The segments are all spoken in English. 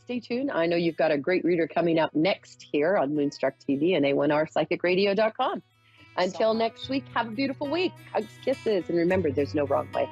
Stay tuned. I know you've got a great reader coming up next here on Moonstruck TV and A1RPsychicRadio.com. Until next week, have a beautiful week. Hugs, kisses, and remember, there's no wrong way.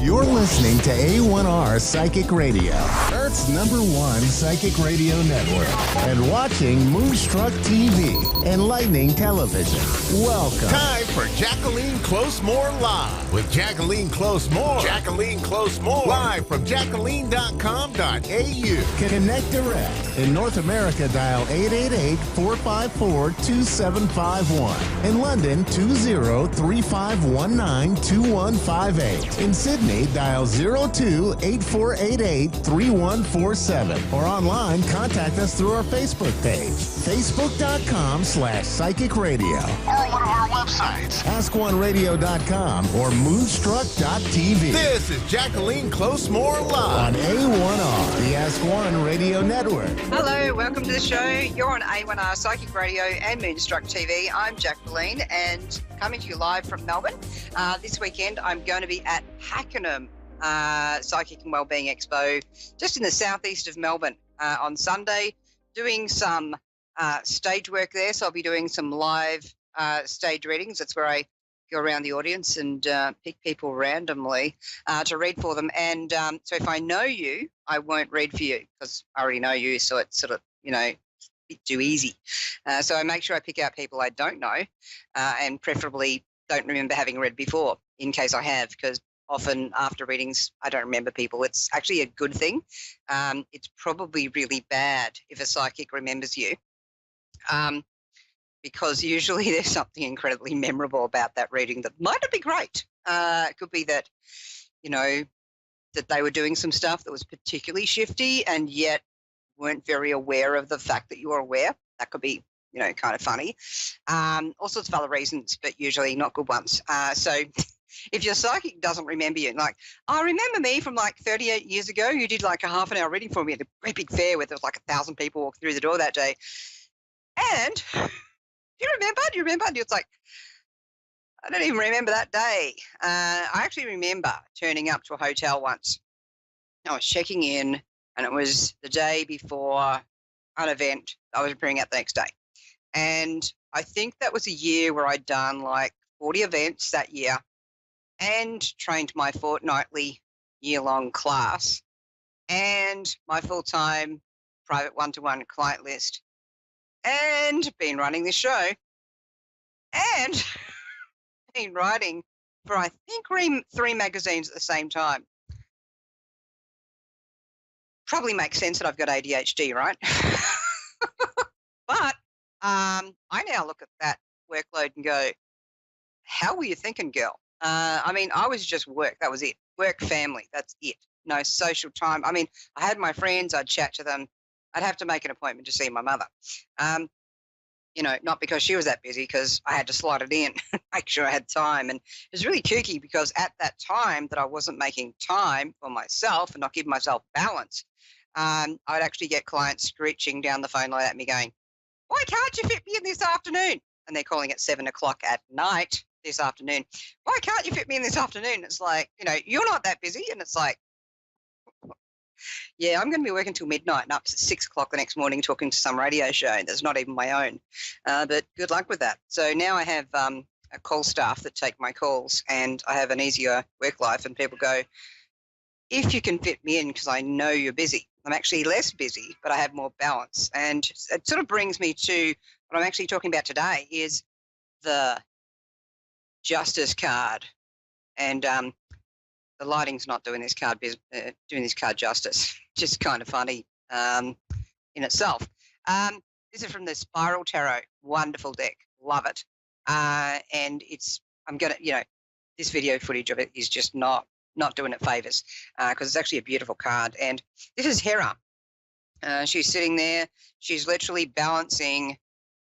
You're listening to A1R Psychic Radio, Earth's #1 psychic radio network, and watching Moonstruck TV and Lightning Television. Welcome. Time for Jacqueline Close-More Live with Jacqueline Close-More. Jacqueline Close-More. Live from jacqueline.com.au. Connect direct. In North America, dial 888-454-2751. In London, 20-3519-2158. In Sydney, dial 02-8488-3147. Or online, contact us through our Facebook page, facebook.com/psychic radio. Or one of our websites, askoneradio.com or moonstruck.tv. This is Jacqueline Close-More On Live. A1R, the Ask One Radio Network. Hello, welcome to the show. You're on A1R Psychic Radio and Moonstruck TV. I'm Jacqueline and coming to you live from Melbourne. This weekend I'm going to be at Pakenham Psychic and Wellbeing Expo, just in the southeast of Melbourne on Sunday, doing some stage work there. So I'll be doing some live stage readings. That's where I go around the audience and pick people randomly to read for them. And so if I know you, I won't read for you because I already know you, so it's sort of, a bit too easy. So I make sure I pick out people I don't know and preferably don't remember having read before in case I have, because often after readings I don't remember people. It's actually a good thing. It's probably really bad if a psychic remembers you. Because usually there's something incredibly memorable about that reading that might not be great. It could be that, that they were doing some stuff that was particularly shifty and yet weren't very aware of the fact that you were aware. That could be, kind of funny. All sorts of other reasons, but usually not good ones. So if your psychic doesn't remember you, like, I remember me from like 38 years ago, you did like a half an hour reading for me at a great big fair where there was like 1,000 people walk through the door that day. And... Do you remember? And it's like, I don't even remember that day. I actually remember turning up to a hotel once. I was checking in, and it was the day before an event I was appearing at the next day. And I think that was a year where I'd done like 40 events that year and trained my fortnightly year-long class and my full-time private one-to-one client list. And been running this show and been writing for, I think, 3 magazines at the same time. Probably makes sense that I've got ADHD, right? But I now look at that workload and go, how were you thinking, girl? I was just work. That was it. Work, family. That's it. No social time. I had my friends. I'd chat to them. I'd have to make an appointment to see my mother. Not because she was that busy, because I had to slot it in, make sure I had time. And it was really kooky because at that time that I wasn't making time for myself and not giving myself balance, I would actually get clients screeching down the phone line at me going, why can't you fit me in this afternoon? And they're calling at 7 o'clock at night this afternoon. Why can't you fit me in this afternoon? It's like, you're not that busy. And it's like, yeah, I'm going to be working till midnight and up to 6 o'clock the next morning talking to some radio show that's not even my own. But good luck with that. So now I have a call staff that take my calls and I have an easier work life, and people go, if you can fit me in because I know you're busy. I'm actually less busy, but I have more balance. And it sort of brings me to what I'm actually talking about today is the Justice card. And the lighting's not doing this card justice. Just kind of funny in itself. This is from the Spiral Tarot. Wonderful deck. Love it. And this video footage of it is just not doing it favors because it's actually a beautiful card. And this is Hera. She's sitting there. She's literally balancing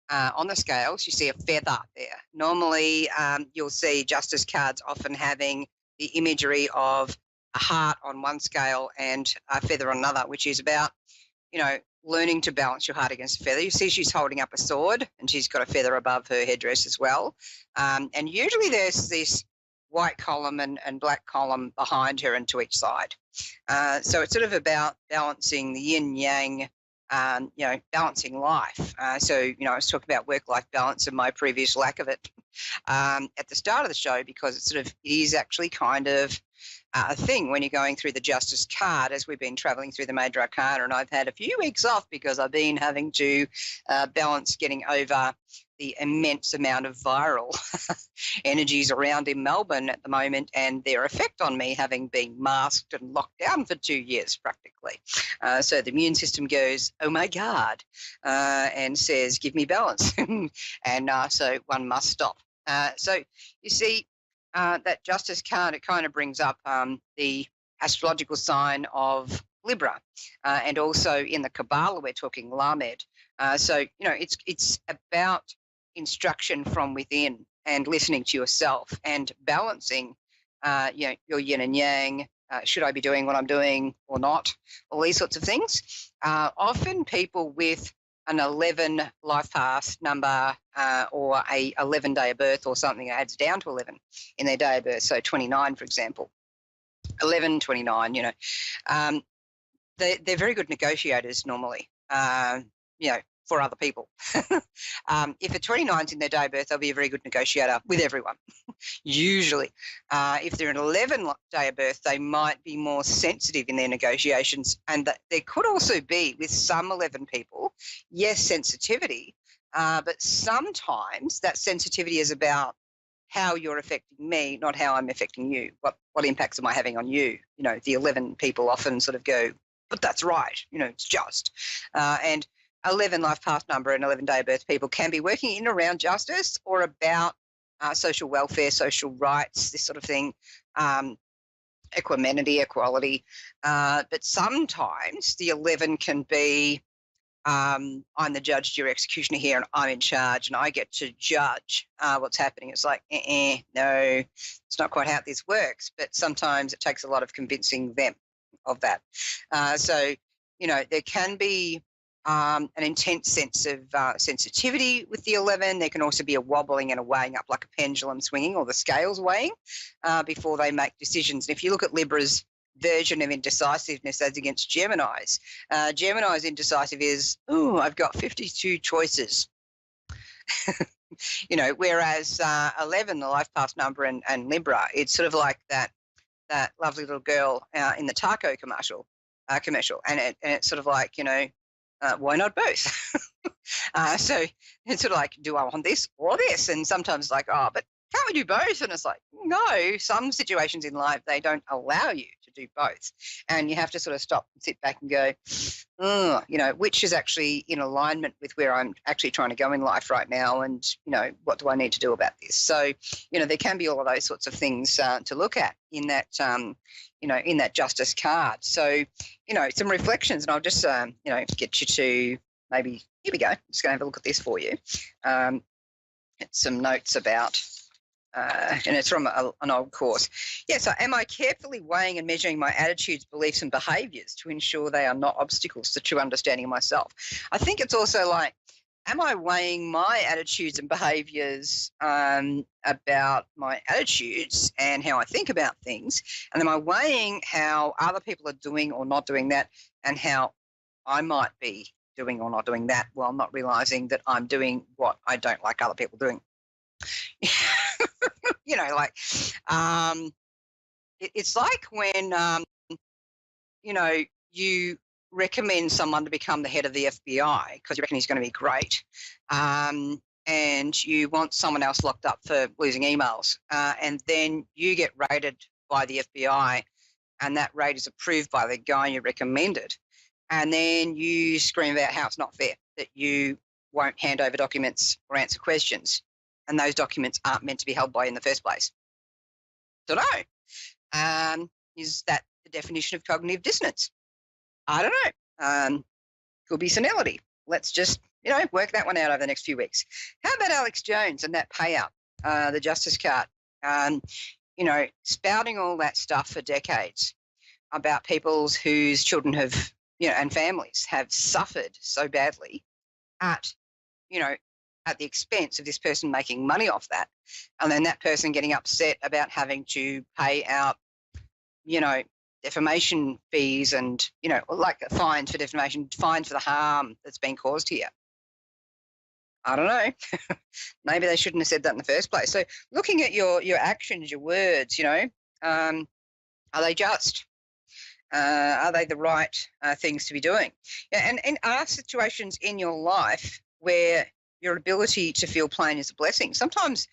on the scales. You see a feather there. Normally, you'll see justice cards often having the imagery of a heart on one scale and a feather on another, which is about, learning to balance your heart against a feather. You see she's holding up a sword and she's got a feather above her headdress as well. And usually there's this white column and black column behind her and to each side. So it's sort of about balancing the yin-yang balancing life. So, I was talking about work-life balance and my previous lack of it at the start of the show, because it is actually kind of a thing when you're going through the Justice card, as we've been travelling through the major arcana, and I've had a few weeks off because I've been having to balance getting over the immense amount of viral energies around in Melbourne at the moment, and their effect on me, having been masked and locked down for 2 years practically. So the immune system goes, oh my God, and says, give me balance. And so one must stop. So you see, that Justice card, it kind of brings up the astrological sign of Libra, and also in the Kabbalah we're talking Lamed. So it's about instruction from within and listening to yourself and balancing your yin and yang. Should I be doing what I'm doing or not? All these sorts of things. Often people with an 11 life path number or a 11 day of birth or something that adds down to 11 in their day of birth, so 29 for example, 11, 29, they're very good negotiators normally, for other people. If a 29's in their day of birth, they'll be a very good negotiator with everyone, usually. If they're an 11 day of birth, they might be more sensitive in their negotiations, and that there could also be, with some 11 people, yes, sensitivity, but sometimes that sensitivity is about how you're affecting me, not how I'm affecting you. What impacts am I having on you? The 11 people often sort of go, but that's right, it's just. And 11 life path number and 11 day of birth people can be working in and around justice or about social welfare, social rights, this sort of thing, equanimity, equality. But sometimes the 11 can be, I'm the judge, you're executioner here, and I'm in charge, and I get to judge what's happening. It's like, no, it's not quite how this works. But sometimes it takes a lot of convincing them of that. So, there can be an intense sense of sensitivity with the 11. There can also be a wobbling and a weighing up, like a pendulum swinging or the scales weighing before they make decisions. And if you look at Libra's version of indecisiveness as against Gemini's, Gemini's indecisive is, I've got 52 choices. Whereas 11, the life path number, and Libra, it's sort of like that lovely little girl in the taco commercial, and it's sort of like, why not both? So it's sort of like, do I want this or this? And sometimes like, but can't we do both? And it's like, no, some situations in life, they don't allow you to do both. And you have to sort of stop and sit back and go, which is actually in alignment with where I'm actually trying to go in life right now. And, what do I need to do about this? So, there can be all of those sorts of things to look at in that, in that justice card. So, some reflections, and I'll just, get you to maybe, here we go. I'm just going to have a look at this for you. Some notes about, and it's from an old course. Yeah, so am I carefully weighing and measuring my attitudes, beliefs and behaviours to ensure they are not obstacles to true understanding of myself? I think it's also like, am I weighing my attitudes and behaviours about my attitudes and how I think about things? And am I weighing how other people are doing or not doing that, and how I might be doing or not doing that, while not realising that I'm doing what I don't like other people doing? It's like when, you recommend someone to become the head of the FBI because you reckon he's going to be great, and you want someone else locked up for losing emails, and then you get raided by the FBI, and that raid is approved by the guy you recommended, and then you scream about how it's not fair, that you won't hand over documents or answer questions, and those documents aren't meant to be held by you in the first place. Don't know. Is that the definition of cognitive dissonance? I don't know. Could be senility. Let's just, work that one out over the next few weeks. How about Alex Jones and that payout, the Justice card? Spouting all that stuff for decades about people whose children have, and families have suffered so badly at the expense of this person making money off that, and then that person getting upset about having to pay out, defamation fees and, like fines for defamation, fines for the harm that's been caused here. I don't know. Maybe they shouldn't have said that in the first place. So looking at your actions, your words, are they just? Are they the right things to be doing? Yeah, and are situations in your life where your ability to feel pain is a blessing? Sometimes,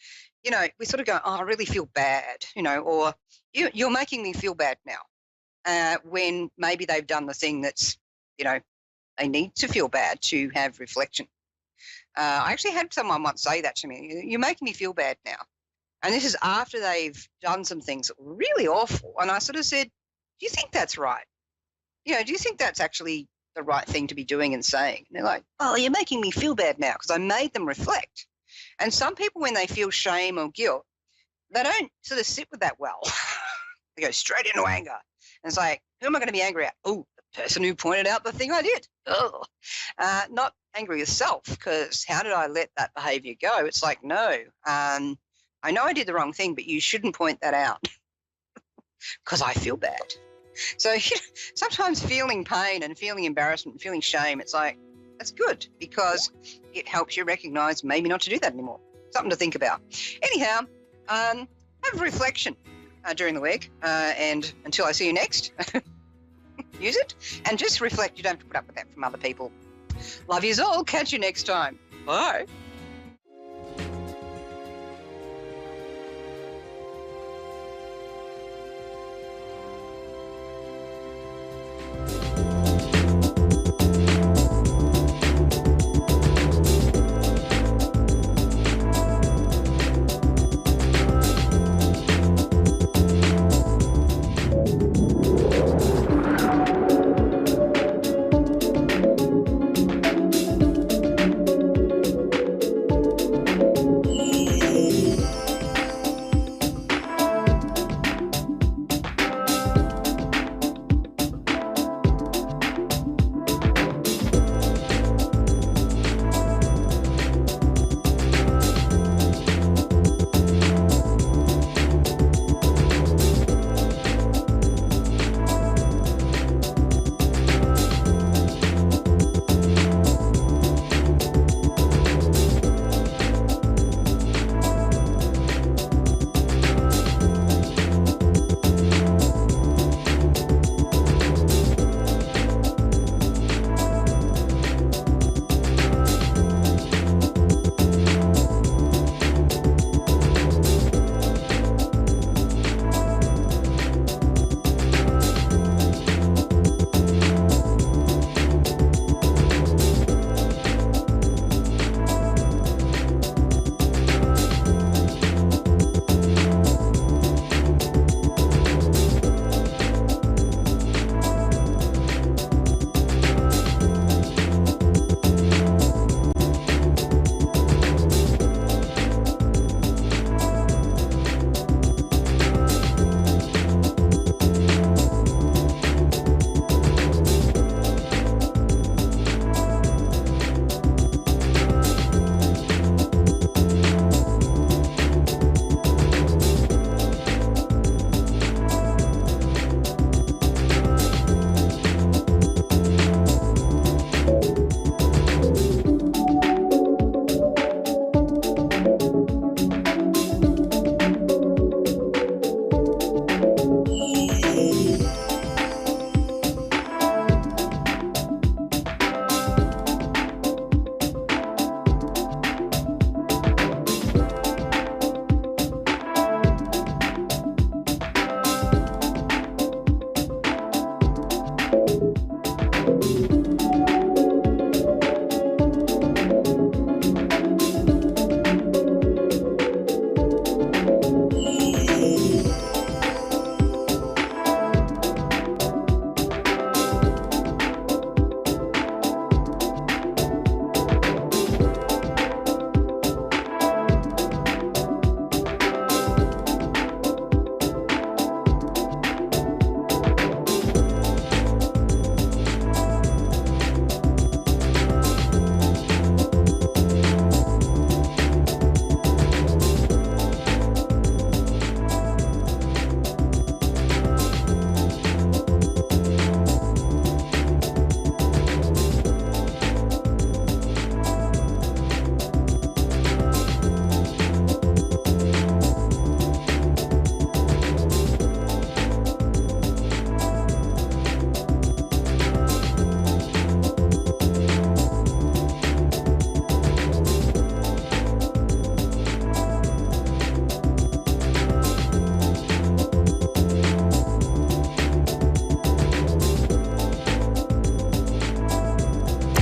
we sort of go, oh, I really feel bad, or you're making me feel bad now, when maybe they've done the thing that's, they need to feel bad to have reflection. I actually had someone once say that to me, you're making me feel bad now. And this is after they've done some things that were really awful. And I sort of said, do you think that's right? Do you think that's actually the right thing to be doing and saying? And they're like, oh, you're making me feel bad now, because I made them reflect. And some people, when they feel shame or guilt, they don't sort of sit with that well. They go straight into anger. And it's like, who am I going to be angry at? Oh, the person who pointed out the thing I did. Oh, not angry with self, because how did I let that behavior go? It's like, no, I know I did the wrong thing, but you shouldn't point that out because I feel bad. So sometimes feeling pain and feeling embarrassment and feeling shame, it's like, that's good, because it helps you recognize maybe not to do that anymore. Something to think about. Anyhow, have a reflection during the week, and until I see you next, use it and just reflect. You don't have to put up with that from other people. Love yous all. Catch you next time. Bye.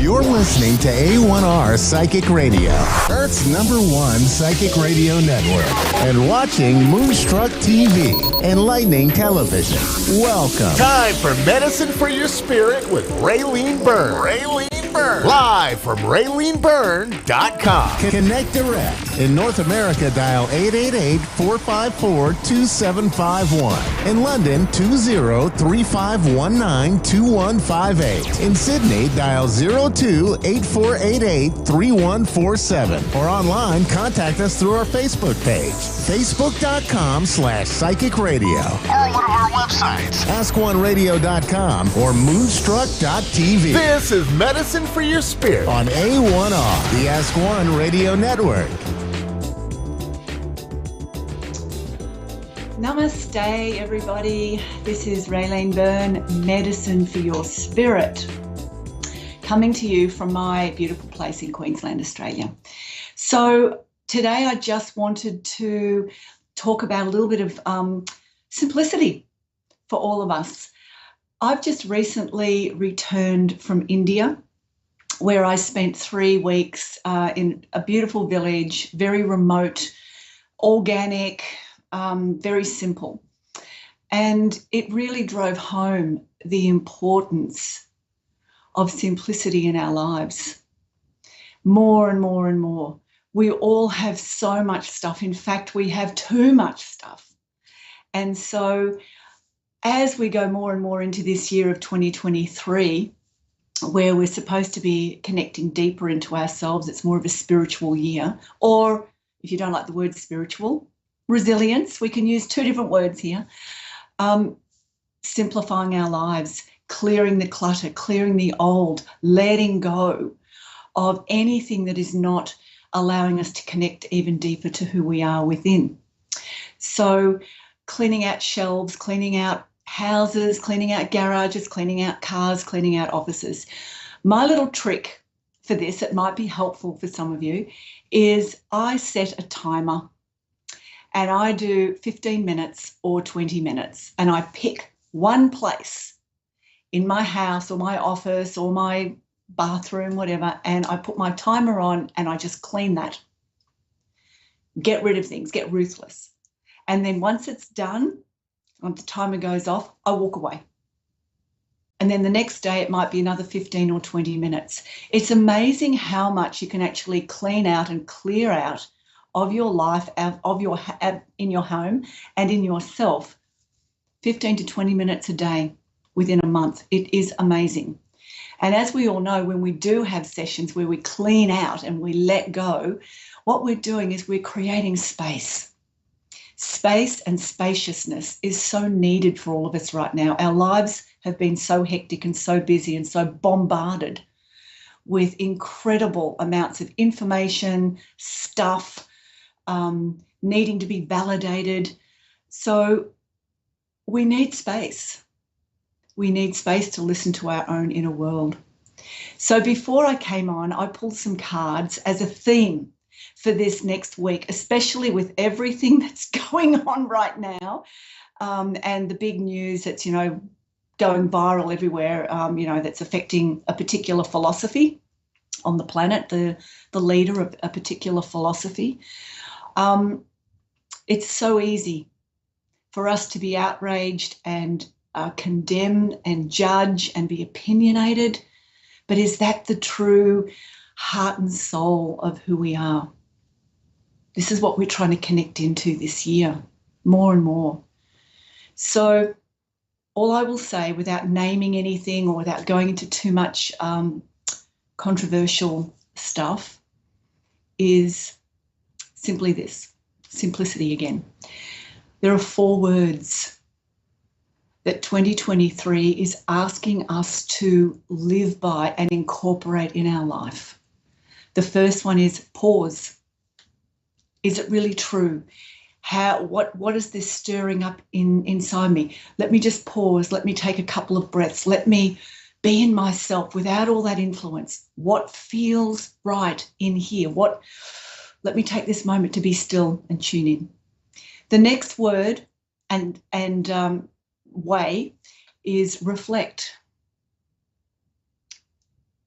You're listening to A1R Psychic Radio, Earth's #1 psychic radio network, and watching Moonstruck TV, enlightening television. Welcome. Time for Medicine for Your Spirit with Raylene Byrne. Raylene Byrne. Live from RayleneByrne.com. Connect direct. In North America, dial 888-454-2751. In London, 20-3519-2158. In Sydney, dial 02-8488-3147. Or online, contact us through our Facebook page, facebook.com/psychic radio. Or one of our websites, askoneradio.com or moonstruck.tv. This is Medicine for Your Spirit On A1R, the Ask One Radio Network. Namaste, everybody. This is Raylene Byrne, Medicine for Your Spirit, coming to you from my beautiful place in Queensland, Australia. So today I just wanted to talk about a little bit of simplicity for all of us. I've just recently returned from India, where I spent 3 weeks in a beautiful village, very remote, organic, very simple. And it really drove home the importance of simplicity in our lives. More and more and more. We all have so much stuff. In fact, we have too much stuff. And so as we go more and more into this year of 2023, where we're supposed to be connecting deeper into ourselves, it's more of a spiritual year. Or if you don't like the word spiritual, resilience, we can use 2 different words here. Simplifying our lives, clearing the clutter, clearing the old, letting go of anything that is not allowing us to connect even deeper to who we are within. So cleaning out shelves, cleaning out houses, cleaning out garages, cleaning out cars, cleaning out offices. My little trick for this, it might be helpful for some of you, is I set a timer and I do 15 minutes or 20 minutes and I pick one place in my house or my office or my bathroom, whatever, and I put my timer on and I just clean that. Get rid of things, get ruthless. And then once it's done, once the timer goes off, I walk away. And then the next day it might be another 15 or 20 minutes. It's amazing how much you can actually clean out and clear out of your life, in your home and in yourself, 15 to 20 minutes a day within a month. It is amazing. And as we all know, when we do have sessions where we clean out and we let go, what we're doing is we're creating space. Space and spaciousness is so needed for all of us right now. Our lives have been so hectic and so busy and so bombarded with incredible amounts of information, stuff, needing to be validated. So we need space. We need space to listen to our own inner world. So before I came on, I pulled some cards as a theme for this next week, especially with everything that's going on right now, and the big news that's, going viral everywhere, that's affecting a particular philosophy on the planet, the leader of a particular philosophy. It's so easy for us to be outraged and condemn and judge and be opinionated. But is that the true heart and soul of who we are? This is what we're trying to connect into this year, more and more. So all I will say, without naming anything or without going into too much controversial stuff, is simply this: simplicity again. There are 4 words that 2023 is asking us to live by and incorporate in our life. The first one is pause. Is it really true? What is this stirring up inside me? Let me just pause. Let me take a couple of breaths. Let me be in myself without all that influence. What feels right in here? Let me take this moment to be still and tune in. The next word and way is reflect.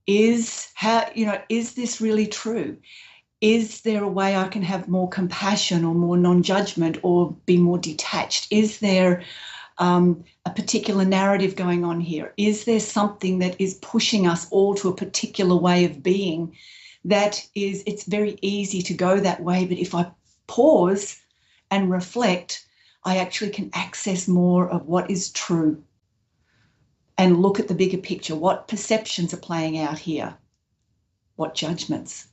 is this really true? Is there a way I can have more compassion or more non-judgment or be more detached? Is there a particular narrative going on here? Is there something that is pushing us all to a particular way of being it's very easy to go that way, but if I pause and reflect, I actually can access more of what is true and look at the bigger picture. What perceptions are playing out here? What judgments?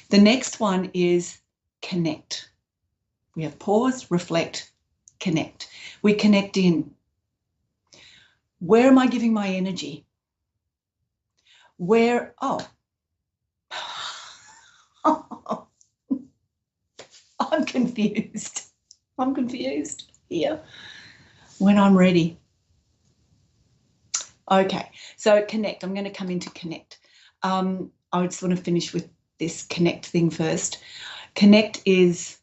The next one is connect. We have pause, reflect, connect. We connect in. Where am I giving my energy? I'm confused. I'm confused here. When I'm ready. Okay, so connect. I'm going to come into connect. I just want to finish with this connect thing first. Connect is,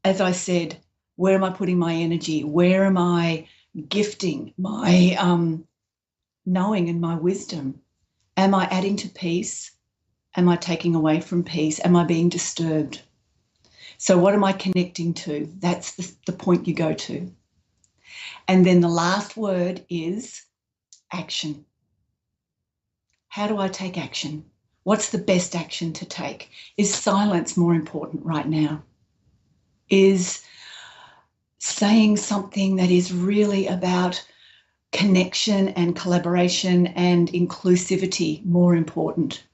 as I said, where am I putting my energy? Where am I gifting my knowing and my wisdom? Am I adding to peace? Am I taking away from peace? Am I being disturbed? So what am I connecting to? That's the point you go to. And then the last word is action. How do I take action? What's the best action to take? Is silence more important right now? Is saying something that is really about connection and collaboration and inclusivity more important?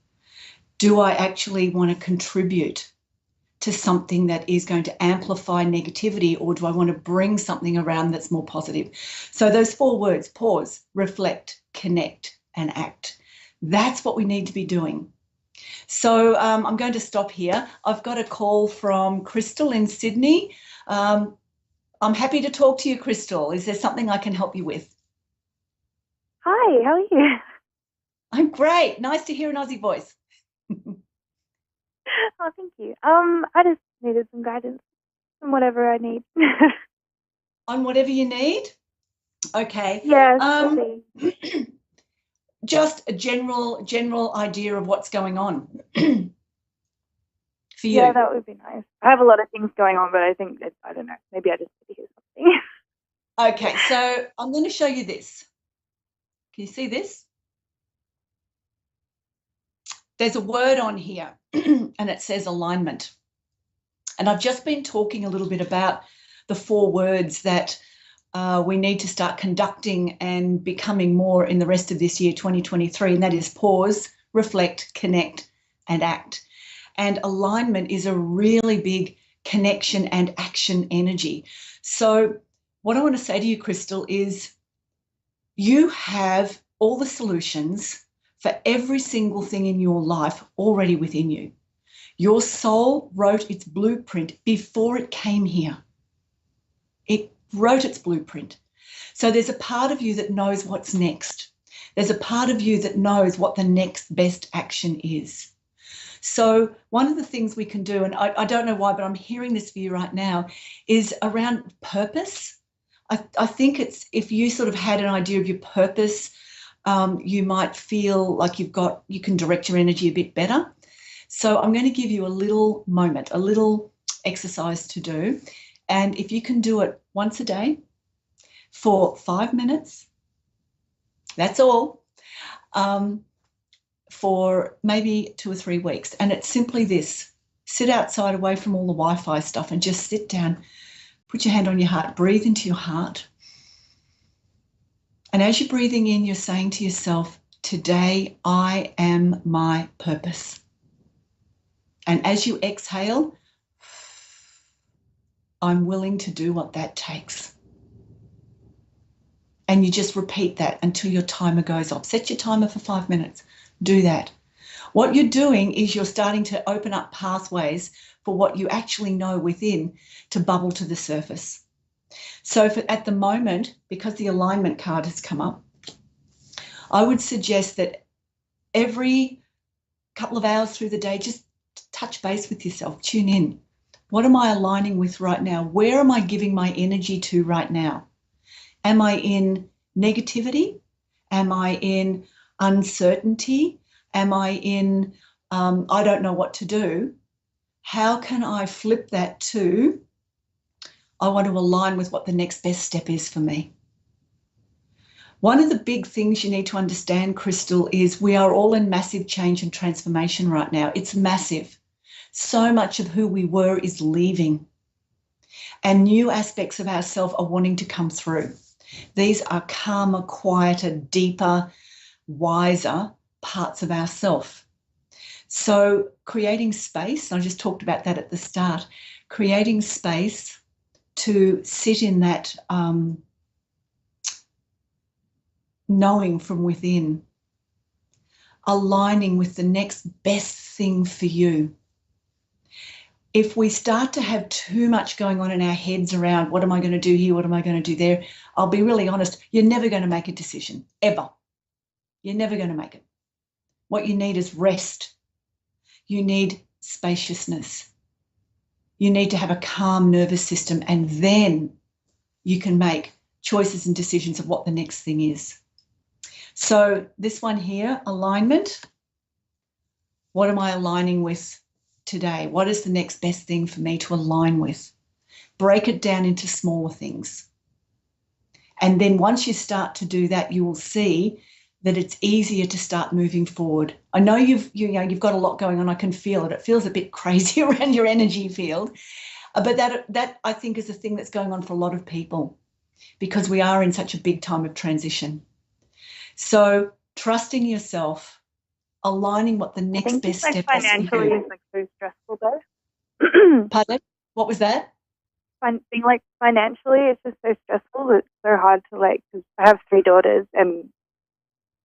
Do I actually want to contribute to something that is going to amplify negativity, or do I want to bring something around that's more positive? So those 4 words, pause, reflect, connect, and act. That's what we need to be doing. So I'm going to stop here. I've got a call from Crystal in Sydney. I'm happy to talk to you, Crystal. Is there something I can help you with? Hi, how are you? I'm great. Nice to hear an Aussie voice. Oh, thank you. I just needed some guidance on whatever I need. On whatever you need? Okay. Yes. Just a general idea of what's going on for you. Yeah, that would be nice. I have a lot of things going on, but I think I don't know. Maybe I just need to hear something. Okay, so I'm going to show you this. Can you see this? There's a word on here and it says alignment. And I've just been talking a little bit about the 4 words that we need to start conducting and becoming more in the rest of this year, 2023, and that is pause, reflect, connect, and act. And alignment is a really big connection and action energy. So what I want to say to you, Crystal, is you have all the solutions for every single thing in your life already within you. Your soul wrote its blueprint before it came here. It wrote its blueprint. So there's a part of you that knows what's next. There's a part of you that knows what the next best action is. So one of the things we can do, and I don't know why, but I'm hearing this for you right now, is around purpose. I think it's, if you sort of had an idea of your purpose, you might feel like you can direct your energy a bit better. So I'm going to give you a little moment, a little exercise to do. And if you can do it once a day for 5 minutes, that's all, for maybe 2 or 3 weeks. And it's simply this: sit outside away from all the Wi-Fi stuff and just sit down, put your hand on your heart, breathe into your heart. And as you're breathing in, you're saying to yourself, today I am my purpose. And as you exhale, I'm willing to do what that takes. And you just repeat that until your timer goes off. Set your timer for 5 minutes. Do that. What you're doing is you're starting to open up pathways for what you actually know within to bubble to the surface. So at the moment, because the alignment card has come up, I would suggest that every couple of hours through the day, just touch base with yourself, tune in. What am I aligning with right now? Where am I giving my energy to right now? Am I in negativity? Am I in uncertainty? Am I in, I don't know what to do? How can I flip that to, I want to align with what the next best step is for me? One of the big things you need to understand, Crystal, is we are all in massive change and transformation right now. It's massive. So much of who we were is leaving, and new aspects of ourselves are wanting to come through. These are calmer, quieter, deeper, wiser parts of ourself. So creating space, I just talked about that at the start, creating space to sit in that knowing from within, aligning with the next best thing for you. If we start to have too much going on in our heads around what am I going to do here, what am I going to do there, I'll be really honest, you're never going to make a decision, ever. You're never going to make it. What you need is rest. You need spaciousness. You need to have a calm nervous system, and then you can make choices and decisions of what the next thing is. So this one here, alignment. What am I aligning with today? What is the next best thing for me to align with? Break it down into smaller things. And then once you start to do that, you will see that it's easier to start moving forward. I know you've got a lot going on. I can feel it. It feels a bit crazy around your energy field. But that I think is a thing that's going on for a lot of people, because we are in such a big time of transition. So trusting yourself, aligning what the next best step is. Financially is like so stressful though. Pardon? What was that? Being like financially, it's just so stressful. It's so hard to like, because I have 3 daughters and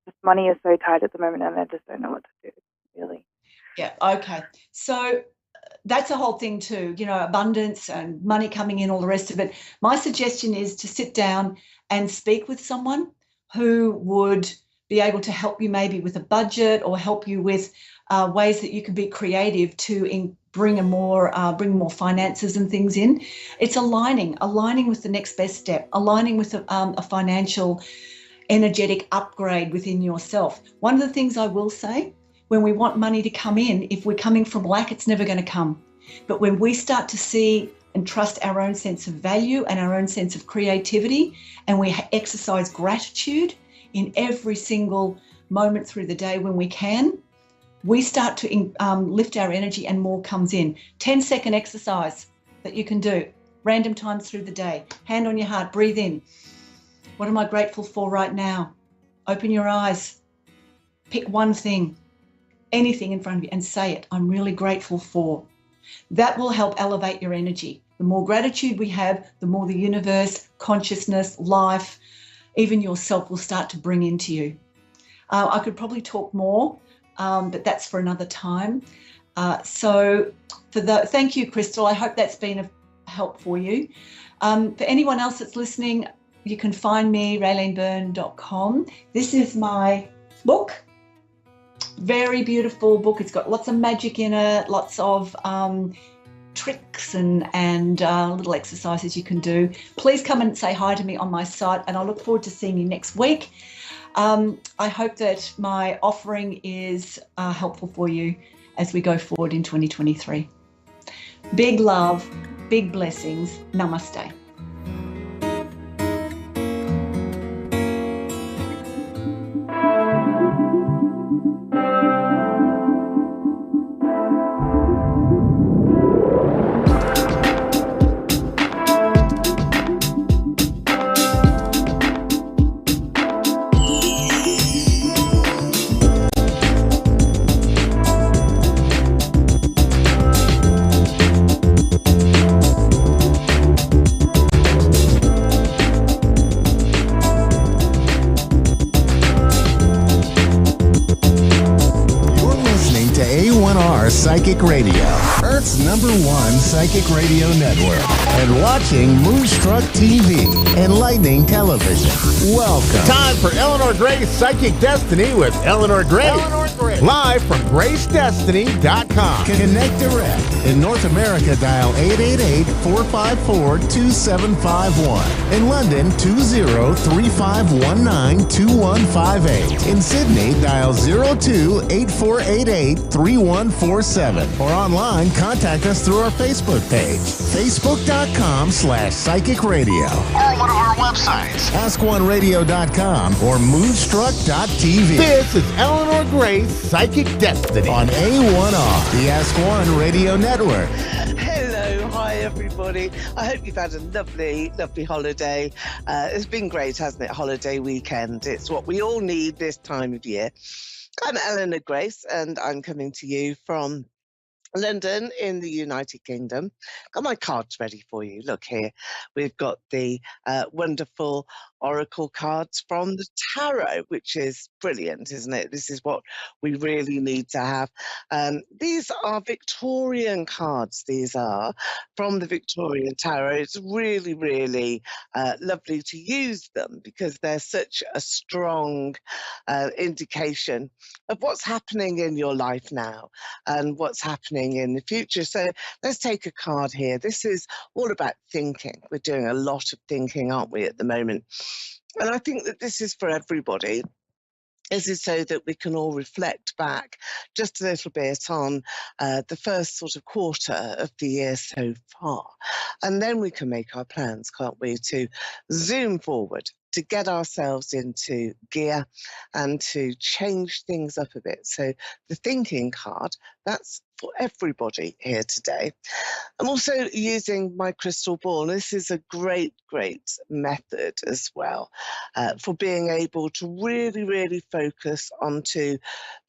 just money is so tight at the moment, and I just don't know what to do, really. Yeah, okay. So that's a whole thing too, abundance and money coming in, all the rest of it. My suggestion is to sit down and speak with someone who would be able to help you maybe with a budget, or help you with ways that you can be creative to bring more finances and things in. It's aligning with the next best step, aligning with a financial energetic upgrade within yourself. One of the things I will say, when we want money to come in, if we're coming from lack, it's never going to come. But when we start to see and trust our own sense of value and our own sense of creativity, and we exercise gratitude in every single moment through the day when we can, we start to lift our energy and more comes in. 10-second exercise that you can do, random times through the day. Hand on your heart, breathe in. What am I grateful for right now? Open your eyes. Pick one thing, anything in front of you, and say it. I'm really grateful for. That will help elevate your energy. The more gratitude we have, the more the universe, consciousness, life, even yourself will start to bring into you. I could probably talk more, but that's for another time. Thank you, Crystal. I hope that's been a help for you. For anyone else that's listening, you can find me, RayleneByrne.com. This is my book. Very beautiful book. It's got lots of magic in it, lots of tricks and little exercises you can do. Please come and say hi to me on my site, and I look forward to seeing you next week. I hope that my offering is helpful for you as we go forward in 2023. Big love, big blessings. Namaste. A1R Psychic Radio, Earth's #1 psychic radio network, and watching Moonstruck TV, enlightening television. Welcome. Time for Eleanor Gray's Psychic Destiny with Eleanor Gray. Live from GraceDestiny.com. Connect direct. In North America, dial 888-454-2751. In London, 20-3519-2158. In Sydney, dial 02-8488-3147. Or online, contact us through our Facebook page, facebook.com/Psychic Radio. Or one of our websites. AskOneRadio.com or Moonstruck.tv. This is Eleanor Grace, Psychic Destiny. On A1R, the Ask One Radio Network. Hello, hi everybody. I hope you've had a lovely, lovely holiday. It's been great, hasn't it? Holiday weekend. It's what we all need this time of year. I'm Eleanor Grace, and I'm coming to you from London in the United Kingdom. Got my cards ready for you. Look here. We've got the wonderful oracle cards from the tarot, which is brilliant, isn't it? This is what we really need to have. These are Victorian cards. These are from the Victorian tarot. It's really, really lovely to use them because they're such a strong indication of what's happening in your life now and what's happening in the future. So let's take a card here. This is all about thinking. We're doing a lot of thinking, aren't we, at the moment? And I think that this is for everybody. This is so that we can all reflect back just a little bit on the first sort of quarter of the year so far. And then we can make our plans, can't we, to zoom forward, to get ourselves into gear and to change things up a bit. So the thinking card, that's for everybody here today. I'm also using my crystal ball. This is a great, great method as well for being able to really, really focus onto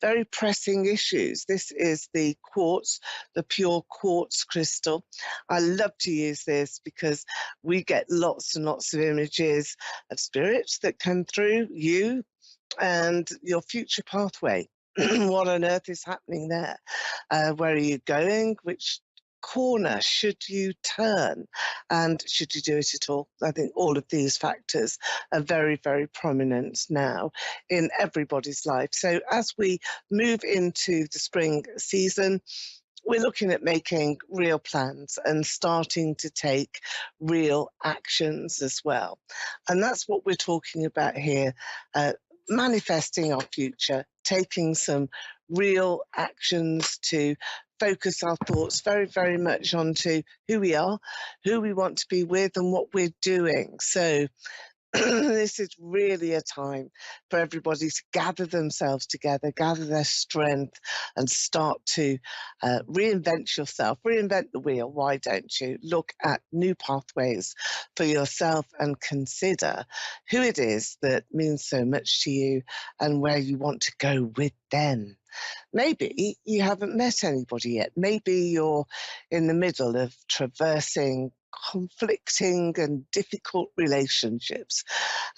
very pressing issues. This is the quartz, the pure quartz crystal. I love to use this because we get lots and lots of images of spirits that come through you and your future pathway. What on earth is happening there? Where are you going? Which corner should you turn? And should you do it at all? I think all of these factors are very, very prominent now in everybody's life. So as we move into the spring season, we're looking at making real plans and starting to take real actions as well. And that's what we're talking about here, manifesting our future, taking some real actions to focus our thoughts very, very much onto who we are, who we want to be with, and what we're doing. So this is really a time for everybody to gather themselves together, gather their strength, and start to reinvent yourself, reinvent the wheel. Why don't you look at new pathways for yourself and consider who it is that means so much to you and where you want to go with them. Maybe you haven't met anybody yet. Maybe you're in the middle of traversing conflicting and difficult relationships.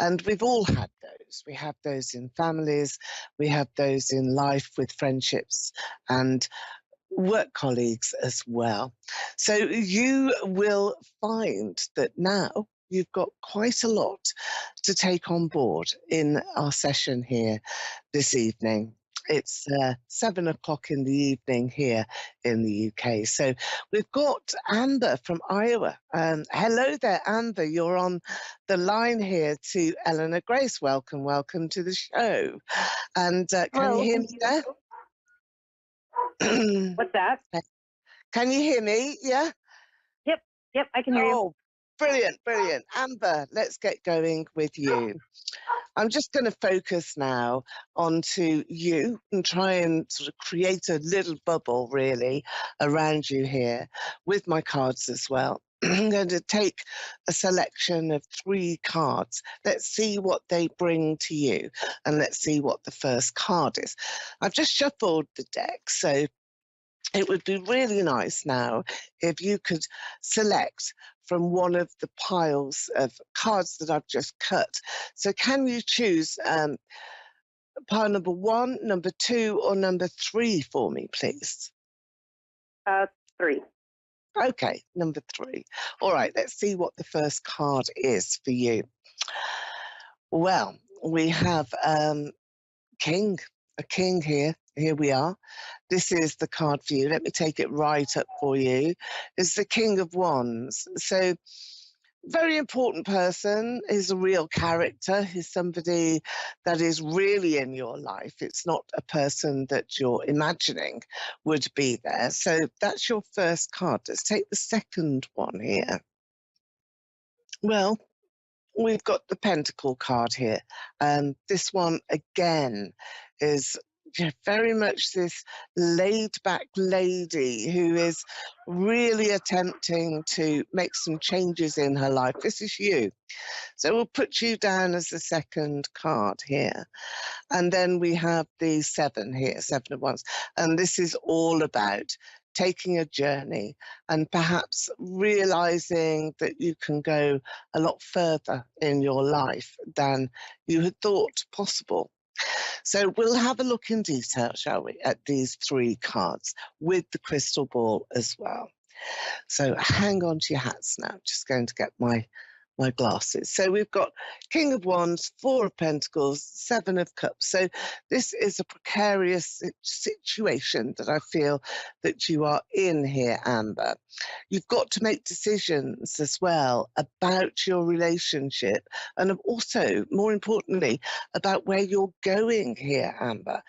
And we've all had those. We have those in families, we have those in life with friendships and work colleagues as well. So you will find that now you've got quite a lot to take on board in our session here this evening. It's 7 o'clock in the evening here in the UK. So we've got Amber from Iowa. Hello there, Amber. You're on the line here to Eleanor Grace. Welcome, welcome to the show. And can you hear me there? What's that? Can you hear me? Yeah? Yep, I can hear you. Oh, brilliant, brilliant. Amber, let's get going with you. I'm just going to focus now onto you and try and sort of create a little bubble really around you here with my cards as well. I'm going to take a selection of 3 cards. Let's see what they bring to you and let's see what the first card is. I've just shuffled the deck, so it would be really nice now if you could select from one of the piles of cards that I've just cut. So can you choose pile number 1, number 2, or number 3 for me, please? 3. Okay, number 3. All right, let's see what the first card is for you. Well, we have King. a king here. Here we are. This is the card for you. Let me take it right up for you. It's the King of Wands. So, very important person, is a real character, is somebody that is really in your life. It's not a person that you're imagining would be there. So that's your first card. Let's take the second one here. Well, we've got the Pentacle card here. This one, again, is very much this laid-back lady who is really attempting to make some changes in her life. This is you. So we'll put you down as the second card here. And then we have the 7 here, 7 of Wands. And this is all about taking a journey and perhaps realizing that you can go a lot further in your life than you had thought possible. So we'll have a look in detail, shall we, at these 3 cards with the crystal ball as well. So hang on to your hats now. Just going to get my glasses. So we've got King of Wands, 4 of Pentacles, 7 of Cups. So this is a precarious situation that I feel that you are in here, Amber. You've got to make decisions as well about your relationship and also, more importantly, about where you're going here, Amber.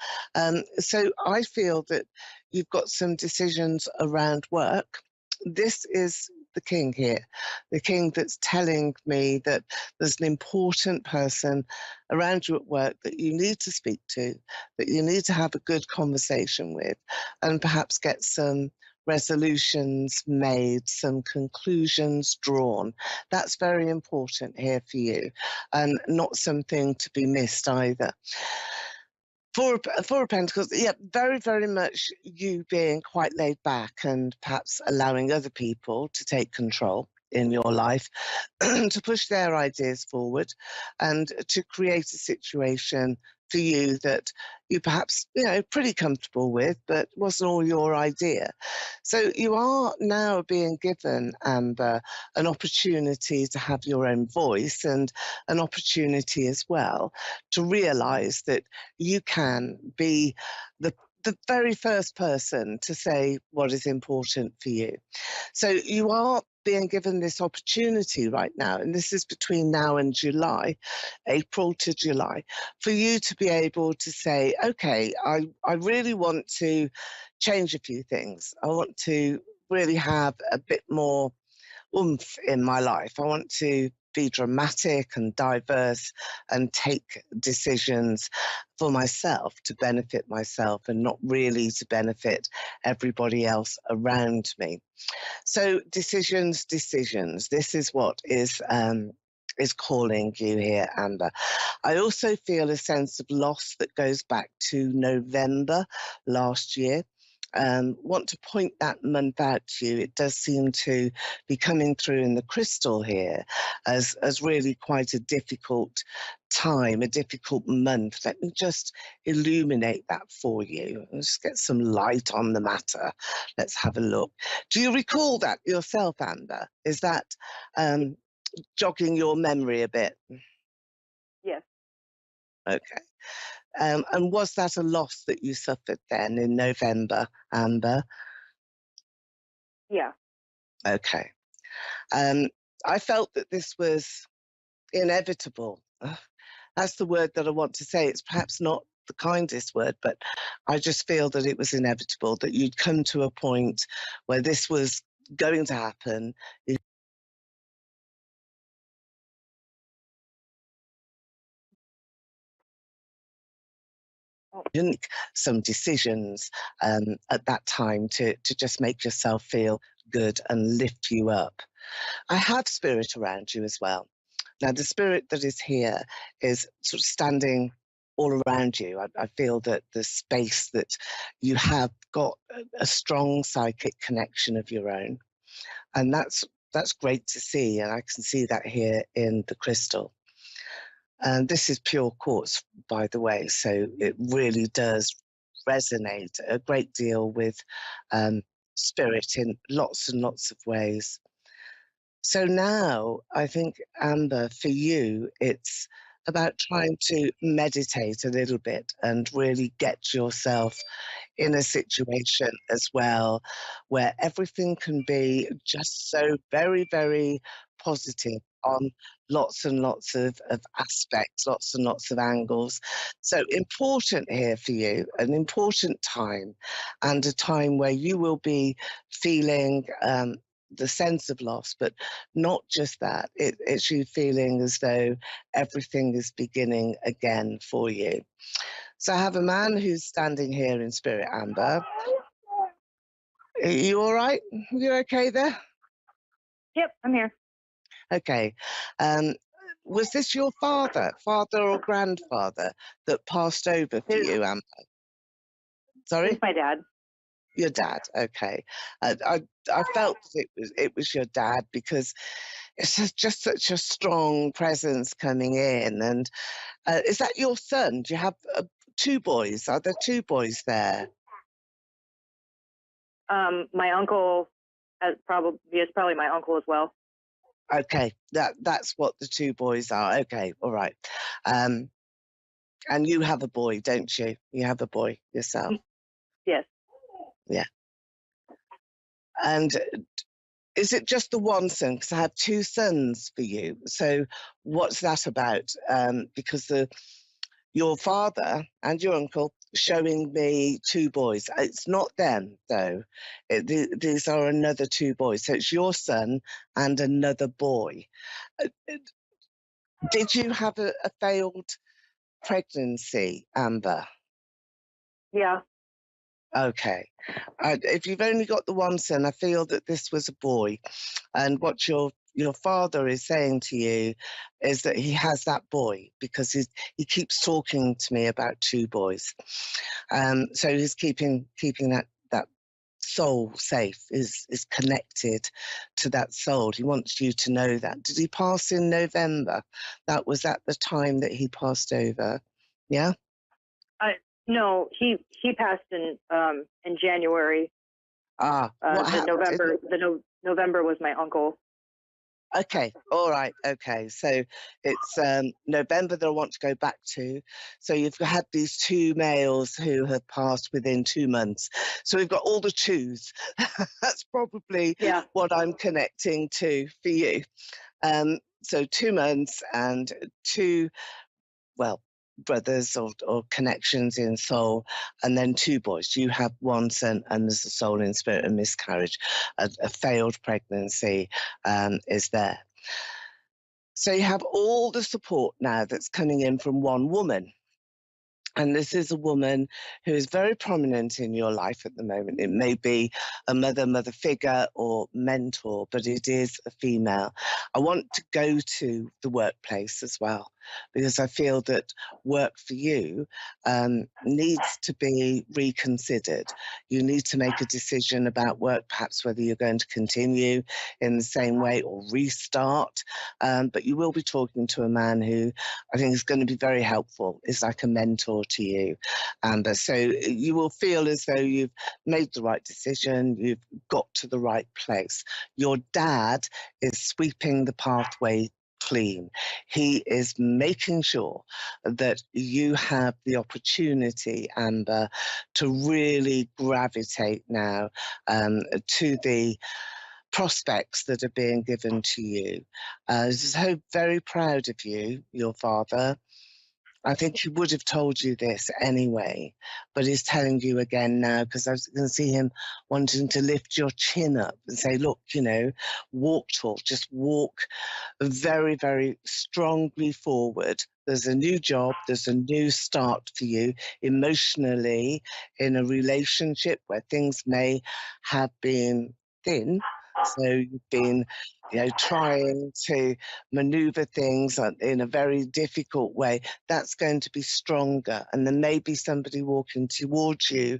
So I feel that you've got some decisions around work. This is the king here, the king that's telling me that there's an important person around you at work that you need to speak to, that you need to have a good conversation with, and perhaps get some resolutions made, some conclusions drawn. That's very important here for you, and not something to be missed either. Four of Pentacles, yeah, very, very much you being quite laid back and perhaps allowing other people to take control in your life, to push their ideas forward and to create a situation for you that you perhaps, pretty comfortable with, but wasn't all your idea. So you are now being given, Amber, an opportunity to have your own voice and an opportunity as well to realise that you can be the very first person to say what is important for you. So you are being given this opportunity right now, and this is between now and July, April to July, for you to be able to say, okay, I really want to change a few things. I want to really have a bit more oomph in my life. I want to be dramatic and diverse and take decisions for myself to benefit myself and not really to benefit everybody else around me. So decisions. This is what is calling you here, Amber. I also feel a sense of loss that goes back to November last year. Want to point that month out to you. It does seem to be coming through in the crystal here as really quite a difficult time, a difficult month. Let me just illuminate that for you. Let's get some light on the matter. Let's have a look. Do you recall that yourself, Amber? Is that jogging your memory a bit? Yes. Okay. And was that a loss that you suffered then in November, Amber? Yeah. Okay. I felt that this was inevitable. That's the word that I want to say. It's perhaps not the kindest word, but I just feel that it was inevitable, that you'd come to a point where this was going to happen. Some decisions at that time to just make yourself feel good and lift you up. I have spirit around you as well. Now, the spirit that is here is sort of standing all around you. I feel that the space that you have got a strong psychic connection of your own. And that's great to see. And I can see that here in the crystal. And this is pure quartz, by the way, so it really does resonate a great deal with spirit in lots and lots of ways. So now I think, Amber, for you, it's about trying to meditate a little bit and really get yourself in a situation as well where everything can be just so very, very positive on lots and lots of aspects, lots and lots of angles. So important here for you, an important time, and a time where you will be feeling the sense of loss, but not just that. It's you feeling as though everything is beginning again for you. So I have a man who's standing here in spirit, Amber. Are you all right? You okay there? Yep, I'm here. Okay. Was this your father or grandfather that passed over for you, Amber? Sorry? It's my dad. Your dad, okay. I felt that it was your dad because it's just such a strong presence coming in. And is that your son? Do you have two boys? Are there two boys there? My uncle is probably my uncle as well. Okay, that's what the two boys are. Okay, all right. And you have a boy, don't you? You have a boy yourself. Yes. Yeah. And is it just the one son? Because I have two sons for you. So what's that about? Because your father and your uncle showing me two boys. It's not them, though. These are another two boys. So it's your son and another boy. Did you have a failed pregnancy, Amber? Yeah. Okay. If you've only got the one son, I feel that this was a boy. And what your father is saying to you is that he has that boy because he keeps talking to me about two boys. So he's keeping that soul safe, is connected to that soul. He wants you to know that. Did he pass in November? That was at the time that he passed over. Yeah? No, he passed in January. What happened? November was my uncle. Okay, all right, okay. So it's November that I want to go back to. So you've had these two males who have passed within 2 months. So we've got all the twos. That's probably what I'm connecting to for you. So 2 months and two, well, brothers or connections in soul, and then two boys. You have one son, and there's a soul in spirit, a miscarriage, a failed pregnancy is there. So you have all the support now that's coming in from one woman. And this is a woman who is very prominent in your life at the moment. It may be a mother figure or mentor, but it is a female. I want to go to the workplace as well, because I feel that work for you needs to be reconsidered. You need to make a decision about work, perhaps whether you're going to continue in the same way or restart. But you will be talking to a man who I think is going to be very helpful. It's like a mentor to you, Amber. So you will feel as though you've made the right decision, you've got to the right place. Your dad is sweeping the pathway clean. He is making sure that you have the opportunity, Amber, to really gravitate now to the prospects that are being given to you. So very proud of you, your father. I think he would have told you this anyway, but he's telling you again now because I can see him wanting to lift your chin up and say, look, walk tall, just walk very, very strongly forward. There's a new job, there's a new start for you emotionally in a relationship where things may have been thin. So you've been, trying to maneuver things in a very difficult way. That's going to be stronger. And there may be somebody walking towards you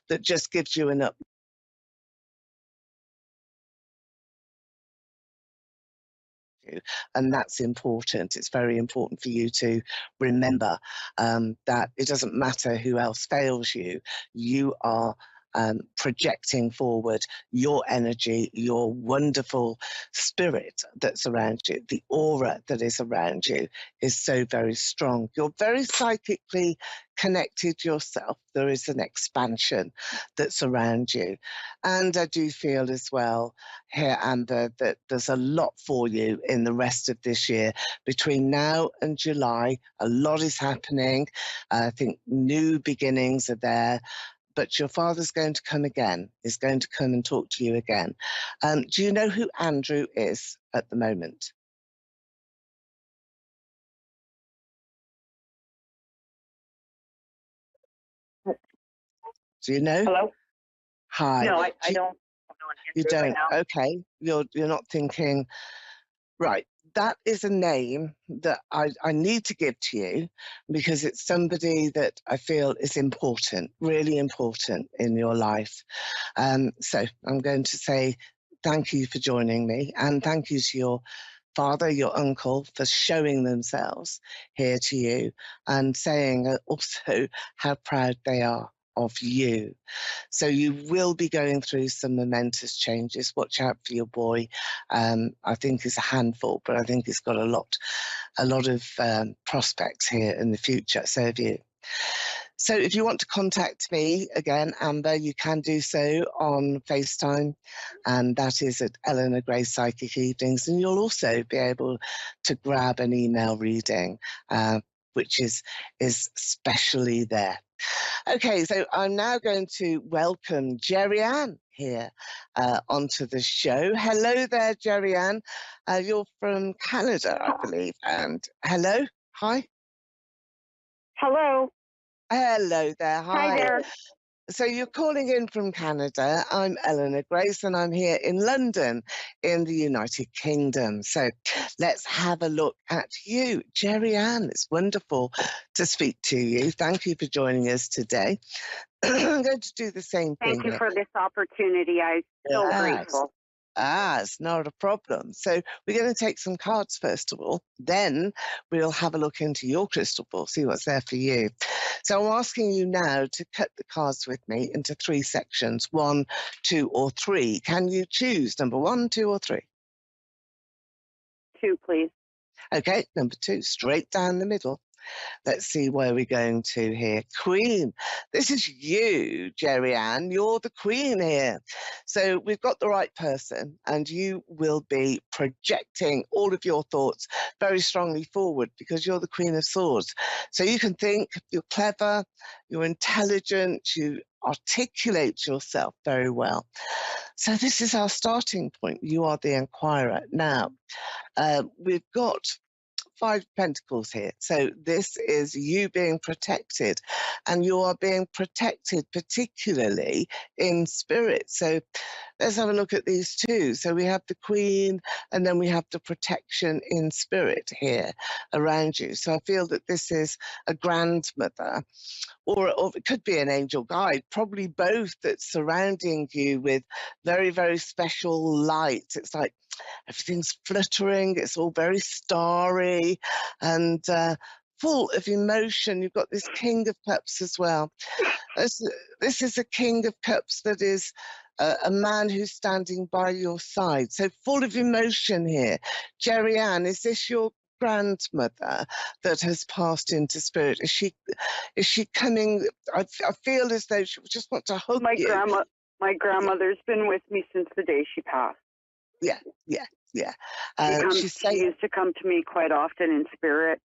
that just gives you an up. And that's important. It's very important for you to remember that it doesn't matter who else fails you. You are projecting forward your energy, your wonderful spirit that's around you. The aura that is around you is so very strong. You're very psychically connected yourself. There is an expansion that's around you. And I do feel as well here, Amber, that there's a lot for you in the rest of this year. Between now and July, a lot is happening. I think new beginnings are there. But your father's going to come again. He's going to come and talk to you again. Do you know who Andrew is at the moment? Do you know? Hello? Hi. No, I don't. You don't? Right, okay. You're not thinking, right, that is a name that I need to give to you because it's somebody that I feel is important, really important in your life. So I'm going to say thank you for joining me, and thank you to your father, your uncle, for showing themselves here to you and saying also how proud they are of you. So you will be going through some momentous changes. Watch out for your boy. I think he's a handful, but I think he's got a lot of prospects here in the future. So have you. So if you want to contact me again, Amber, you can do so on FaceTime, and that is at Eleanor Gray Psychic Evenings. And you'll also be able to grab an email reading, which is specially there. Okay, so I'm now going to welcome Jerry Ann here onto the show. Hello there, Jerry Ann. You're from Canada, I believe. And hello, hi. Hello. Hello there, hi. Hi there. So you're calling in from Canada. I'm Eleanor Grace, and I'm here in London, in the United Kingdom. So let's have a look at you. Jerry Ann, it's wonderful to speak to you. Thank you for joining us today. I'm going to do the same thing. Thank you for this opportunity. I'm so grateful. It's not a problem. So we're going to take some cards first of all. Then we'll have a look into your crystal ball, see what's there for you. So I'm asking you now to cut the cards with me into 3 sections, 1, 2, or 3. Can you choose number 1, 2, or 3? 2, please. Okay, number 2, straight down the middle. Let's see where we're going to here. Queen. This is you, Jerry Ann. You're the queen here. So we've got the right person, and you will be projecting all of your thoughts very strongly forward because you're the Queen of Swords. So you can think, you're clever, you're intelligent, you articulate yourself very well. So this is our starting point. You are the inquirer. Now, we've got 5 Pentacles here. So this is you being protected, and you are being protected particularly in spirit. So let's have a look at these 2. So we have the Queen, and then we have the protection in spirit here around you. So I feel that this is a grandmother, or it could be an angel guide, probably both, that's surrounding you with very, very special light. It's like everything's fluttering, it's all very starry and full of emotion. You've got this King of Cups as well. This is a King of Cups that is a man who's standing by your side. So full of emotion here. Jerry Ann, is this your grandmother that has passed into spirit? Is she coming? I feel as though she just wants to hug you. My grandmother's been with me since the day she passed. Yeah. She used to come to me quite often in spirit.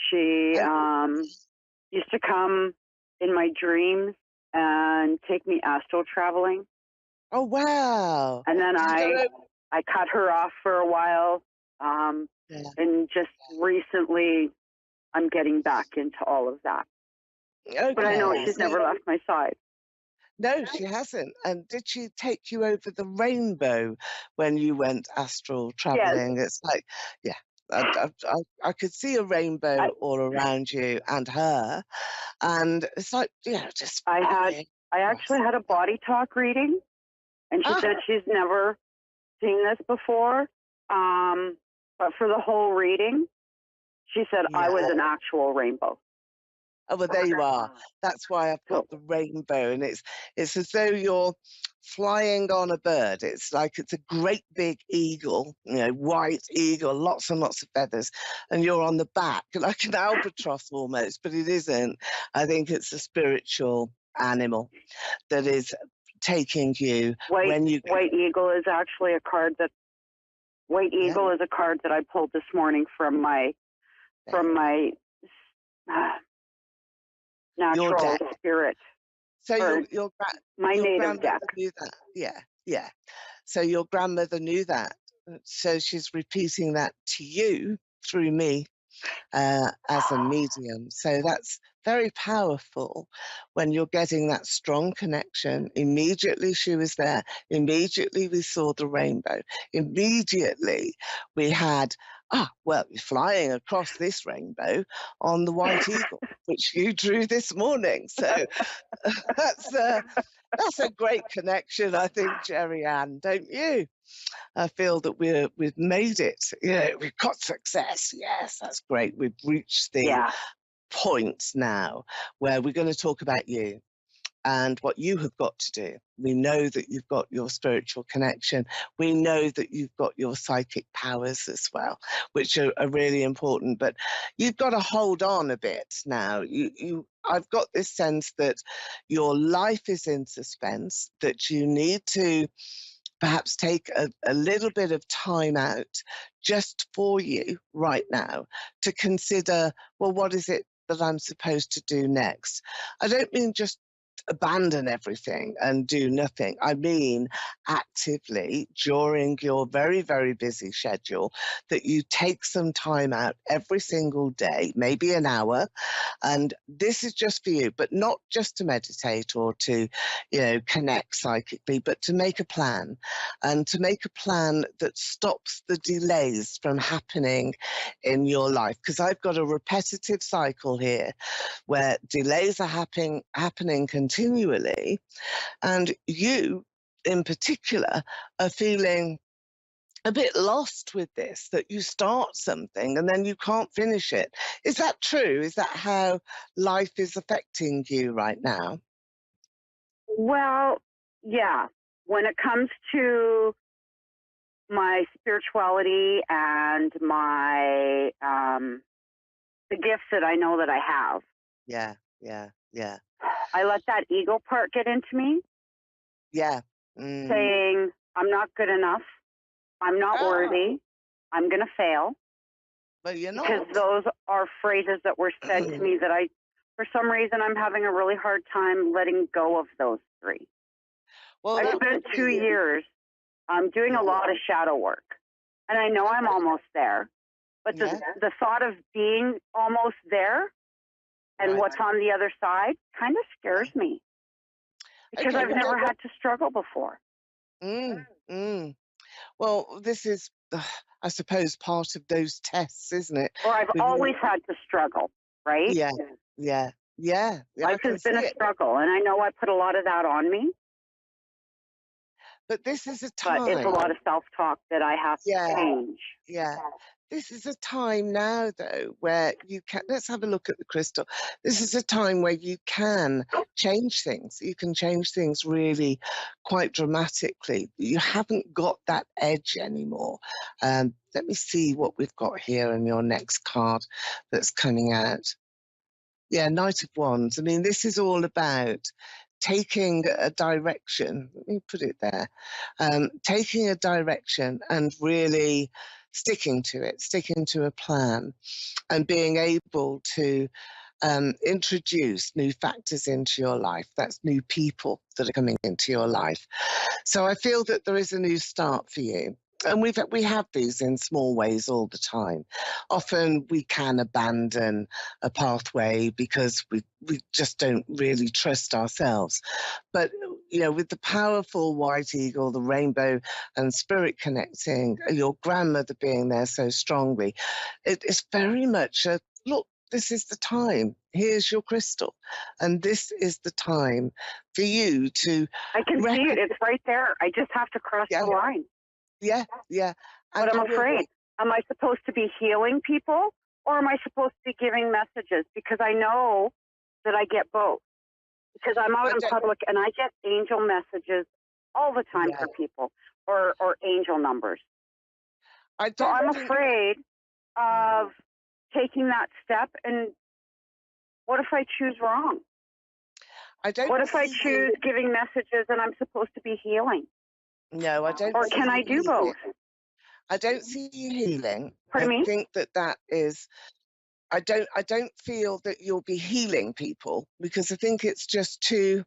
She used to come in my dreams and take me astral traveling. Oh, wow. And then I cut her off for a while. And just recently, I'm getting back into all of that. Okay. But I know she's never left my side. No, she hasn't. And did she take you over the rainbow when you went astral traveling? Yes. It's like, yeah, I could see a rainbow all around you and her. And it's like, just. I actually had a body talk reading, and she said she's never seen this before. But for the whole reading, she said I was an actual rainbow. Oh, well, there you are. That's why I've got the rainbow, and it's as though you're flying on a bird. It's like it's a great big eagle, white eagle, lots and lots of feathers, and you're on the back like an albatross almost, but it isn't. I think it's a spiritual animal that is taking you when you. White eagle is actually a card that. White eagle is a card that I pulled this morning from my natural spirit. So my your native deck knew that. Yeah. So your grandmother knew that. So she's repeating that to you through me as a medium. So that's very powerful when you're getting that strong connection. Immediately she was there. Immediately we saw the rainbow. Immediately we had, you're flying across this rainbow on the white eagle, which you drew this morning. So that's a great connection, I think, Jerry Ann, don't you? I feel that we've made it. We've got success. Yes, that's great. We've reached the point now where we're going to talk about you and what you have got to do. We know that you've got your spiritual connection. We know that you've got your psychic powers as well, which are really important. But you've got to hold on a bit now. I've got this sense that your life is in suspense, that you need to perhaps take a little bit of time out just for you right now to consider, well, what is it that I'm supposed to do next? I don't mean just abandon everything and do nothing. I mean actively during your very, very busy schedule that you take some time out every single day, maybe an hour, and this is just for you, but not just to meditate or to, connect psychically, but to make a plan, and to make a plan that stops the delays from happening in your life. Because I've got a repetitive cycle here where delays are happening continually, and you in particular are feeling a bit lost with this, that you start something and then you can't finish it. Is that true? Is that how life is affecting you right now? Well, yeah. When it comes to my spirituality and my the gifts that I know that I have. Yeah. I let that ego part get into me. Yeah. Saying, I'm not good enough. I'm not worthy. I'm going to fail. But you're not. Because those are phrases that were said to me that for some reason, I'm having a really hard time letting go of those three. Well, I spent 2 years doing a lot of shadow work. And I know I'm almost there. But the thought of being almost there and what's on the other side kind of scares me. Because I've never had to struggle before. Well, this is, I suppose, part of those tests, isn't it? Or I've always had to struggle, right? Yeah. Life has been a struggle, and I know I put a lot of that on me. But this is a time. But it's a lot of self-talk that I have to change. Yeah. This is a time now, though, where you can, let's have a look at the crystal. This is a time where you can change things. You can change things really quite dramatically. You haven't got that edge anymore. Let me see what we've got here in your next card that's coming out. Yeah, Knight of Wands. I mean, this is all about taking a direction. Let me put it there. Taking a direction and really sticking to a plan, and being able to introduce new factors into your life. That's new people that are coming into your life. So I feel that there is a new start for you. And we have these in small ways all the time. Often we can abandon a pathway because we just don't really trust ourselves. But, with the powerful white eagle, the rainbow and spirit connecting, your grandmother being there so strongly, it is very much a, look, this is the time. Here's your crystal. And this is the time for you to... I can see it. It's right there. I just have to cross the line. Yeah. But I'm afraid. Am I supposed to be healing people, or am I supposed to be giving messages? Because I know that I get both? Because I'm out in public and I get angel messages all the time for people, or angel numbers. So I'm afraid of taking that step, and what if I choose wrong? What if I choose giving messages and I'm supposed to be healing? No, I don't. Or can I do both? I don't see you healing. Pardon me? I think that is. I don't feel that you'll be healing people, because I think it's just too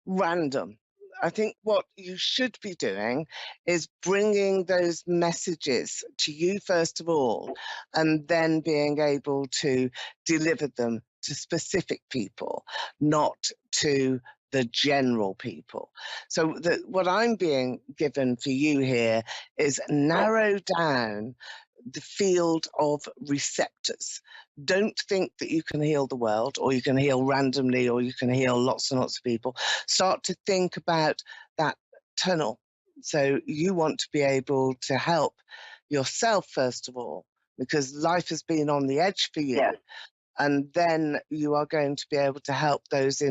random. I think what you should be doing is bringing those messages to you first of all, and then being able to deliver them to specific people, not to the general people. So what I'm being given for you here is narrow down the field of receptors. Don't think that you can heal the world, or you can heal randomly, or you can heal lots and lots of people. Start to think about that tunnel. So you want to be able to help yourself first of all, because life has been on the edge for you. Yeah. And then you are going to be able to help those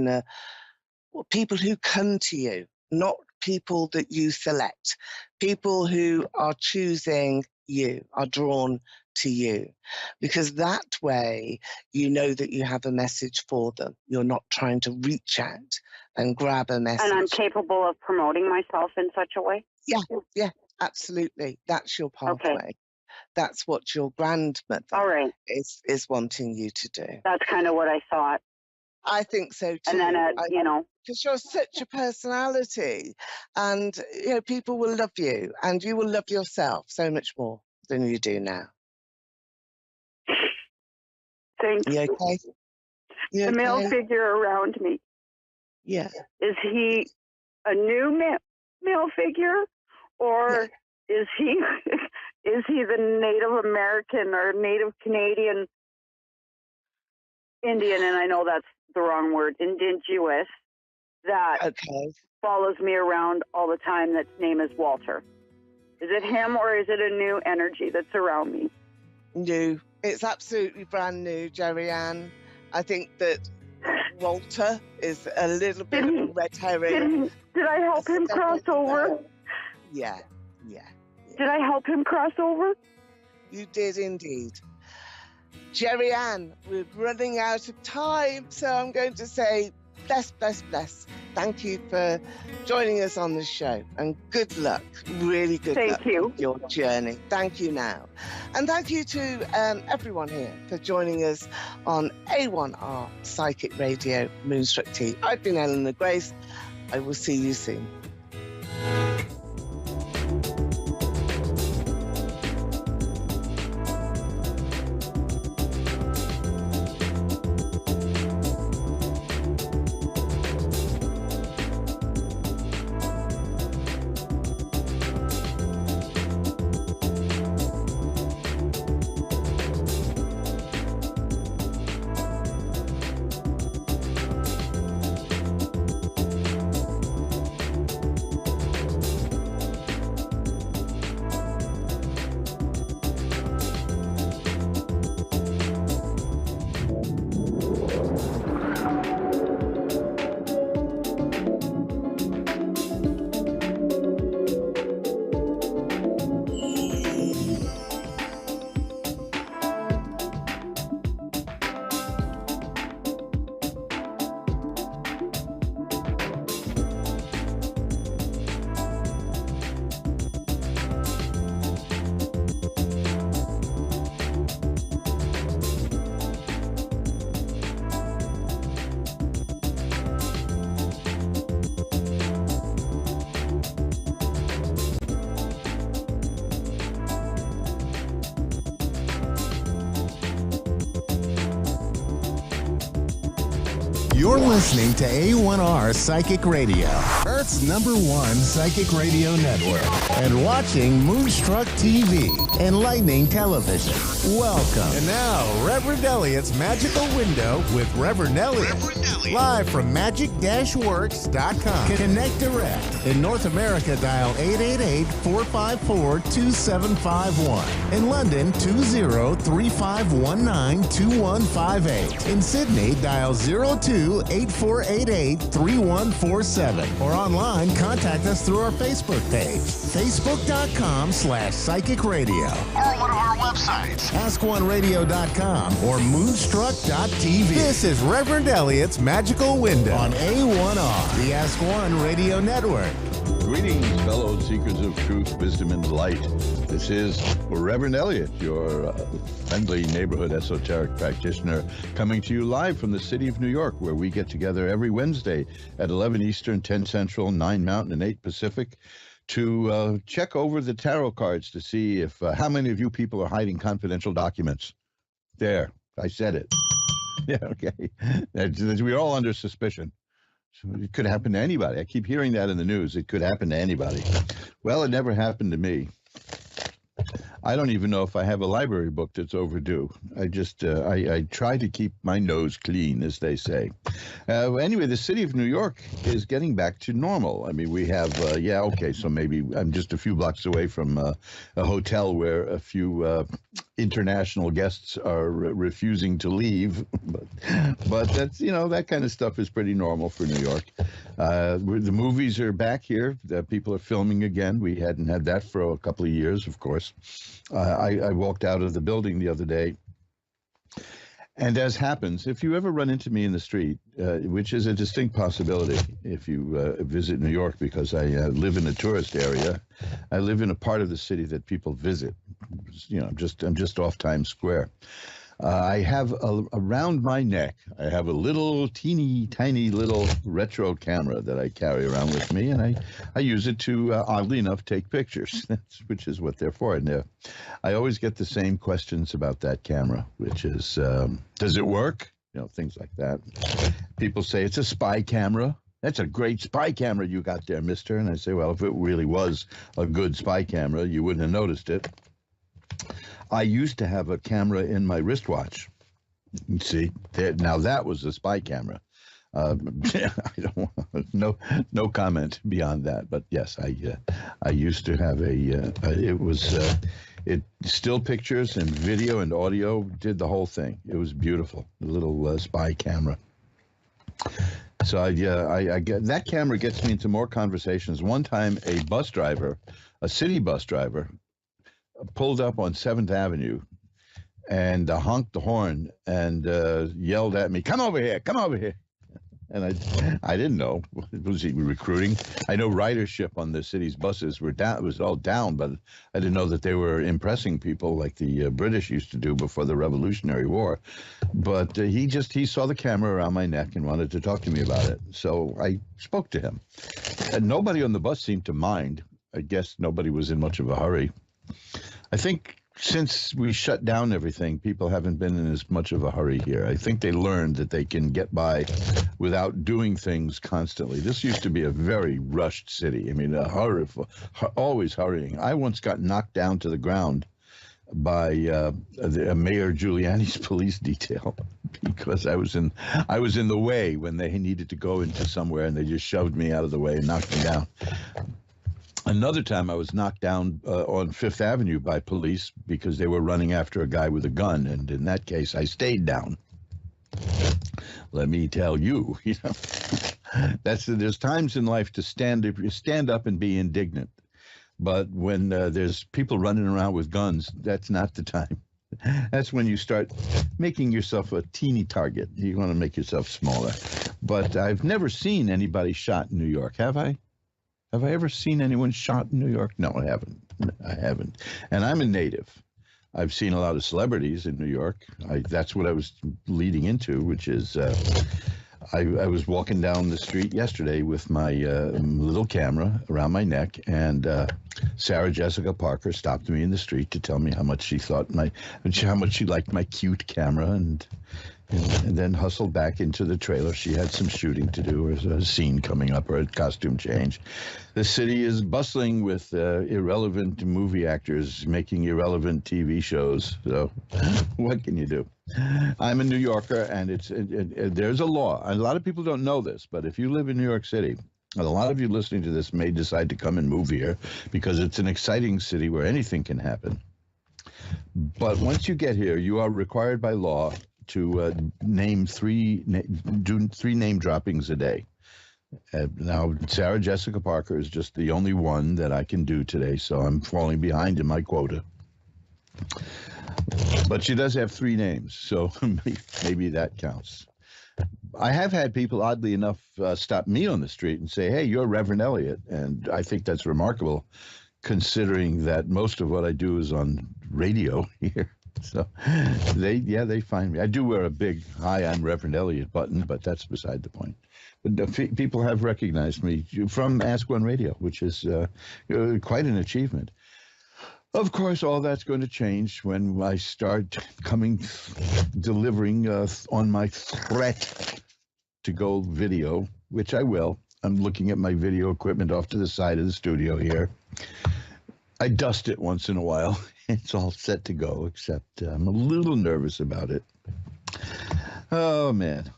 people who come to you, not people that you select. People who are choosing you, are drawn to you, because that way you know that you have a message for them. You're not trying to reach out and grab a message. And I'm capable of promoting myself in such a way? Yeah, absolutely. That's your pathway. Okay. That's what your grandmother is wanting you to do. That's kind of what I thought. I think so too. And then, because you're such a personality, and people will love you, and you will love yourself so much more than you do now. Thank you. Okay? The male figure around me. Yeah. Is he a new male figure, or is he the Native American or Native Canadian Indian? And I know that's the wrong word, indigenous, that follows me around all the time, that's name is Walter. Is it him, or is it a new energy that's around me? New. It's absolutely brand new, Jerry Ann. I think that Walter is a little bit of a red herring. Did I help him cross over? Yeah. Did I help him cross over? You did indeed. Jerry Ann, we're running out of time, so I'm going to say bless, bless, bless. Thank you for joining us on the show, and good luck, really good luck with your journey. Thank you now. And thank you to everyone here for joining us on A1R Psychic Radio Moonstruck TV. I've been Eleanor Grace. I will see you soon. You're listening to A1R Psychic Radio, Earth's #1 psychic radio network, and watching Moonstruck TV, enlightening television. Welcome. And now, Reverend Elliot's Magical Window with Reverend Elliot. Live from magic-works.com. Connect direct. In North America, dial 888-454-2751. In London, 20-3519-2158. In Sydney, dial 02-8488-3147. Or online, contact us through our Facebook page, facebook.com/psychic radio. Or one of our websites, askoneradio.com or moonstruck.tv. This is Reverend Elliot's Magical Window on A1R, the Ask One Radio Network. Greetings, fellow seekers of truth, wisdom, and light. This is Reverend Elliot, your friendly neighborhood esoteric practitioner, coming to you live from the city of New York, where we get together every Wednesday at 11 Eastern, 10 Central, 9 Mountain, and 8 Pacific to check over the tarot cards to see if how many of you people are hiding confidential documents. There, I said it. Yeah, okay. We're all under suspicion. So it could happen to anybody. I keep hearing that in the news. It could happen to anybody. Well, it never happened to me. I don't even know if I have a library book that's overdue. I just, I try to keep my nose clean, as they say. Anyway, the city of New York is getting back to normal. I mean, we have, so maybe I'm just a few blocks away from a hotel where a few international guests are refusing to leave. But that's, that kind of stuff is pretty normal for New York. The movies are back here. People are filming again. We hadn't had that for a couple of years, of course. I walked out of the building the other day, and as happens, if you ever run into me in the street, which is a distinct possibility if you visit New York, because I live in a tourist area. I live in a part of the city that people visit. I'm just off Times Square. I have around my neck, I have a little teeny tiny little retro camera that I carry around with me, and I use it to, oddly enough, take pictures, which is what they're for. And I always get the same questions about that camera, which is, does it work? Things like that. People say it's a spy camera. That's a great spy camera you got there, mister. And I say, well, if it really was a good spy camera, you wouldn't have noticed it. I used to have a camera in my wristwatch. You see, now that was a spy camera. I don't no comment beyond that. But yes, I used to have it still pictures and video and audio, did the whole thing. It was beautiful, the little spy camera. So I get that camera gets me into more conversations. One time, a city bus driver, pulled up on 7th Avenue and honked the horn and yelled at me, come over here. And I didn't know. Was he recruiting? I know ridership on the city's buses were down. It was all down, but I didn't know that they were impressing people like the British used to do before the Revolutionary War. But he saw the camera around my neck and wanted to talk to me about it. So I spoke to him. And nobody on the bus seemed to mind. I guess nobody was in much of a hurry. I think since we shut down everything, people haven't been in as much of a hurry here. I think they learned that they can get by without doing things constantly. This used to be a very rushed city. I mean, always hurrying. I once got knocked down to the ground by Mayor Giuliani's police detail because I was in the way when they needed to go into somewhere, and they just shoved me out of the way and knocked me down. Another time I was knocked down on 5th Avenue by police because they were running after a guy with a gun. And in that case, I stayed down. Let me tell you, there's times in life to stand up and be indignant. But when there's people running around with guns, that's not the time. That's when you start making yourself a teeny target. You want to make yourself smaller. But I've never seen anybody shot in New York, have I? Have I ever seen anyone shot in New York? No, I haven't. And I'm a native. I've seen a lot of celebrities in New York. That's what I was leading into, which is I was walking down the street yesterday with my little camera around my neck, and Sarah Jessica Parker stopped me in the street to tell me how much she liked my cute camera, and and then hustled back into the trailer. She had some shooting to do, or a scene coming up, or a costume change. The city is bustling with irrelevant movie actors making irrelevant TV shows. So what can you do? I'm a New Yorker, and there's a law. A lot of people don't know this, but if you live in New York City, and a lot of you listening to this may decide to come and move here because it's an exciting city where anything can happen. But once you get here, you are required by law to do three name droppings a day. Now, Sarah Jessica Parker is just the only one that I can do today, so I'm falling behind in my quota. But she does have three names, so maybe that counts. I have had people, oddly enough, stop me on the street and say, "Hey, you're Reverend Elliot," and I think that's remarkable, considering that most of what I do is on radio here. So they find me. I do wear a big "Hi, I'm Reverend Elliot" button, but that's beside the point. But people have recognized me from Ask One Radio, which is quite an achievement. Of course, all that's going to change when I start delivering on my threat to go video, which I will. I'm looking at my video equipment off to the side of the studio here. I dust it once in a while. It's all set to go, except I'm a little nervous about it. Oh, man.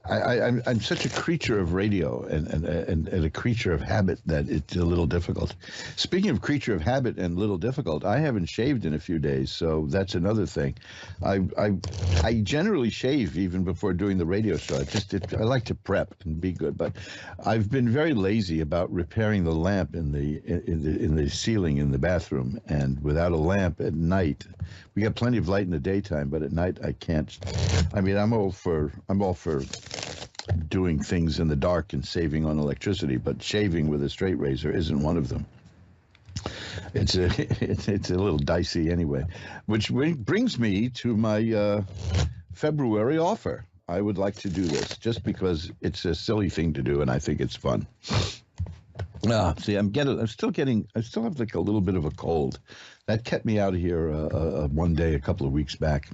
I'm such a creature of radio and a creature of habit that it's a little difficult. Speaking of creature of habit and little difficult, I haven't shaved in a few days, so that's another thing. I generally shave even before doing the radio show. I like to prep and be good, but I've been very lazy about repairing the lamp in the ceiling in the bathroom. And without a lamp at night, we got plenty of light in the daytime, but at night I can't. I mean, I'm all for doing things in the dark and saving on electricity, but shaving with a straight razor isn't one of them. It's a little dicey anyway, which brings me to my February offer. I would like to do this just because it's a silly thing to do, and I think it's fun. See, I still have like a little bit of a cold. That kept me out of here one day a couple of weeks back.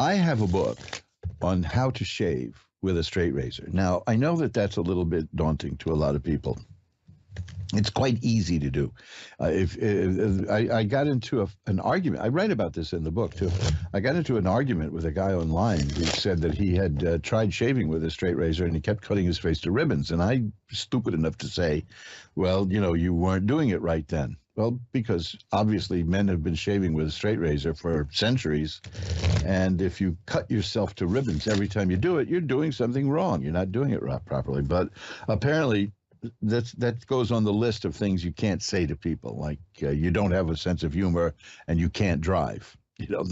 I have a book on how to shave with a straight razor. Now, I know that that's a little bit daunting to a lot of people. It's quite easy to do. I got into an argument. I write about this in the book, too. I got into an argument with a guy online who said that he had tried shaving with a straight razor and he kept cutting his face to ribbons. And I'm stupid enough to say, well, you weren't doing it right then. Well, because obviously men have been shaving with a straight razor for centuries. And if you cut yourself to ribbons every time you do it, you're doing something wrong. You're not doing it properly. But apparently that goes on the list of things you can't say to people, like you don't have a sense of humor and you can't drive. You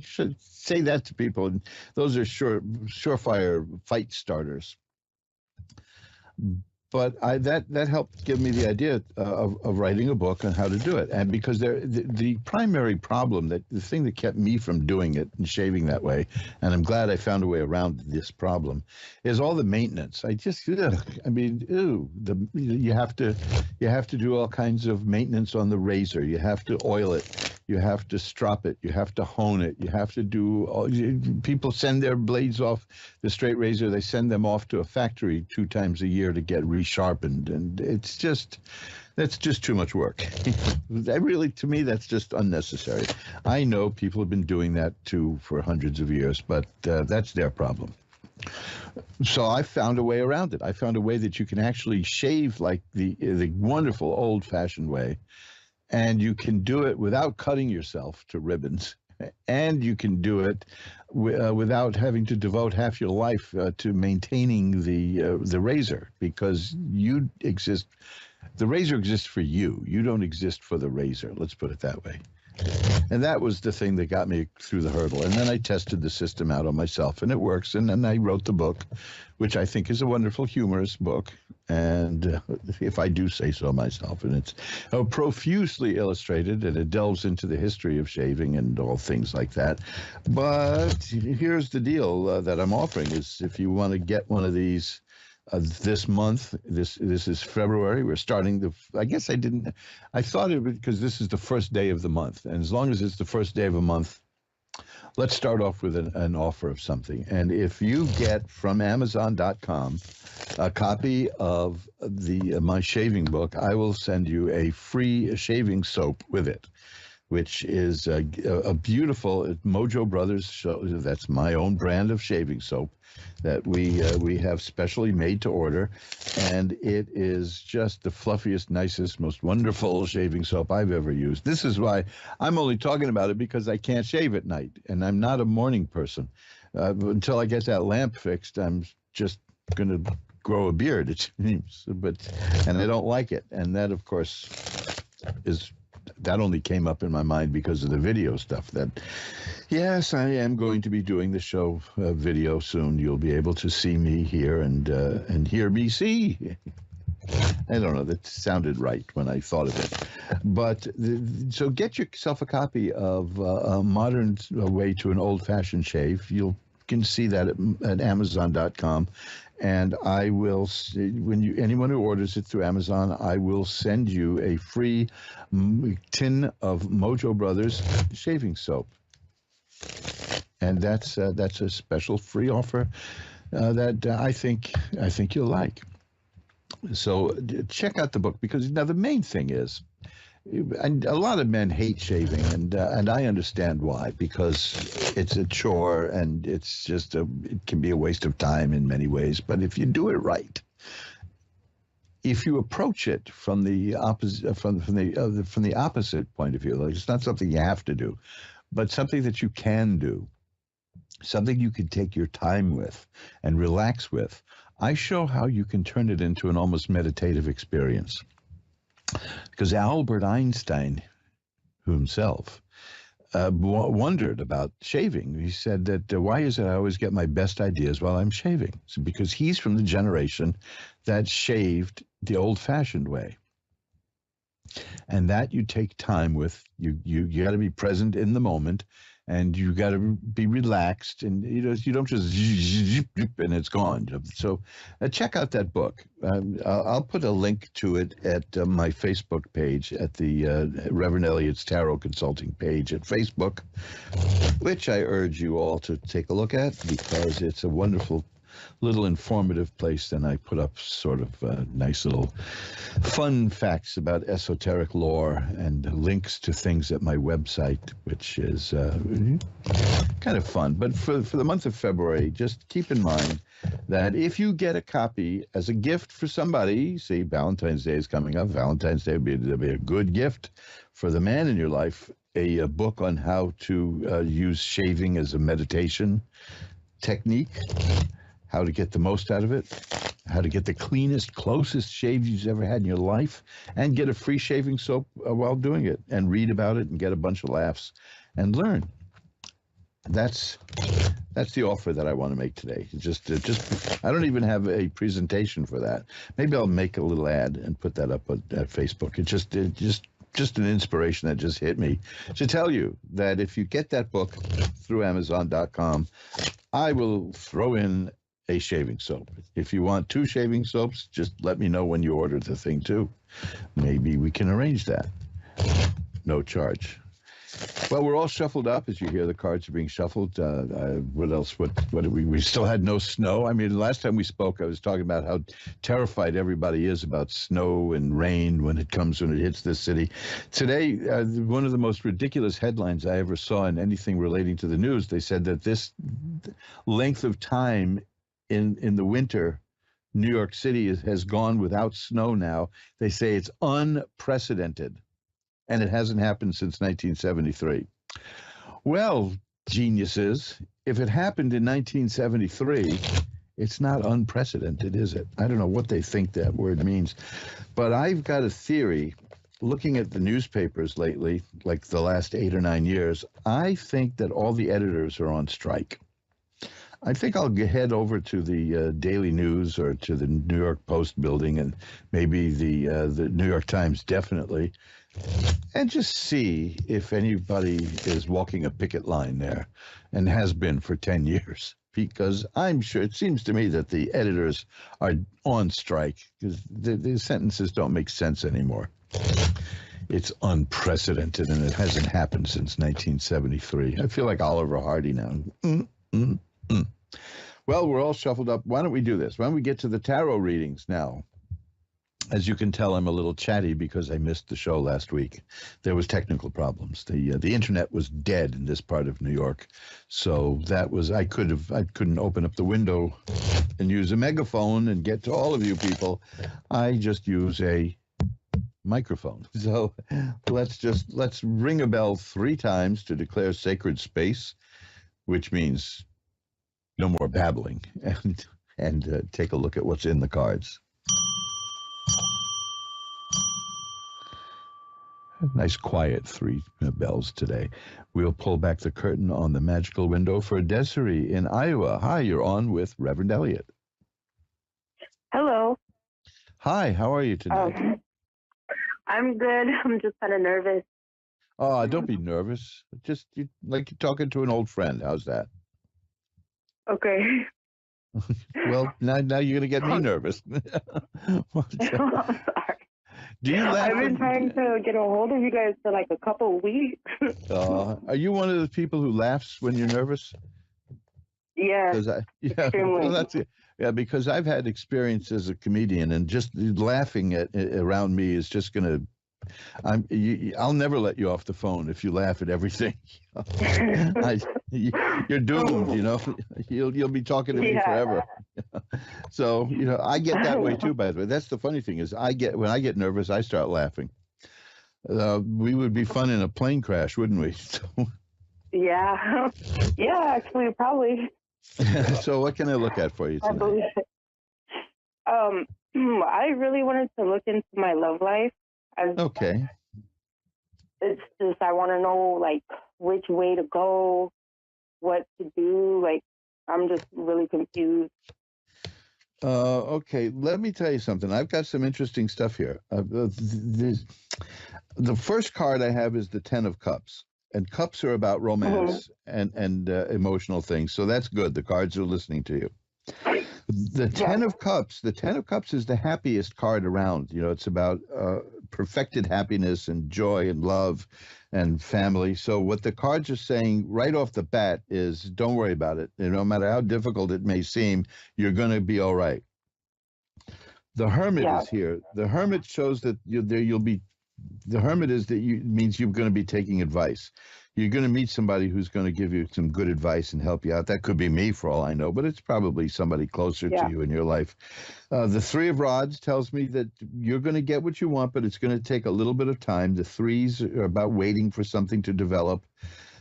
should say that to people. And those are surefire fight starters. But that helped give me the idea of writing a book on how to do it. And because the primary problem, the thing that kept me from doing it and shaving that way, and I'm glad I found a way around this problem, is all the maintenance. You have to do all kinds of maintenance on the razor. You have to oil it. You have to strop it. You have to hone it. You have to people send their blades off the straight razor. They send them off to a factory 2 times a year to get resharpened. And that's just too much work. To me, that's just unnecessary. I know people have been doing that too for hundreds of years, but that's their problem. So I found a way around it. I found a way that you can actually shave like the wonderful old-fashioned way. And you can do it without cutting yourself to ribbons. And you can do it without having to devote half your life to maintaining the razor, because you exist. The razor exists for you. You don't exist for the razor. Let's put it that way. And that was the thing that got me through the hurdle. And then I tested the system out on myself, and it works. And then I wrote the book, which I think is a wonderful, humorous book. And if I do say so myself, and it's profusely illustrated, and it delves into the history of shaving and all things like that. But here's the deal that I'm offering is if you want to get one of these this month. This is February. We're starting I thought it would, because this is the first day of the month. And as long as it's the first day of a month, let's start off with an offer of something. And if you get from Amazon.com a copy of my shaving book, I will send you a free shaving soap with it, which is a beautiful Mojo Brothers. That's my own brand of shaving soap that we have specially made to order, and it is just the fluffiest, nicest, most wonderful shaving soap I've ever used. This is why I'm only talking about it, because I can't shave at night, and I'm not a morning person. Until I get that lamp fixed, I'm just going to grow a beard, it seems, and I don't like it. And that, of course, that only came up in my mind because of the video stuff. That, yes, I am going to be doing the show video soon. You'll be able to see me here and hear me see. I don't know, that sounded right when I thought of it. But so get yourself a copy of A Modern Way to an Old-Fashioned Shave. You can see that at Amazon.com. And I will, anyone who orders it through Amazon, I will send you a free tin of Mojo Brothers shaving soap. And that's a special free offer that I think you'll like. So check out the book, because now the main thing is, and a lot of men hate shaving, and I understand why, because it's a chore and it's just it can be a waste of time in many ways. But if you do it right, if you approach it from the opposite from the opposite point of view, like it's not something you have to do, but something that you can do, something you can take your time with and relax with, I show how you can turn it into an almost meditative experience. Because Albert Einstein himself wondered about shaving. He said that, why is it I always get my best ideas while I'm shaving? So because he's from the generation that shaved the old-fashioned way. And that you take time with. You got to be present in the moment, and you got to be relaxed, and you don't just and it's gone. So check out that book. I'll put a link to it at my Facebook page, at the Reverend Elliot's Tarot Consulting page at Facebook, which I urge you all to take a look at, because it's a wonderful little informative place. Then I put up sort of nice little fun facts about esoteric lore and links to things at my website, which is kind of fun. But for the month of February, just keep in mind that if you get a copy as a gift for somebody, see, Valentine's Day is coming up. Valentine's Day would be a good gift for the man in your life, a book on how to use shaving as a meditation technique, how to get the most out of it, how to get the cleanest, closest shave you've ever had in your life, and get a free shaving soap while doing it, and read about it and get a bunch of laughs and learn. That's the offer that I want to make today. Just I don't even have a presentation for that. Maybe I'll make a little ad and put that up at Facebook. It's just an inspiration that just hit me to tell you that if you get that book through Amazon.com, I will throw in a shaving soap. If you want 2 shaving soaps, just let me know when you order the thing too. Maybe we can arrange that. No charge. Well, we're all shuffled up as you hear the cards are being shuffled. What else? What we still had no snow. I mean, last time we spoke, I was talking about how terrified everybody is about snow and rain when it hits this city. Today, one of the most ridiculous headlines I ever saw in anything relating to the news, they said that this length of time in the winter, New York City has gone without snow now. They say it's unprecedented, and it hasn't happened since 1973. Well, geniuses, if it happened in 1973, it's not unprecedented, is it? I don't know what they think that word means, but I've got a theory. Looking at the newspapers lately, like the last 8 or 9 years, I think that all the editors are on strike. I think I'll head over to the Daily News or to the New York Post building, and maybe the New York Times, definitely, and just see if anybody is walking a picket line there, and has been for 10 years. because I'm sure it seems to me that the editors are on strike because the sentences don't make sense anymore. It's unprecedented, and it hasn't happened since 1973. I feel like Oliver Hardy now. Well, we're all shuffled up. Why don't we do this? Why don't we get to the tarot readings now? As you can tell, I'm a little chatty because I missed the show last week. There was technical problems. The internet was dead in this part of New York, so that was I couldn't open up the window and use a megaphone and get to all of you people. I just use a microphone. So let's ring a bell 3 times to declare sacred space, which means no more babbling, and take a look at what's in the cards. Nice quiet 3 bells today. We'll pull back the curtain on the magical window for Desiree in Iowa. Hi, you're on with Reverend Elliot. Hello. Hi, how are you tonight? I'm good. I'm just kind of nervous. Oh, don't be nervous. Just like you're talking to an old friend. How's that? Okay. Well, now you're going to get me nervous. I'm sorry. Do you laugh? I've been trying to get a hold of you guys for like a couple of weeks. Are you one of the people who laughs when you're nervous? Yeah. Well, that's it. Yeah, because I've had experience as a comedian, and just laughing around me is just going to. I'll never let you off the phone if you laugh at everything. You're doomed. You'll be talking to me forever. So I get that way too. By the way, that's the funny thing is when I get nervous, I start laughing. We would be fun in a plane crash, wouldn't we? Yeah. Yeah, actually, probably. So what can I look at for you tonight? I believe it. I really wanted to look into my love life. Okay. It's just I want to know like which way to go, what to do. Like I'm just really confused. Okay, let me tell you something. I've got some interesting stuff here. The first card I have is the 10 of Cups. And cups are about romance and emotional things. So that's good. The cards are listening to you. The 10 of Cups is the happiest card around. It's about perfected happiness and joy and love and family. So what the cards are saying right off the bat is don't worry about it. No matter how difficult it may seem, you're going to be all right. The Hermit is here. The Hermit shows that the Hermit means you're going to be taking advice. You're going to meet somebody who's going to give you some good advice and help you out. That could be me for all I know, but it's probably somebody closer to you in your life. The 3 of Rods tells me that you're going to get what you want, but it's going to take a little bit of time. The 3s are about waiting for something to develop.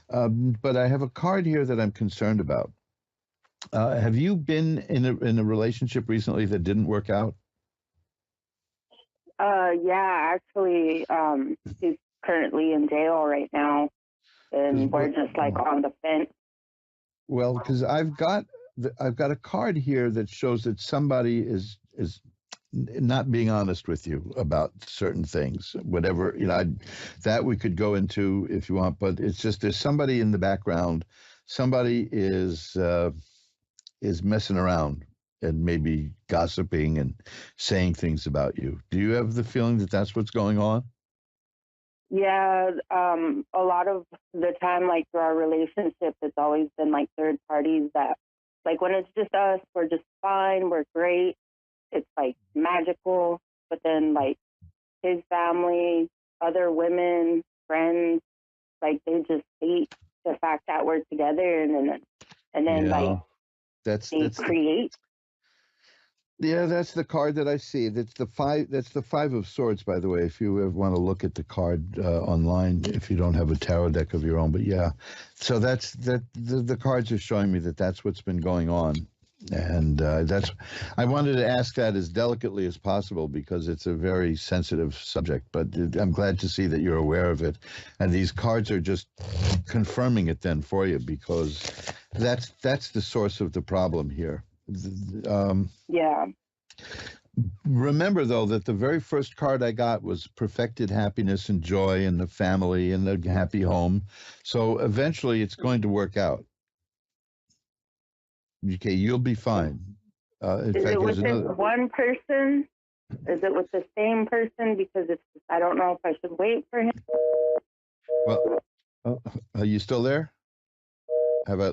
But I have a card here that I'm concerned about. Have you been in a relationship recently that didn't work out? Yeah, actually, he's currently in jail right now, and we're just like on the fence. Well, because I've got a card here that shows that somebody is not being honest with you about certain things, whatever, that we could go into if you want, but it's just there's somebody in the background, somebody is messing around and maybe gossiping and saying things about you. Do you have the feeling that that's what's going on? Yeah, a lot of the time, like through our relationship, it's always been like third parties that, like when it's just us, we're just fine, we're great, it's like magical. But then like his family, other women, friends, like they just hate the fact that we're together, and then like that's create. Yeah, that's the card that I see. That's the 5 of Swords, by the way, if you ever want to look at the card online, if you don't have a tarot deck of your own. But yeah, so that's the cards are showing me that that's what's been going on. And I wanted to ask that as delicately as possible because it's a very sensitive subject, but I'm glad to see that you're aware of it. And these cards are just confirming it then for you, because that's the source of the problem here. Remember, though, that the very first card I got was perfected happiness and joy and the family and the happy home. So eventually it's going to work out. Okay, you'll be fine. In Is fact, it with there's another. this one person? Is it with the same person? Because I don't know if I should wait for him. Well, are you still there? Have I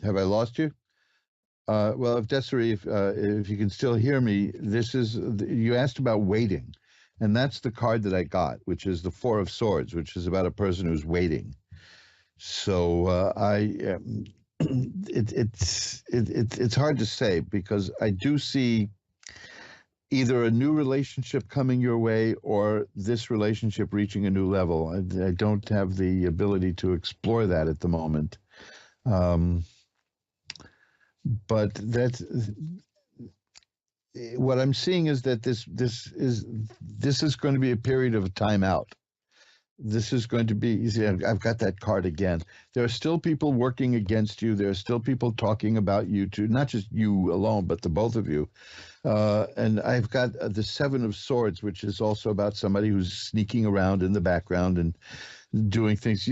lost you? Well, if Desiree, if you can still hear me, you asked about waiting, and that's the card that I got, which is the Four of Swords, which is about a person who's waiting. So it's hard to say, because I do see either a new relationship coming your way or this relationship reaching a new level. I don't have the ability to explore that at the moment. But that's what I'm seeing, is that this is going to be a period of timeout. This is going to be easy. I've got that card again. There are still people working against you. There are still people talking about you too, not just you alone, but the both of you. And I've got the Seven of Swords, which is also about somebody who's sneaking around in the background and doing things.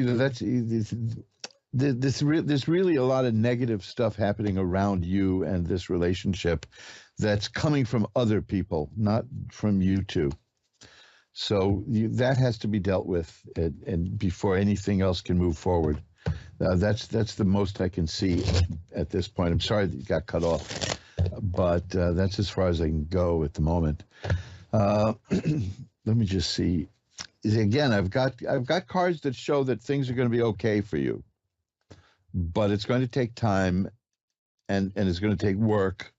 There's really a lot of negative stuff happening around you and this relationship that's coming from other people, not from you two. So that has to be dealt with, and before anything else can move forward. That's the most I can see at this point. I'm sorry that you got cut off, but that's as far as I can go at the moment. Let me just see. Again, I've got cards that show that things are going to be okay for you, but it's going to take time, and it's going to take work.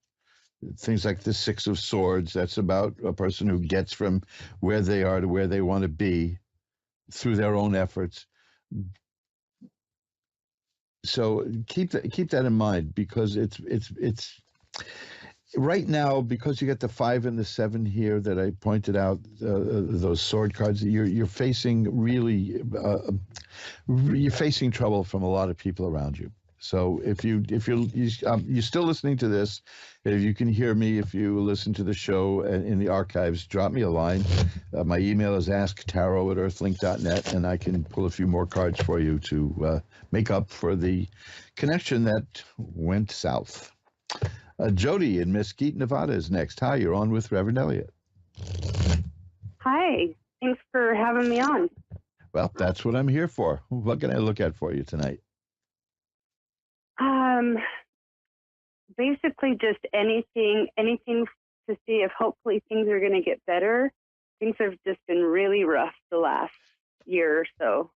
Things like the Six of Swords, that's about a person who gets from where they are to where they want to be through their own efforts. So keep that in mind, because it's right now, because you get the 5 and the 7 here that I pointed out, those sword cards, you're facing you're facing trouble from a lot of people around you. So if you're still listening to this, if you can hear me, if you listen to the show in the archives, drop me a line. My email is asktarot@earthlink.net, and I can pull a few more cards for you to make up for the connection that went south. Jody in Mesquite, Nevada is next. Hi, you're on with Reverend Elliott. Hi, thanks for having me on. Well, that's what I'm here for. What can I look at for you tonight? Basically just anything to see if hopefully things are going to get better. Things have just been really rough the last year or so.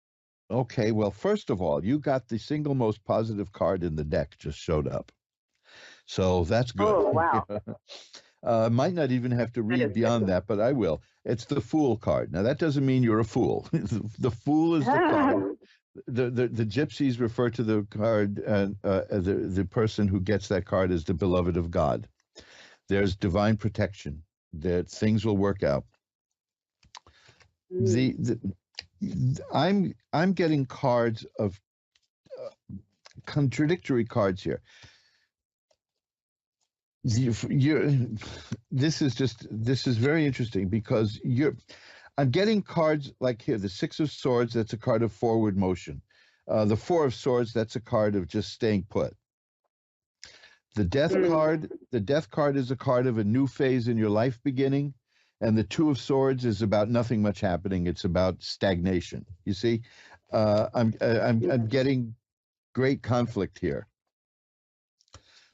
Okay, well, first of all, you got the single most positive card in the deck just showed up. So that's good. Oh, wow. Might not even have to read beyond that, but I will. It's the Fool card. Now, that doesn't mean you're a fool. The Fool is the card. The gypsies refer to the card, the person who gets that card is the beloved of God. There's divine protection, that things will work out. I'm getting cards of contradictory cards here. This is very interesting, because I'm getting cards like here, the Six of Swords, that's a card of forward motion. The Four of Swords, that's a card of just staying put. The Death card is a card of a new phase in your life beginning, and the Two of Swords is about nothing much happening. It's about stagnation. You see, I'm getting great conflict here.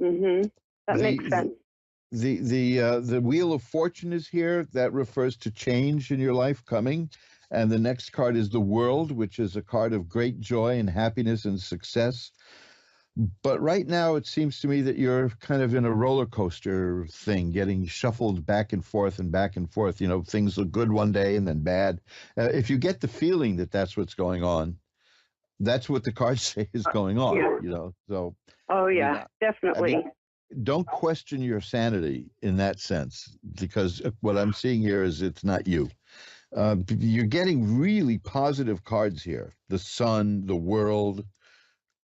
Mm-hmm. That makes sense. The Wheel of Fortune is here. That refers to change in your life coming. And the next card is the World, which is a card of great joy and happiness and success. But right now, it seems to me that you're kind of in a roller coaster thing, getting shuffled back and forth and back and forth. You know, things look good one day and then bad. If you get the feeling that that's what's going on, that's what the cards say is going on, yeah. You know, so. Oh, yeah, definitely. Don't question your sanity in that sense, because what I'm seeing here is it's not you. You're getting really positive cards here. The Sun, the World.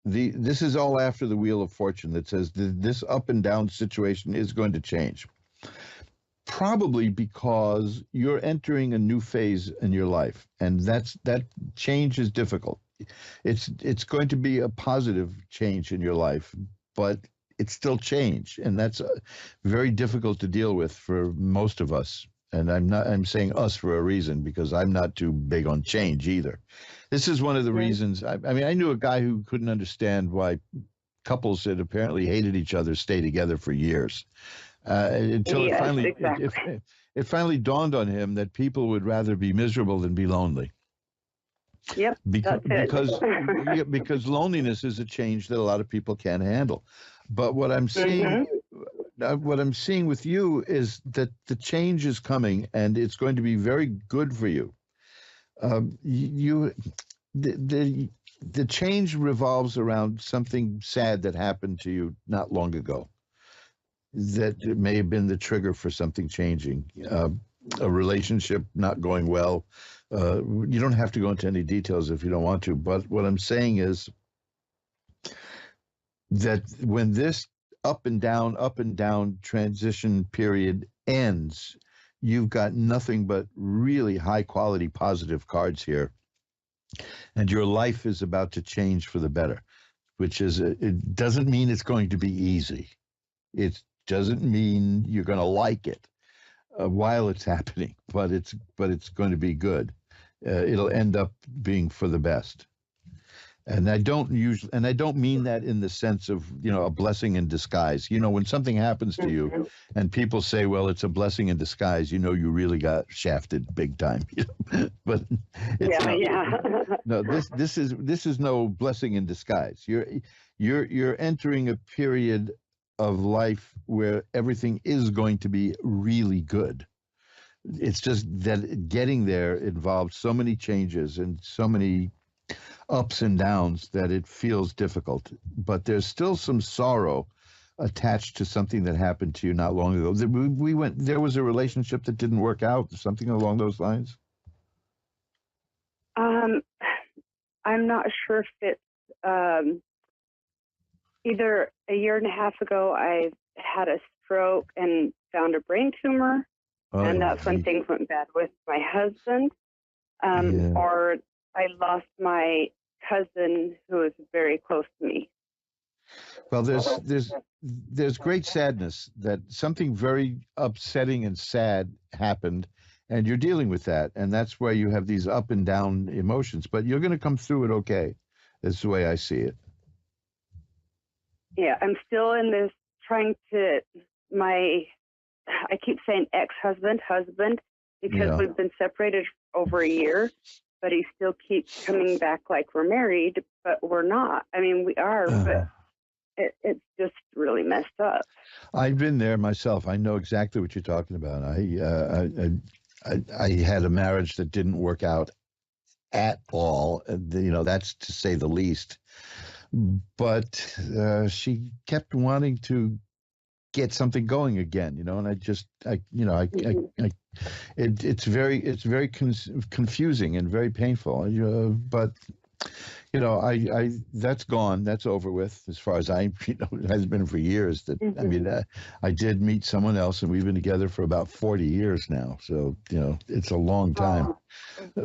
This is all after the Wheel of Fortune that says this up and down situation is going to change. Probably because you're entering a new phase in your life, and that change is difficult. It's going to be a positive change in your life, but it's still change, and that's very difficult to deal with for most of us. And I'm saying us for a reason, because I'm not too big on change either. This is one of the reasons. I mean, I knew a guy who couldn't understand why couples that apparently hated each other stay together for years, until it finally dawned on him that people would rather be miserable than be lonely. Yep. Because loneliness is a change that a lot of people can't handle. But what I'm seeing, with you is that the change is coming, and it's going to be very good for you. The change revolves around something sad that happened to you not long ago, that it may have been the trigger for something changing. A relationship not going well. You don't have to go into any details if you don't want to, but what I'm saying is that when this up and down transition period ends, you've got nothing but really high quality positive cards here, and your life is about to change for the better, which is, it doesn't mean it's going to be easy. It doesn't mean you're going to like it while it's happening, but it's going to be good. It'll end up being for the best. And I don't mean that in the sense of, a blessing in disguise. When something happens to you and people say, well, it's a blessing in disguise, you really got shafted big time. But no, this is no blessing in disguise. You're entering a period of life where everything is going to be really good. It's just that getting there involves so many changes and so many ups and downs that it feels difficult. But there's still some sorrow attached to something that happened to you not long ago. There was a relationship that didn't work out, something along those lines? I'm not sure if it's either a year and a half ago I had a stroke and found a brain tumor, and that's when things went bad with my husband. Or I lost my cousin who is very close to me. Well, there's great sadness that something very upsetting and sad happened, and you're dealing with that, and that's where you have these up and down emotions. But you're going to come through it okay. That's the way I see it. Yeah, I'm still in this I keep saying ex-husband, because we've been separated over a year, but he still keeps coming back like we're married, but we're not. I mean, we are, but it's just really messed up. I've been there myself. I know exactly what you're talking about. I had a marriage that didn't work out at all. That's to say the least. But she kept wanting to get something going again, and it's very confusing and very painful. But that's gone. That's over with as far as it has been for years. I did meet someone else, and we've been together for about 40 years now. So, it's a long time.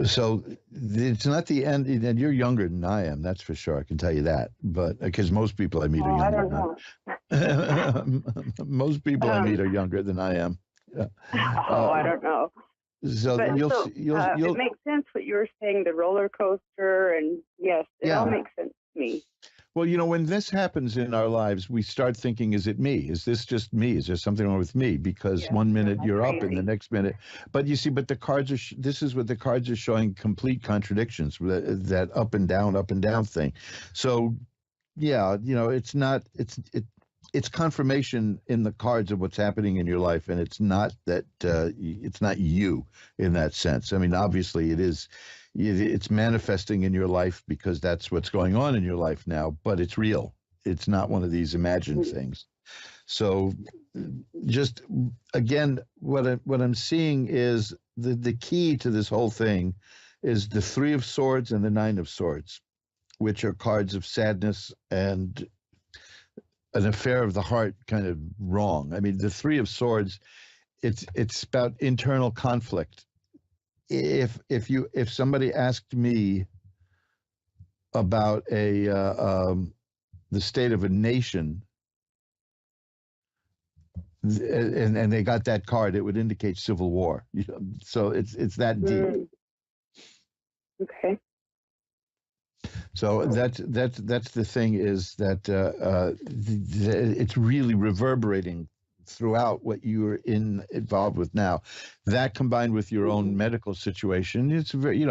So it's not the end, and you're younger than I am, that's for sure. I can tell you that. But because most people I meet are younger. I don't know. Most people I meet are younger than I am. I don't know. So it makes sense what you were saying, the roller coaster, and yes, it all makes sense to me. Well, when this happens in our lives, we start thinking, is it me? Is this just me? Is there something wrong with me? Because one minute you're up and the next minute. But you see, the cards are, this is what the cards are showing, complete contradictions, that up and down thing. So, it's confirmation in the cards of what's happening in your life, and it's not that it's not you in that sense. I mean, obviously it is. It's manifesting in your life because that's what's going on in your life now, but it's real. It's not one of these imagined things. So just again, what I'm seeing is the key to this whole thing is the 3 of Swords and the 9 of Swords, which are cards of sadness and an affair of the heart kind of wrong. I mean, the 3 of Swords, it's about internal conflict. If somebody asked me about the state of a nation, and they got that card, it would indicate civil war. So it's that deep. Okay. So that's the thing, is that it's really reverberating throughout what you're involved with now. That combined with your own medical situation, it's very,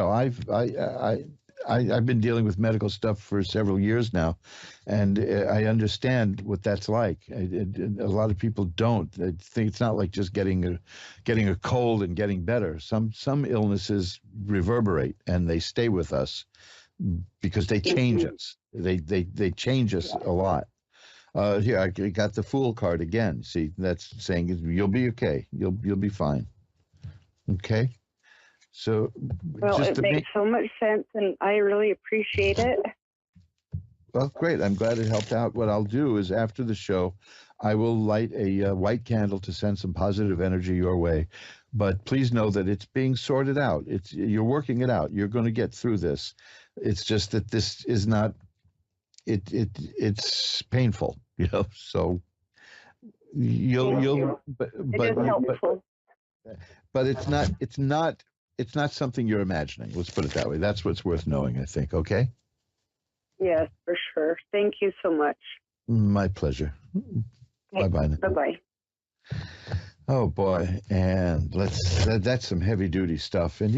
I've been dealing with medical stuff for several years now, and I understand what that's like. A lot of people don't. They think it's not like just getting a cold and getting better. Some illnesses reverberate and they stay with us because they change us. They change us a lot. Here, I got the Fool card again. See, that's saying you'll be okay. You'll be fine. Okay. So, well, it makes so much sense, and I really appreciate it. Well, great. I'm glad it helped out. What I'll do is, after the show, I will light a white candle to send some positive energy your way. But please know that it's being sorted out. You're working it out. You're going to get through this. It's just that this is not. It's painful, So you'll. But it's not something you're imagining. Let's put it that way. That's what's worth knowing, I think. Okay? Yes, for sure. Thank you so much. My pleasure. Okay. Bye-bye. Bye-bye. Oh, boy. And that's some heavy-duty stuff. And,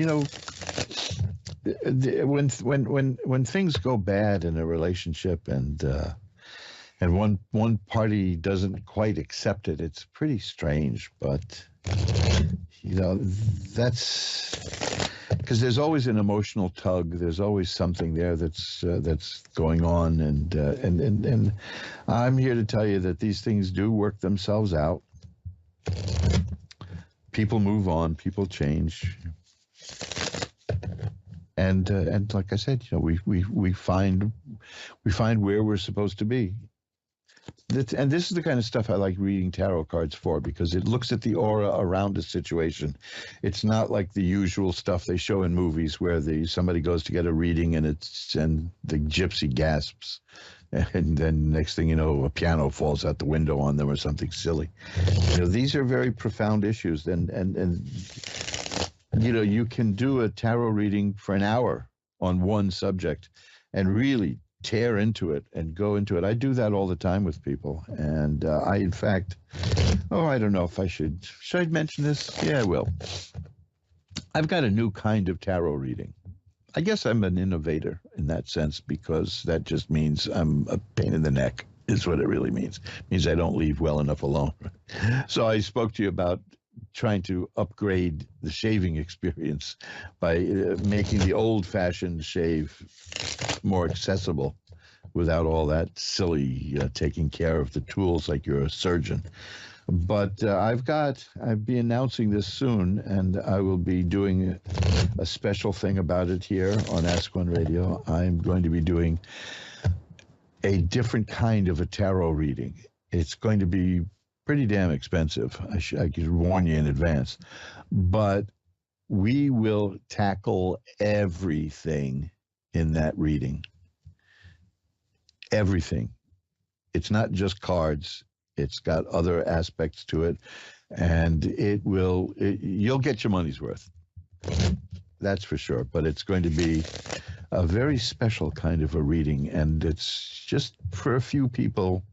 when things go bad in a relationship and one party doesn't quite accept it, it's pretty strange. But that's because there's always an emotional tug. There's always something there that's going on, and I'm here to tell you that these things do work themselves out. People move on. People change. And like I said, we find where we're supposed to be. And this is the kind of stuff I like reading tarot cards for, because it looks at the aura around a situation. It's not like the usual stuff they show in movies where somebody goes to get a reading and the gypsy gasps, and then next thing you know, a piano falls out the window on them or something silly. These are very profound issues, and you can do a tarot reading for an hour on one subject and really tear into it and go into it. I do that all the time with people. And I don't know if should I mention this? Yeah, I will. I've got a new kind of tarot reading. I guess I'm an innovator in that sense, because that just means I'm a pain in the neck, is what it really means. It means I don't leave well enough alone. So I spoke to you about trying to upgrade the shaving experience by making the old-fashioned shave more accessible without all that silly taking care of the tools like you're a surgeon. But I'll be announcing this soon, and I will be doing a special thing about it here on Ask One Radio. I'm going to be doing a different kind of a tarot reading. It's going to be pretty damn expensive. I could warn you in advance. But we will tackle everything in that reading. Everything. It's not just cards. It's got other aspects to it. And you'll get your money's worth. That's for sure. But it's going to be a very special kind of a reading. And it's just for a few people.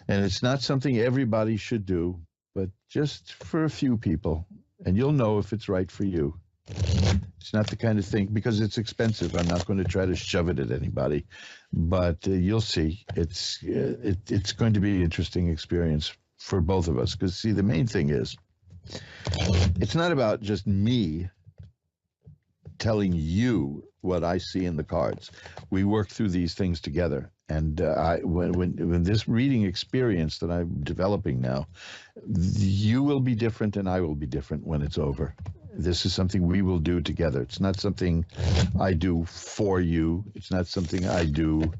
And it's not something everybody should do, but just for a few people. And you'll know if it's right for you. It's not the kind of thing, because it's expensive. I'm not going to try to shove it at anybody, but you'll see. It's going to be an interesting experience for both of us. Because, see, the main thing is, it's not about just me telling you what I see in the cards. We work through these things together. And when this reading experience that I'm developing now, you will be different and I will be different when it's over. This is something we will do together. It's not something I do for you. It's not something I do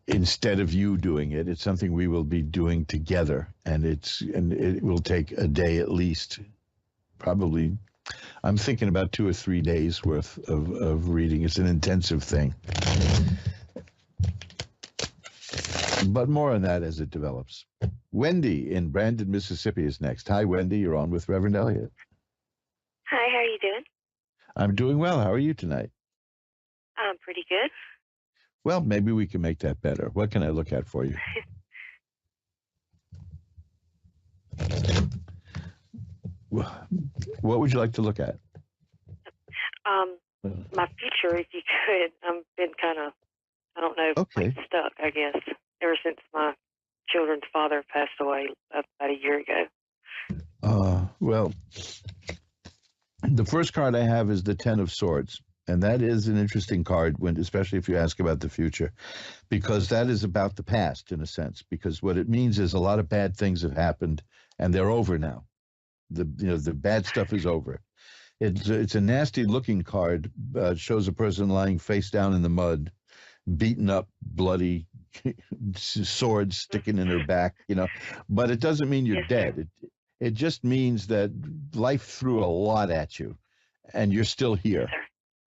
instead of you doing it. It's something we will be doing together. And it will take a day at least, probably. I'm thinking about 2 or 3 days worth of reading. It's an intensive thing. But more on that as it develops. Wendy in Brandon, Mississippi is next. Hi, Wendy. You're on with Reverend Elliot. Hi, how are you doing? I'm doing well. How are you tonight? I'm pretty good. Well, maybe we can make that better. What can I look at for you? What would you like to look at? My future, if you could. I've been kind of, I don't know, like stuck, I guess, ever since my children's father passed away about a year ago. Well, the first card I have is the Ten of Swords. And that is an interesting card, especially if you ask about the future, because that is about the past in a sense. Because what it means is a lot of bad things have happened, and they're over now. The bad stuff is over. It's a nasty looking card. Shows a person lying face down in the mud, beaten up, bloody, swords sticking in her back. But it doesn't mean you're dead. It just means that life threw a lot at you, and you're still here.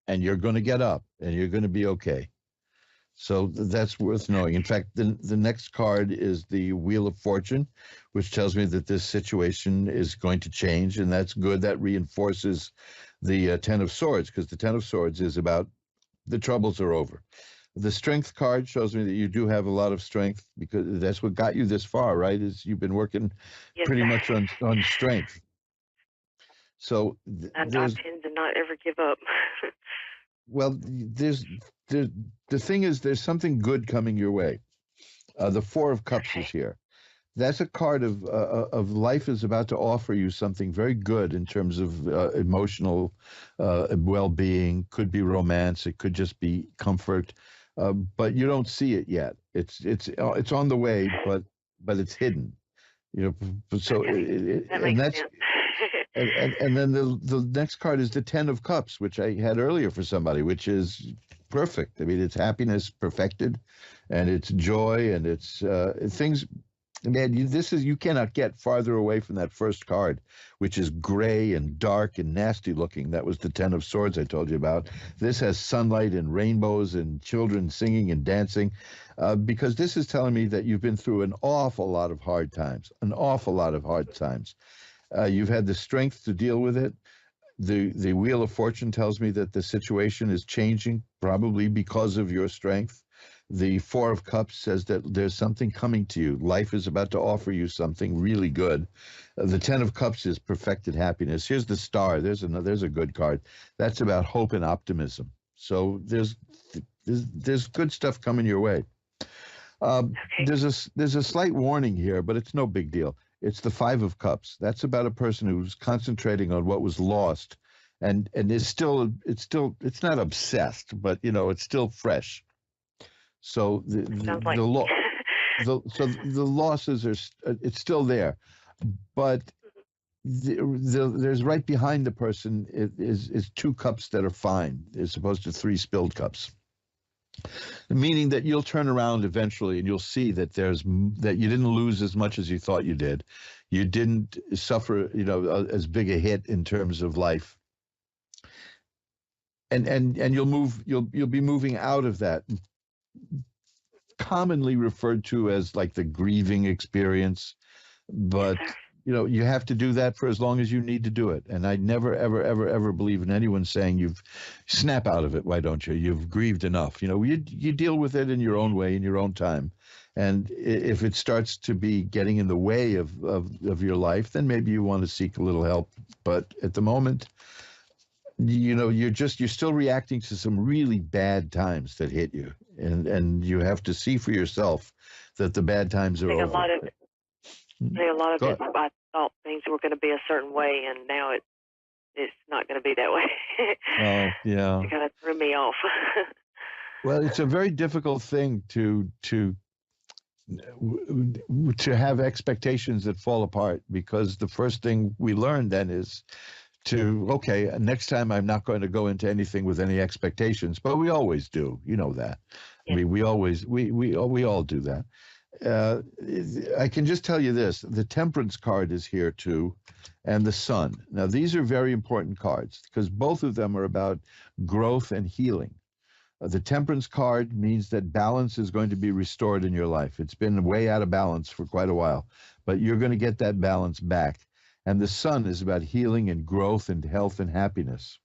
And you're going to get up, and you're going to be okay. So that's worth knowing. In fact, the next card is the Wheel of Fortune, which tells me that this situation is going to change, and that's good. That reinforces the Ten of Swords, because the Ten of Swords is about the troubles are over. The Strength card shows me that you do have a lot of strength, because that's what got you this far, right? Is you've been working pretty much on strength. So I tend to not ever give up. Well, the thing is, there's something good coming your way. The Four of Cups is here. That's a card of life is about to offer you something very good in terms of emotional well-being. Could be romance. It could just be comfort, but you don't see it yet. It's on the way, but it's hidden. So and that's. And then the next card is the Ten of Cups, which I had earlier for somebody, which is perfect. I mean, it's happiness perfected, and it's joy, and it's things. Man, you cannot get farther away from that first card, which is gray and dark and nasty looking. That was the Ten of Swords I told you about. This has sunlight and rainbows and children singing and dancing, because this is telling me that you've been through an awful lot of hard times, You've had the strength to deal with it. The Wheel of Fortune tells me that the situation is changing, probably because of your strength. The Four of Cups says that there's something coming to you. Life is about to offer you something really good. The Ten of Cups is perfected happiness. Here's the Star. There's a good card. That's about hope and optimism. So there's good stuff coming your way. There's a slight warning here, but it's no big deal. It's the Five of Cups. That's about a person who's concentrating on what was lost, and it's not obsessed, but it's still fresh. So the losses it's still there, but there's right behind the person is two cups that are fine, as opposed to three spilled cups. Meaning that you'll turn around eventually and you'll see that that you didn't lose as much as you thought you did. You didn't suffer, as big a hit in terms of life. And you'll be moving out of that, commonly referred to as like the grieving experience, but you have to do that for as long as you need to do it. And I never, ever, ever, ever believe in anyone saying you've snap out of it. Why don't you? You've grieved enough. You deal with it in your own way, in your own time. And if it starts to be getting in the way of your life, then maybe you want to seek a little help. But at the moment, you're still reacting to some really bad times that hit you. And you have to see for yourself that the bad times are over. A lot of it, I thought things were going to be a certain way, and now it's not going to be that way. Oh, yeah. It kind of threw me off. Well, it's a very difficult thing to have expectations that fall apart, because the first thing we learn then is next time I'm not going to go into anything with any expectations, but we always do. You know that. Yeah. I mean, we all do that. I can just tell you this, the Temperance card is here too, and the Sun. Now, these are very important cards because both of them are about growth and healing. The Temperance card means that balance is going to be restored in your life. It's been way out of balance for quite a while, but you're going to get that balance back. And the Sun is about healing and growth and health and happiness.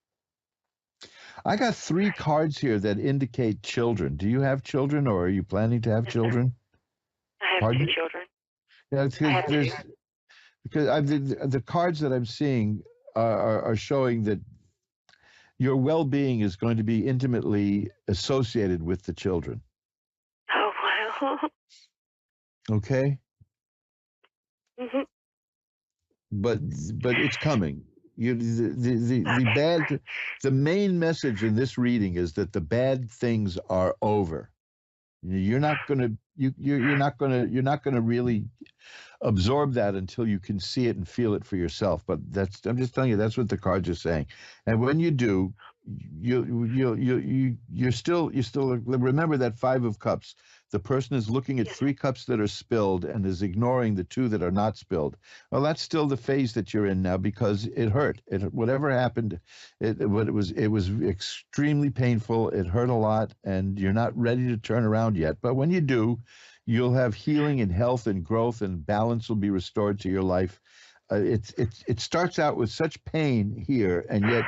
I got 3 cards here that indicate children. Do you have children, or are you planning to have children? I have Pardon? 2 children. Yeah, because the cards that I'm seeing are showing that your well-being is going to be intimately associated with the children. Oh, wow. Okay? Mm-hmm. But it's coming. The main message in this reading is that the bad things are over. You're not going to really absorb that until you can see it and feel it for yourself. But I'm just telling you, that's what the cards are saying. And when you do, you still remember that 5 of Cups. The person is looking at 3 cups that are spilled and is ignoring the 2 that are not spilled. Well, that's still the phase that you're in now, because it hurt. Whatever happened, it was extremely painful. It hurt a lot, and you're not ready to turn around yet. But when you do, you'll have healing and health and growth, and balance will be restored to your life. It starts out with such pain here, and yet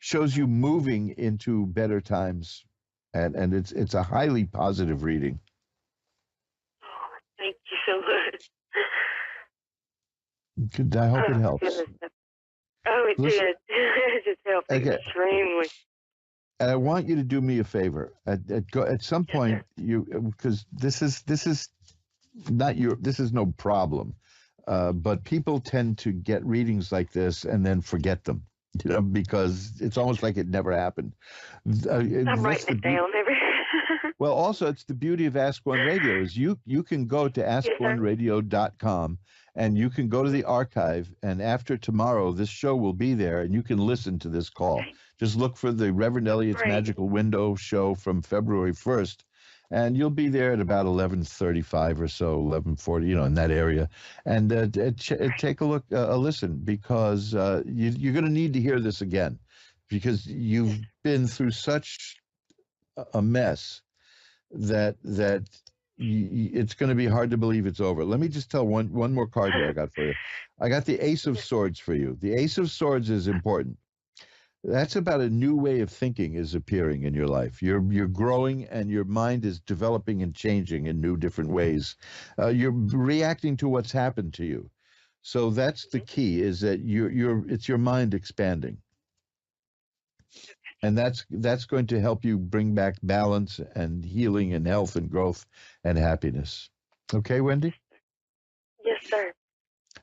shows you moving into better times. And it's a highly positive reading. Oh, thank you so much. Good. I hope it helps. Goodness. Oh, it did. It just helped extremely. And I want you to do me a favor. At some point, because this is no problem, but people tend to get readings like this and then forget them. Because it's almost like it never happened. I'm writing it down. Well, also, it's the beauty of Ask One Radio is you can go to askoneradio.com and you can go to the archive, and after tomorrow, this show will be there, and you can listen to this call. Just look for the Reverend Elliot's Magical Window show from February 1st, and you'll be there at about 11:35 or so, 11:40, in that area. And take a look, a listen, because you're going to need to hear this again, because you've been through such a mess that it's going to be hard to believe it's over. Let me just tell one more card here I got for you. I got the Ace of Swords for you. The Ace of Swords is important. That's about a new way of thinking is appearing in your life. You're growing, and your mind is developing and changing in new, different ways. You're reacting to what's happened to you. So that's the key, is that it's your mind expanding. And that's going to help you bring back balance and healing and health and growth and happiness. Okay, Wendy? Yes, sir.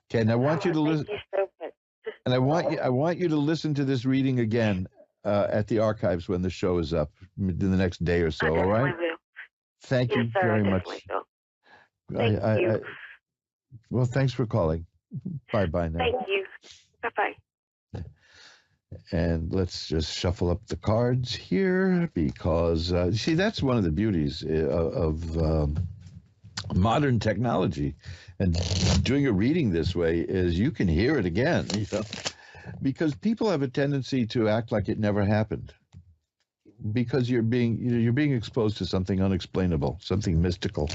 Okay, and I want you to listen. Thank you so much. And I want you to listen to this reading again at the archives when the show is up in the next day or so. All right? Will. Thank you very much. Thank you. Well, thanks for calling. Bye now. Thank you. Bye. And let's just shuffle up the cards here, because see, that's one of the beauties of modern technology, and doing a reading this way is you can hear it again, because people have a tendency to act like it never happened, because you're being exposed to something unexplainable, something mystical.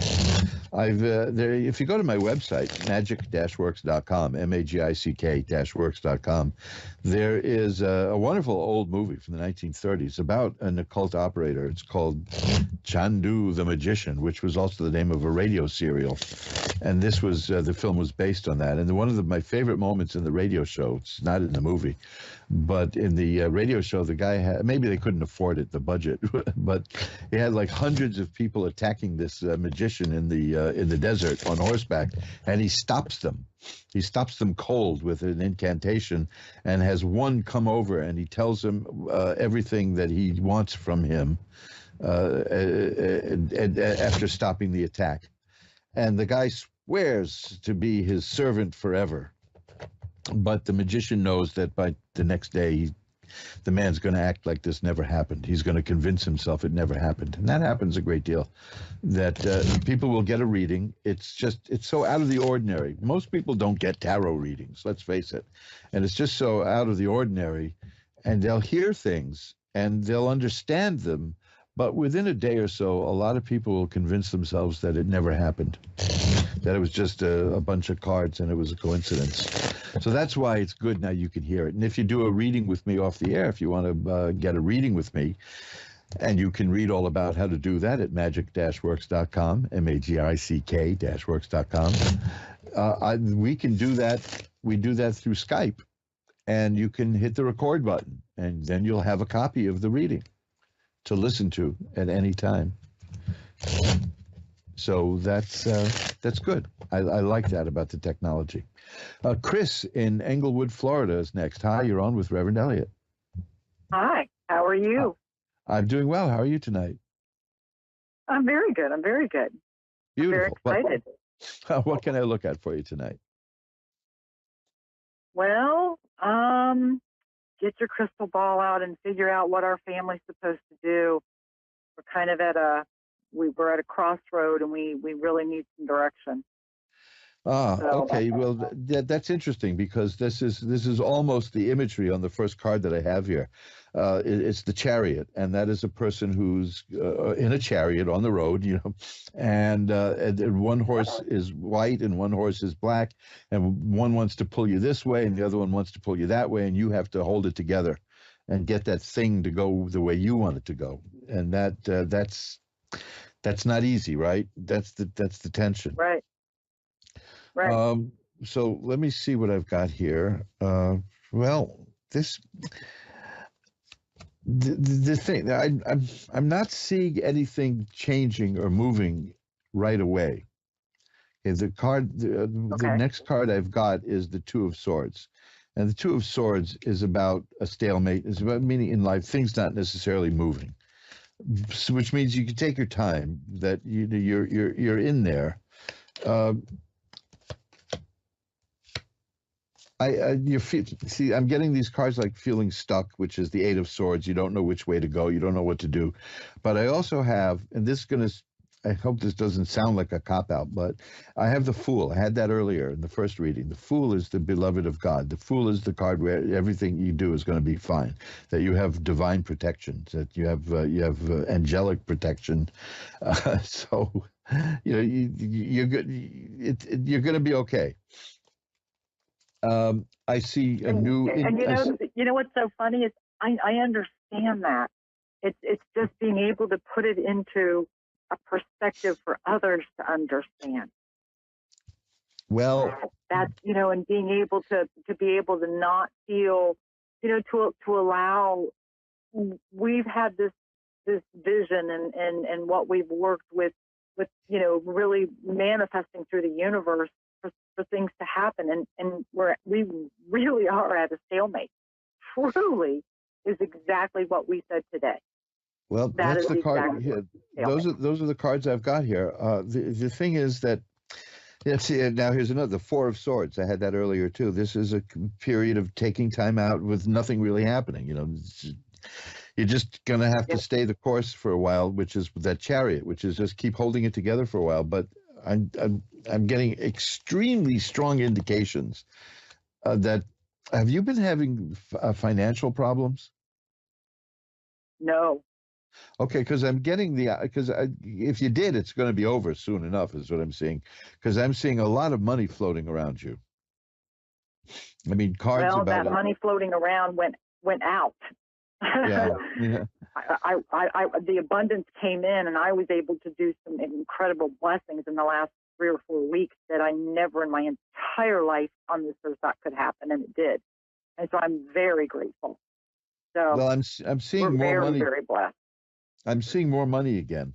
If you go to my website, magic-works.com, magic-works.com, there is a wonderful old movie from the 1930s about an occult operator. It's called Chandu the Magician, which was also the name of a radio serial. And this was the film was based on that. And one of my favorite moments in the radio show, it's not in the movie, but in the radio show, the guy had, maybe they couldn't afford it, the budget, but he had like hundreds of people attacking this magician in the desert on horseback, and he stops them. He stops them cold with an incantation, and has one come over, and he tells him everything that he wants from him after stopping the attack. And the guy swears to be his servant forever. But the magician knows that by the next day, the man's going to act like this never happened. He's going to convince himself it never happened. And that happens a great deal, that people will get a reading. It's so out of the ordinary. Most people don't get tarot readings, let's face it. And it's just so out of the ordinary. And they'll hear things and they'll understand them, But within a day or so, a lot of people will convince themselves that it never happened, that it was just a bunch of cards and it was a coincidence. So that's why it's good now you can hear it. And if you do a reading with me off the air, if you want to get a reading with me, and you can read all about how to do that at magic-works.com, magic-works.com. We can do that. We do that through Skype, and you can hit the record button, and then you'll have a copy of the reading to listen to at any time. So that's good. I like that about the technology. Chris in Englewood, Florida is next. Hi, you're on with Reverend Elliot. Hi, how are you? I'm doing well. How are you tonight? I'm very good. Beautiful. I'm very excited. What can I look at for you tonight? Well, get your crystal ball out and figure out what our family's supposed to do. We're kind of we're at a crossroad, and we really need some direction. Okay. Well, that's interesting, because this is almost the imagery on the first card that I have here. It's the Chariot, and that is a person who's in a chariot on the road, and one horse is white and one horse is black, and one wants to pull you this way and the other one wants to pull you that way, and you have to hold it together and get that thing to go the way you want it to go. And that's not easy, right? That's the tension. Right. Right. So let me see what I've got here. The thing, I'm not seeing anything changing or moving right away. Okay, the next card I've got is the Two of Swords, and the Two of Swords is about a stalemate. It's about meaning in life things not necessarily moving, which means you can take your time. That you're in there. I'm getting these cards like feeling stuck, which is the Eight of Swords. You don't know which way to go. You don't know what to do. But I also have, and I hope this doesn't sound like a cop-out, but I have the Fool. I had that earlier in the first reading. The Fool is the beloved of God. The Fool is the card where everything you do is going to be fine, that you have divine protection, that you have angelic protection. So, you're good. You're going to be okay. I see a new. And you know what's so funny is I understand that. It's just being able to put it into a perspective for others to understand. Well, that's and being able to be able to not feel, to allow. We've had this vision and what we've worked with really manifesting through the universe for things to happen, and we really are at a stalemate. Truly is exactly what we said today. Well, that's the card. Yeah, those are the cards I've got here. The thing is that, now here's another, the Four of Swords. I had that earlier too. This is a period of taking time out with nothing really happening. You're just going to have to stay the course for a while, which is that Chariot, which is just keep holding it together for a while. But I'm getting extremely strong indications that. Have you been having financial problems? No. Okay, because I'm getting if you did, it's going to be over soon enough, is what I'm seeing. Because I'm seeing a lot of money floating around you. I mean, cards about that money floating around went out. Yeah. The abundance came in, and I was able to do some incredible blessings in the last 3 or 4 weeks that I never in my entire life on this earth thought could happen, and it did. And so I'm very grateful. So well, I'm seeing more money. Very blessed. I'm seeing more money again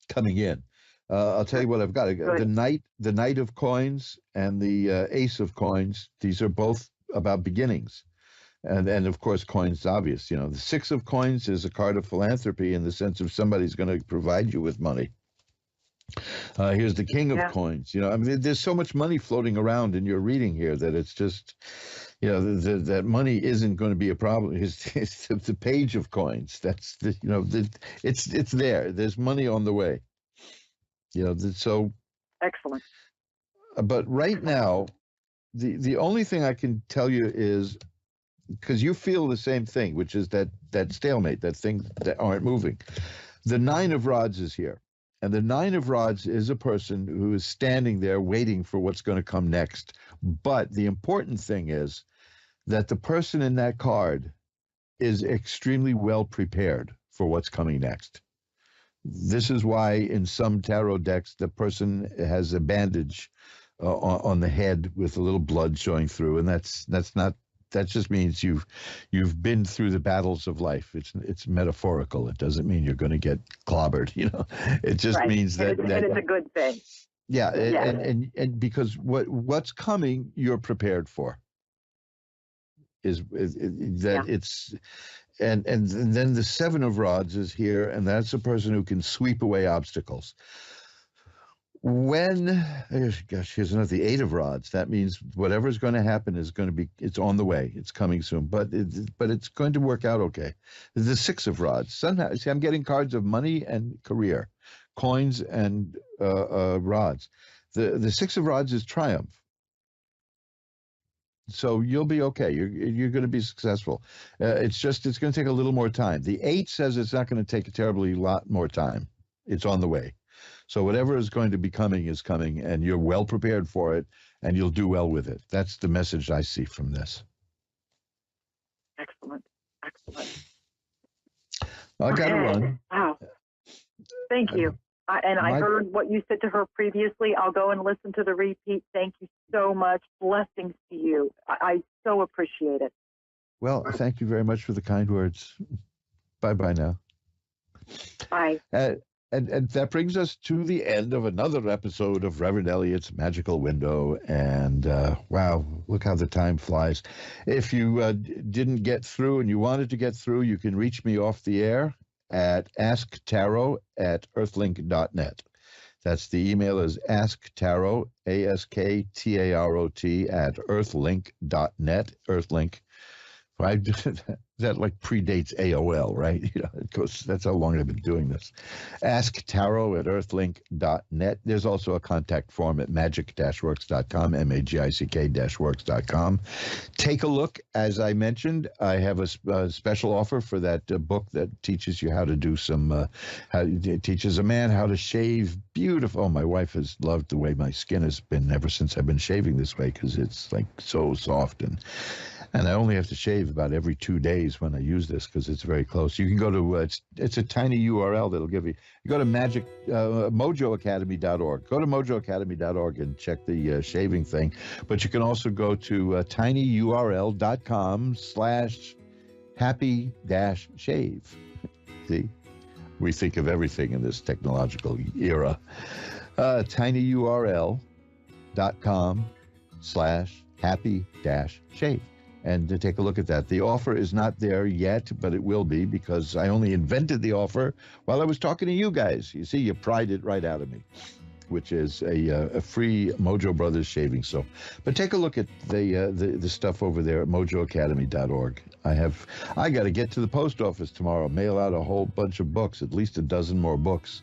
coming in. I'll tell you what I've got. The Knight of Coins and the Ace of Coins. These are both about beginnings. And of course, coins, obvious. The Six of Coins is a card of philanthropy in the sense of somebody's going to provide you with money. Here's the King of Coins. There's so much money floating around in your reading here that it's just, that money isn't going to be a problem. It's the Page of Coins. That's it's there. There's money on the way. So excellent. But right now, the only thing I can tell you is, because you feel the same thing, which is that stalemate, that thing that aren't moving. The Nine of Rods is here. And the Nine of Rods is a person who is standing there waiting for what's going to come next. But the important thing is that the person in that card is extremely well prepared for what's coming next. This is why in some tarot decks, the person has a bandage on the head with a little blood showing through. And that just means you've been through the battles of life. It's metaphorical. It doesn't mean you're going to get clobbered. It just means that it's a good thing. Yeah, and because what's coming, you're prepared for. Is that it's and then the Seven of Rods is here, and that's a person who can sweep away obstacles. Here's another, the Eight of Rods. That means whatever's going to happen it's on the way. It's coming soon, but it's going to work out okay. The Six of Rods. Somehow, see, I'm getting cards of money and career, coins and rods. The Six of Rods is triumph. So you'll be okay. You're going to be successful. It's going to take a little more time. The Eight says it's not going to take a terribly lot more time. It's on the way. So whatever is going to be coming is coming, and you're well prepared for it, and you'll do well with it. That's the message I see from this. Excellent. I got to run. Wow. Thank you. I heard what you said to her previously. I'll go and listen to the repeat. Thank you so much. Blessings to you. I so appreciate it. Well, thank you very much for the kind words. Bye-bye now. Bye. And that brings us to the end of another episode of Reverend Elliott's Magical Window. And wow, look how the time flies. If you didn't get through and you wanted to get through, you can reach me off the air at asktarot@earthlink.net. That's the email is asktarot, ASKTAROT @earthlink.net. Earthlink. That like predates AOL, right? It goes, that's how long I've been doing this. asktarot@earthlink.net. There's also a contact form at magic-works.com, magic-works.com. Take a look. As I mentioned, I have a special offer for that book that teaches you how to do teaches a man how to shave beautiful. Oh, my wife has loved the way my skin has been ever since I've been shaving this way, because it's like so soft, and I only have to shave about every 2 days when I use this, because it's very close. You can go to, it's a tiny URL that'll give you go to mojoacademy.org. Go to mojoacademy.org and check the shaving thing. But you can also go to tinyurl.com/happy-shave. See? We think of everything in this technological era. tinyurl.com/happy-shave. And to take a look at that. The offer is not there yet, but it will be, because I only invented the offer while I was talking to you guys. You see, you pried it right out of me, which is a free Mojo Brothers shaving soap. But take a look at the stuff over there at mojoacademy.org. I got to get to the post office tomorrow, mail out a whole bunch of books, at least a dozen more books.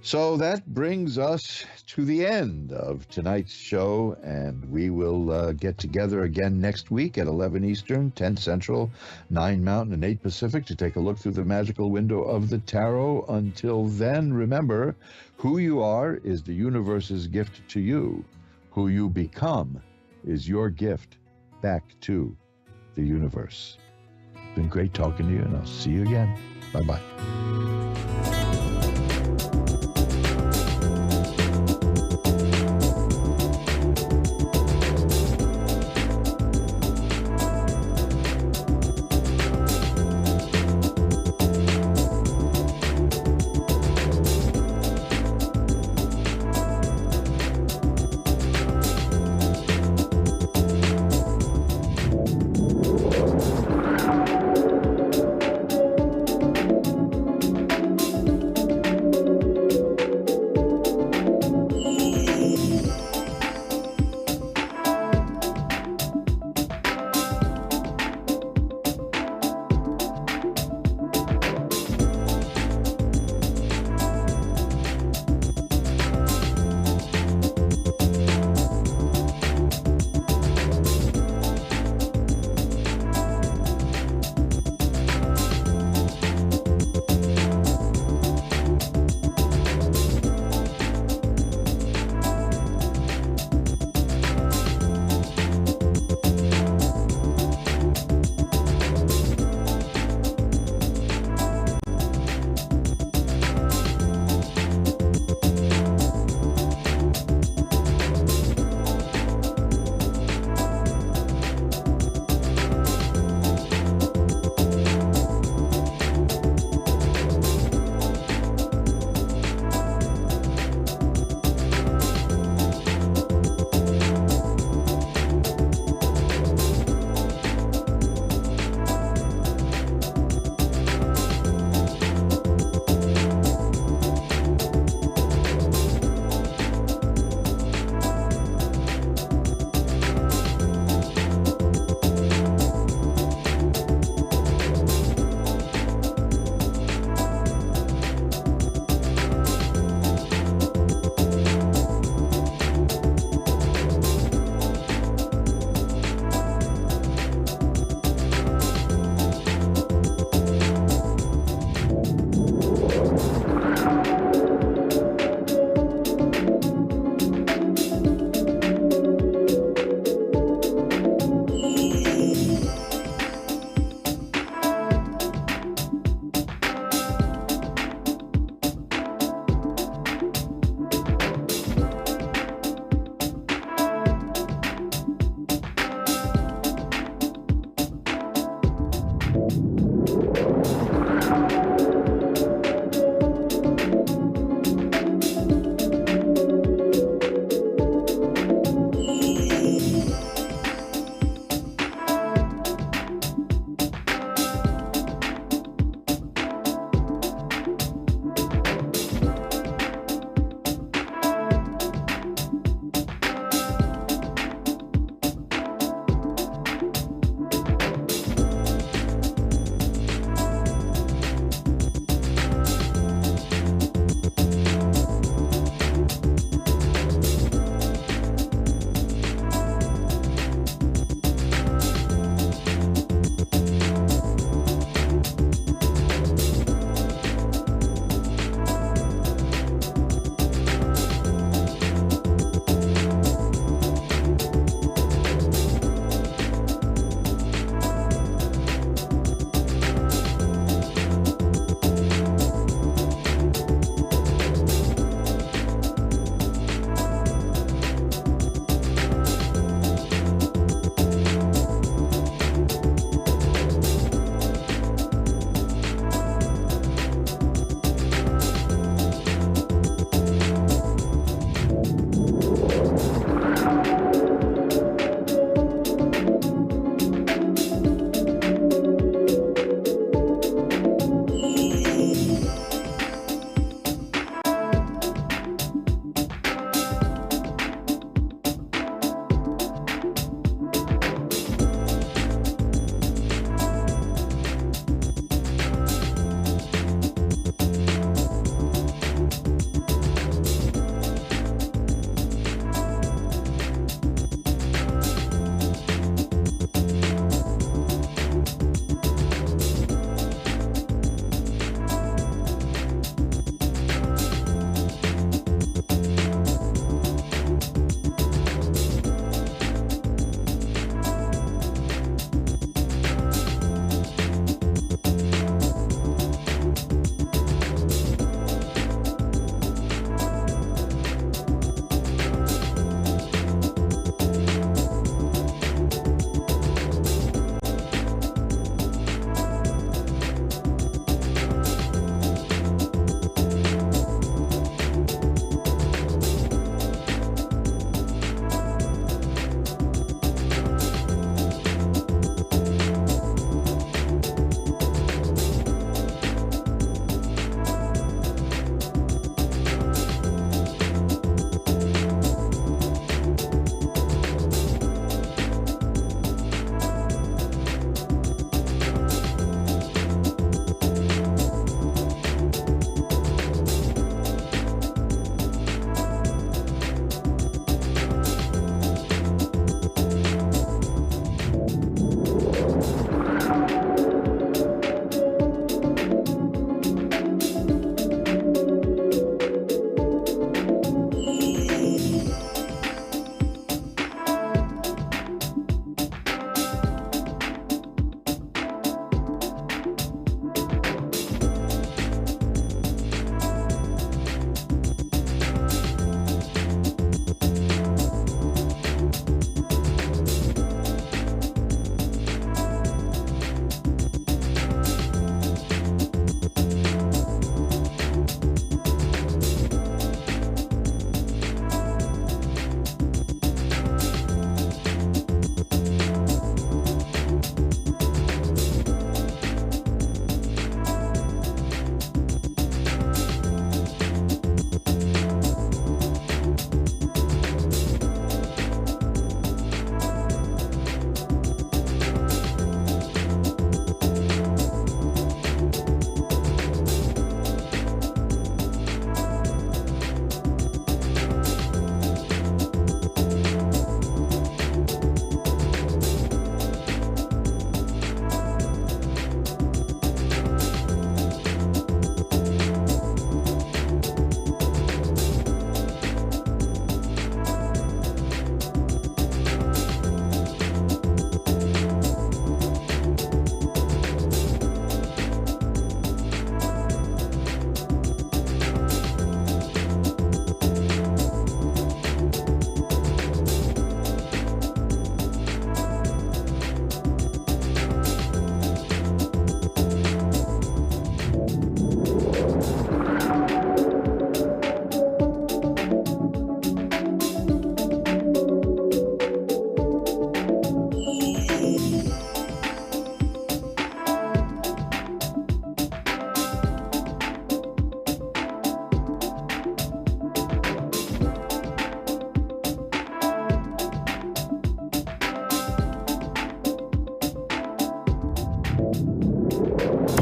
So that brings us to the end of tonight's show, and we will get together again next week at 11 Eastern, 10 Central, 9 Mountain, and 8 Pacific to take a look through the magical window of the tarot. Until then, remember, who you are is the universe's gift to you. Who you become is your gift back to the universe. It's been great talking to you, and I'll see you again. Bye-bye.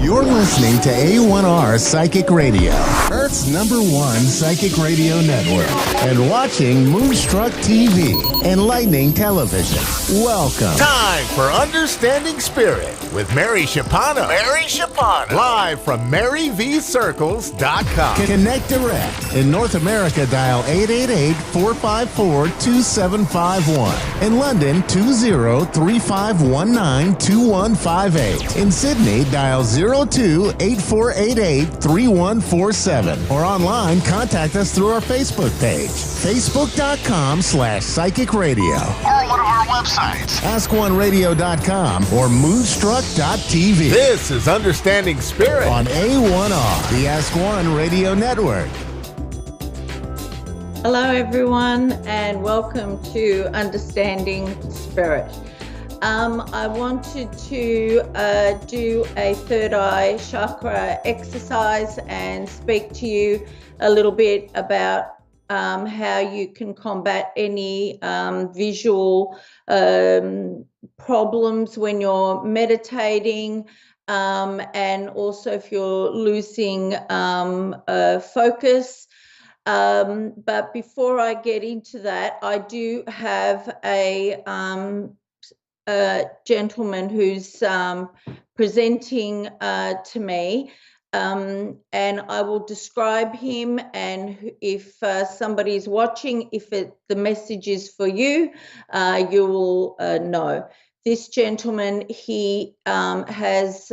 You're listening to A1R Psychic Radio, Earth's #1 psychic radio network, and watching Moonstruck TV, enlightening television. Welcome. Time for Understanding Spirit with Mary Shapano. Mary Shapano. Live from MaryVCircles.com. Connect direct. In North America, dial 888-454-2751. In London, 20-3519-2158. In Sydney, dial 02-8488-3147. Or online, contact us through our Facebook page, facebook.com/psychic radio. Or one of our websites, AskOneRadio.com or Moonstruck.tv. This is Understanding Spirit on A1R, the Ask One Radio Network. Hello, everyone, and welcome to Understanding Spirit. I wanted to do a third eye chakra exercise and speak to you a little bit about how you can combat any visual problems when you're meditating, and also if you're losing focus. But before I get into that, I do have a gentleman who's presenting to me, and I will describe him, and if somebody is watching, if the message is for you, you will know. This gentleman, he has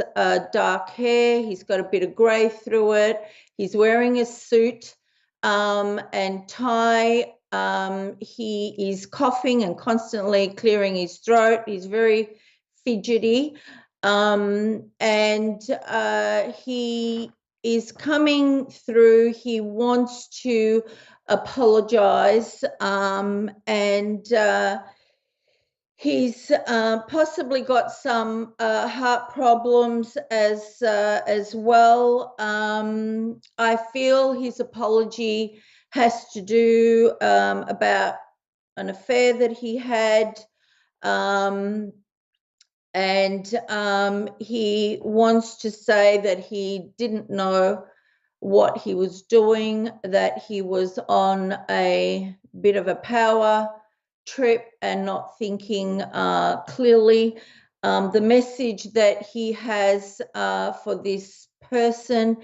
dark hair, he's got a bit of grey through it, he's wearing a suit and tie. He is coughing and constantly clearing his throat. He's very fidgety, and he is coming through. He wants to apologize, and he's possibly got some heart problems as well. I feel his apology has to do about an affair that he had, and he wants to say that he didn't know what he was doing, that he was on a bit of a power trip and not thinking clearly. The message that he has for this person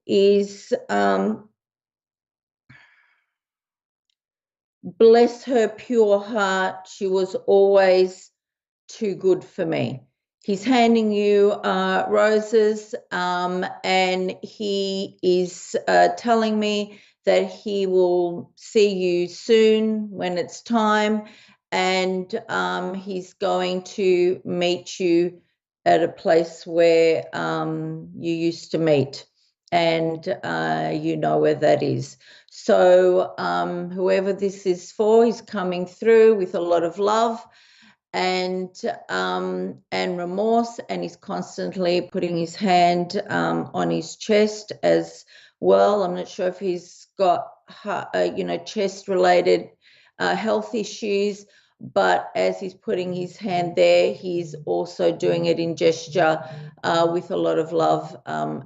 is bless her pure heart, she was always too good for me. He's handing you roses, and he is telling me that he will see you soon when it's time, and he's going to meet you at a place where you used to meet, and you know where that is. So whoever this is for, he's coming through with a lot of love and remorse, and he's constantly putting his hand on his chest as well. I'm not sure if he's got chest-related health issues, but as he's putting his hand there, he's also doing it in gesture with a lot of love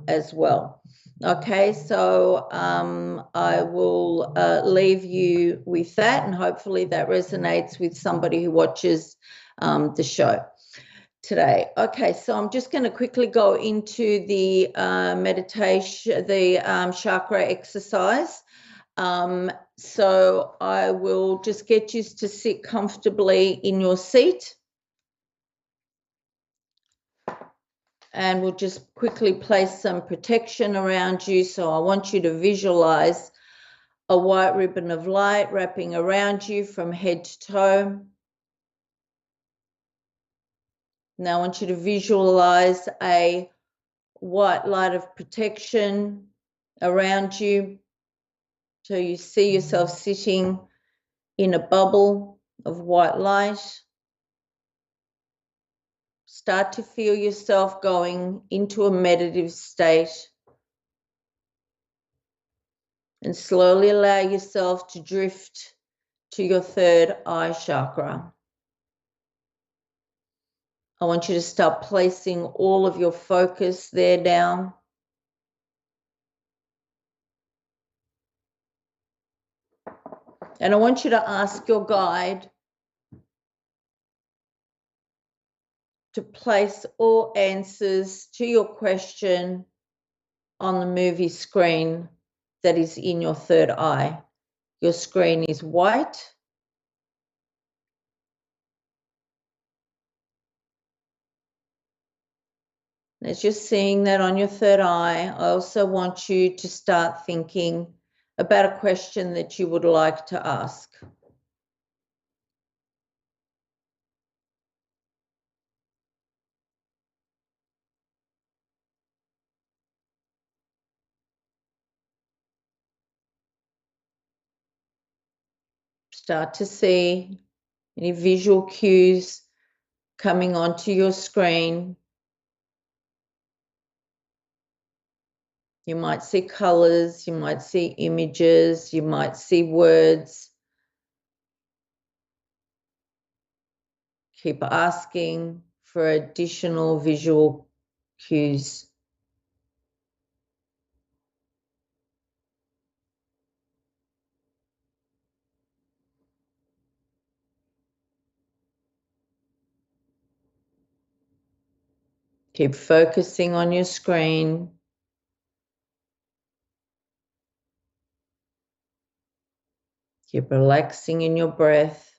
as well. Okay, so I will leave you with that, and hopefully that resonates with somebody who watches the show today. Okay, so I'm just going to quickly go into the meditation, the chakra exercise. So I will just get you to sit comfortably in your seat. And we'll just quickly place some protection around you. So I want you to visualize a white ribbon of light wrapping around you from head to toe. Now I want you to visualize a white light of protection around you. So you see yourself sitting in a bubble of white light. Start to feel yourself going into a meditative state, and slowly allow yourself to drift to your third eye chakra. I want you to start placing all of your focus there down. And I want you to ask your guide to place all answers to your question on the movie screen that is in your third eye. Your screen is white. As you're seeing that on your third eye, I also want you to start thinking about a question that you would like to ask. Start to see any visual cues coming onto your screen. You might see colors, you might see images, you might see words. Keep asking for additional visual cues. Keep focusing on your screen. Keep relaxing in your breath.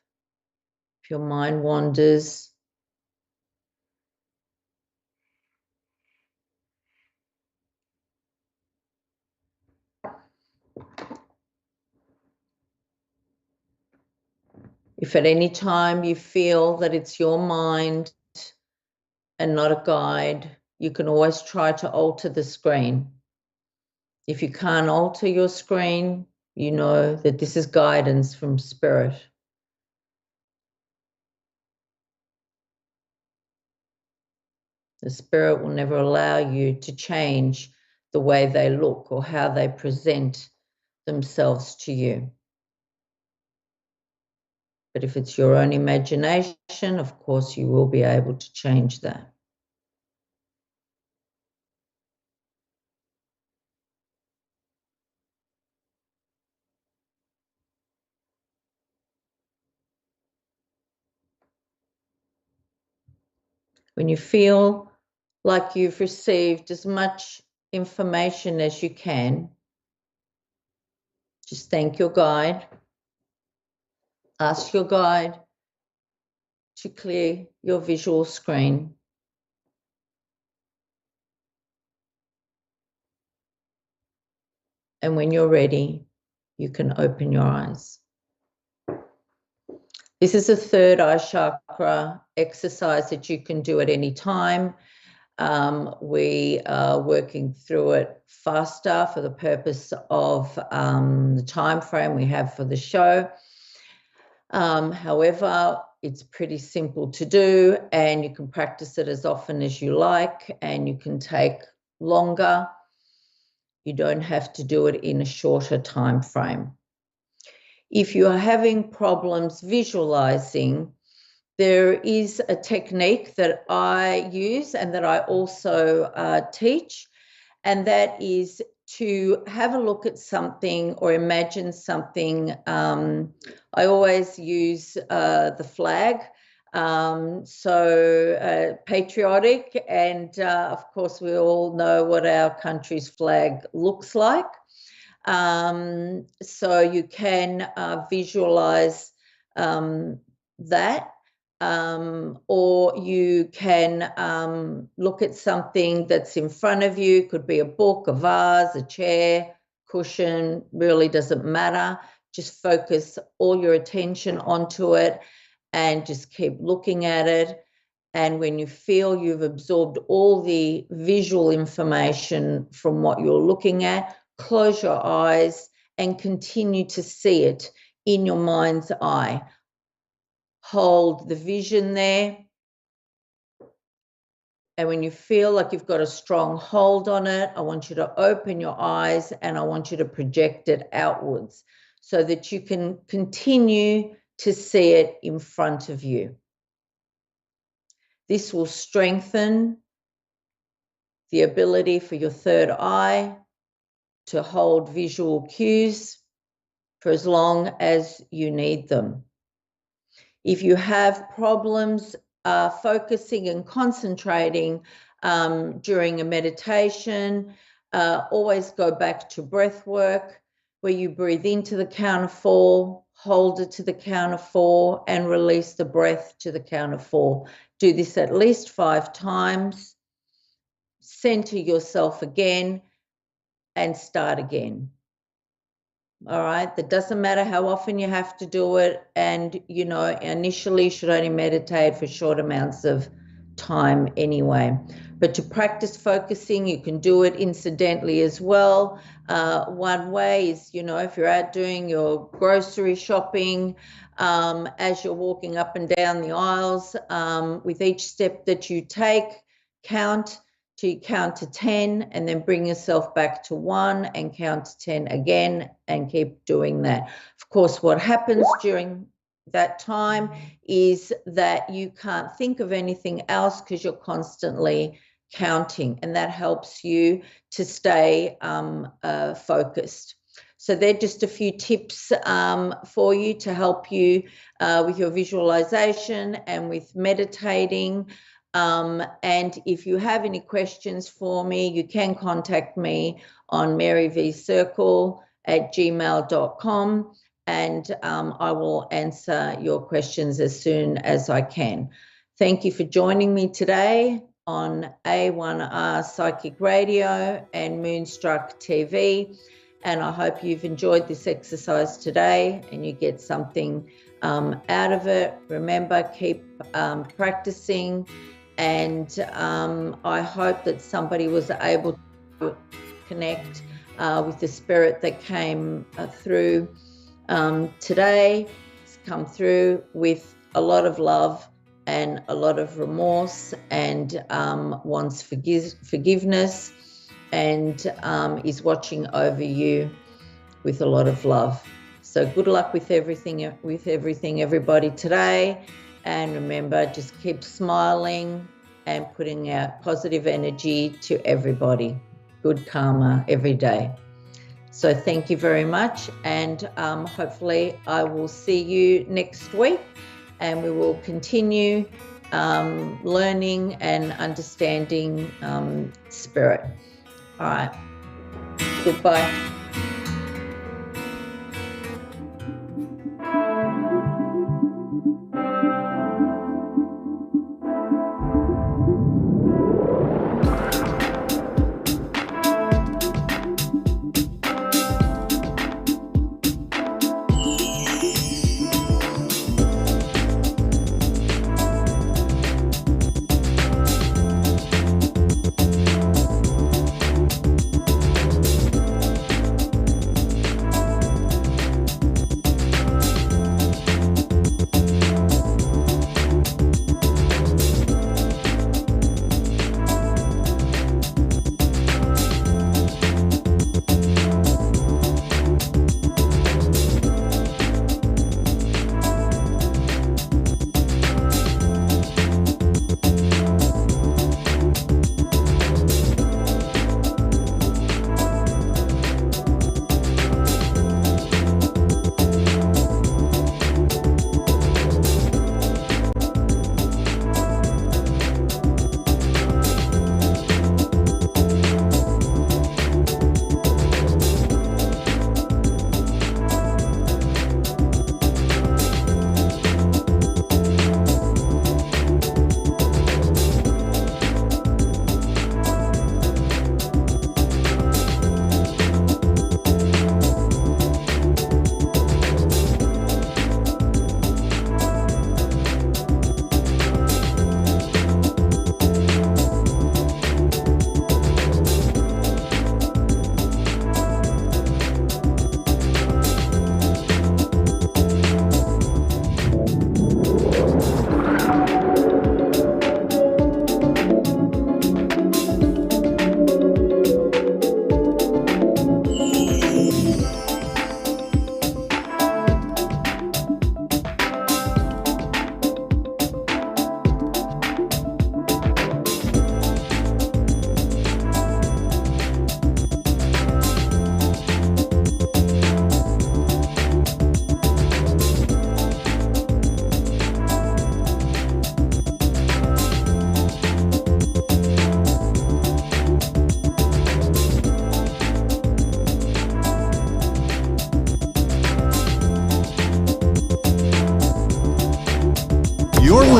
If your mind wanders, if at any time you feel that it's your mind and not a guide, you can always try to alter the screen. If you can't alter your screen, you know that this is guidance from Spirit. The Spirit will never allow you to change the way they look or how they present themselves to you. But if it's your own imagination, of course, you will be able to change that. When you feel like you've received as much information as you can, just thank your guide. Ask your guide to clear your visual screen. And when you're ready, you can open your eyes. This is a third eye chakra exercise that you can do at any time. We are working through it faster for the purpose of the time frame we have for the show. However, it's pretty simple to do, and you can practice it as often as you like, and you can take longer. You don't have to do it in a shorter time frame. If you are having problems visualizing, there is a technique that I use and that I also teach, and that is to have a look at something or imagine something. I always use the flag, patriotic, and of course we all know what our country's flag looks like. So you can visualize that. Or you can look at something that's in front of you. Could be a book, a vase, a chair, cushion, really doesn't matter. Just focus all your attention onto it and just keep looking at it. And when you feel you've absorbed all the visual information from what you're looking at, close your eyes and continue to see it in your mind's eye. Hold the vision there. And when you feel like you've got a strong hold on it, I want you to open your eyes and I want you to project it outwards so that you can continue to see it in front of you. This will strengthen the ability for your third eye to hold visual cues for as long as you need them. If you have problems focusing and concentrating during a meditation, always go back to breath work, where you breathe into the count of 4, hold it to the count of 4, and release the breath to the count of 4. Do this at least 5 times. Center yourself again and start again. All right, that doesn't matter how often you have to do it. And, you know, initially you should only meditate for short amounts of time anyway. But to practice focusing, you can do it incidentally as well. One way is, you know, if you're out doing your grocery shopping, as you're walking up and down the aisles, with each step that you take, count to 10, and then bring yourself back to 1 and count to 10 again, and keep doing that. Of course, what happens during that time is that you can't think of anything else because you're constantly counting, and that helps you to stay focused. So they're just a few tips for you to help you with your visualization and with meditating. And if you have any questions for me, you can contact me on maryvcircle@gmail.com, and I will answer your questions as soon as I can. Thank you for joining me today on A1R Psychic Radio and Moonstruck TV. And I hope you've enjoyed this exercise today and you get something out of it. Remember, keep practicing. And I hope that somebody was able to connect with the spirit that came through today. It's come through with a lot of love and a lot of remorse, and wants forgiveness, and is watching over you with a lot of love. So good luck with everything, everybody today. And remember, just keep smiling and putting out positive energy to everybody. Good karma every day. So thank you very much. And hopefully I will see you next week, and we will continue learning and understanding spirit. All right. Goodbye.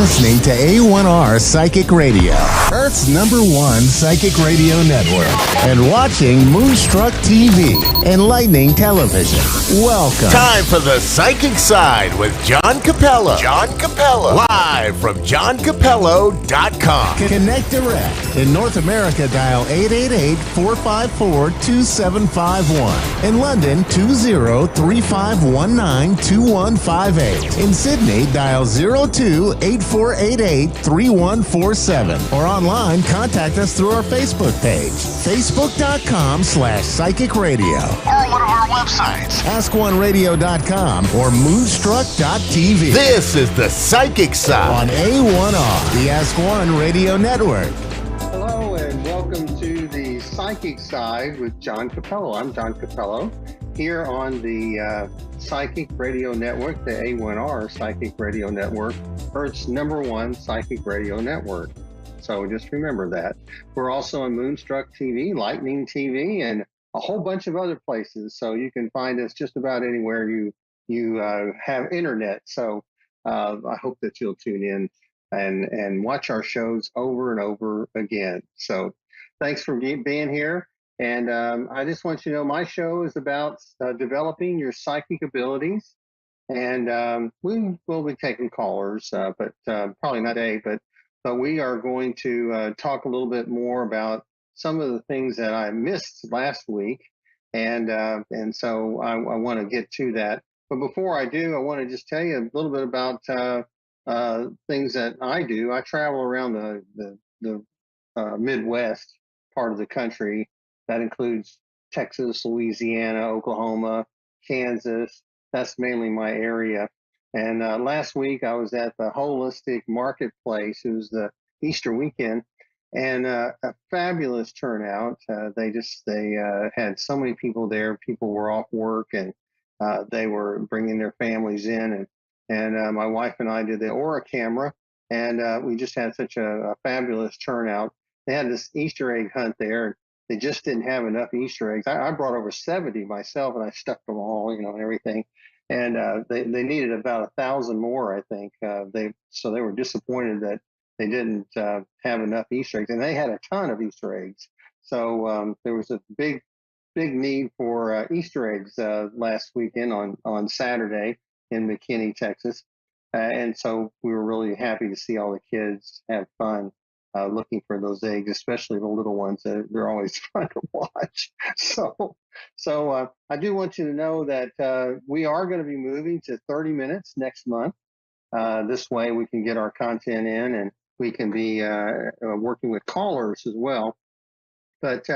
listening to A1R Psychic Radio, Earth's #1 psychic radio network, and watching Moonstruck TV, enlightening television. Welcome. Time for the Psychic Side with John Capello. John Capello. Live from JohnCapello.com. Connect direct. In North America, dial 888-454-2751. In London, 20-3519-2158. In Sydney, dial 02-8488-3147. Or online, contact us through our Facebook page, facebook.com/psychic radio. Or one of our websites, AskOneRadio.com or Moonstruck.tv. This is the Psychic Side on A1R, the Ask One Radio Network. Hello and welcome to the Psychic Side with John Capello. I'm John Capello here on the Psychic Radio Network, the A1R Psychic Radio Network, Earth's #1 psychic radio network. So just remember that. We're also on Moonstruck TV, Lightning TV, and a whole bunch of other places. So you can find us just about anywhere you have internet. So I hope that you'll tune in and watch our shows over and over again. So thanks for being here. And I just want you to know my show is about developing your psychic abilities. And we will be taking callers, but probably not today. But we are going to talk a little bit more about some of the things that I missed last week. And so I want to get to that. But before I do, I want to just tell you a little bit about things that I do. I travel around the Midwest part of the country. That includes Texas, Louisiana, Oklahoma, Kansas. That's mainly my area. And last week I was at the Holistic Marketplace. It was the Easter weekend, and a fabulous turnout. They had so many people there. People were off work, and they were bringing their families in. And my wife and I did the Aura camera, and we just had such a fabulous turnout. They had this Easter egg hunt there, and they just didn't have enough Easter eggs. I brought over 70 myself, and I stuck them all, and everything. And they needed about 1,000 more, I think. They were disappointed that they didn't have enough Easter eggs, and they had a ton of Easter eggs. So there was a big need for Easter eggs last weekend on Saturday in McKinney, Texas. And so we were really happy to see all the kids have fun looking for those eggs, especially the little ones. They're always fun to watch. So I do want you to know that we are going to be moving to 30 minutes next month. This way we can get our content in, and we can be working with callers as well. But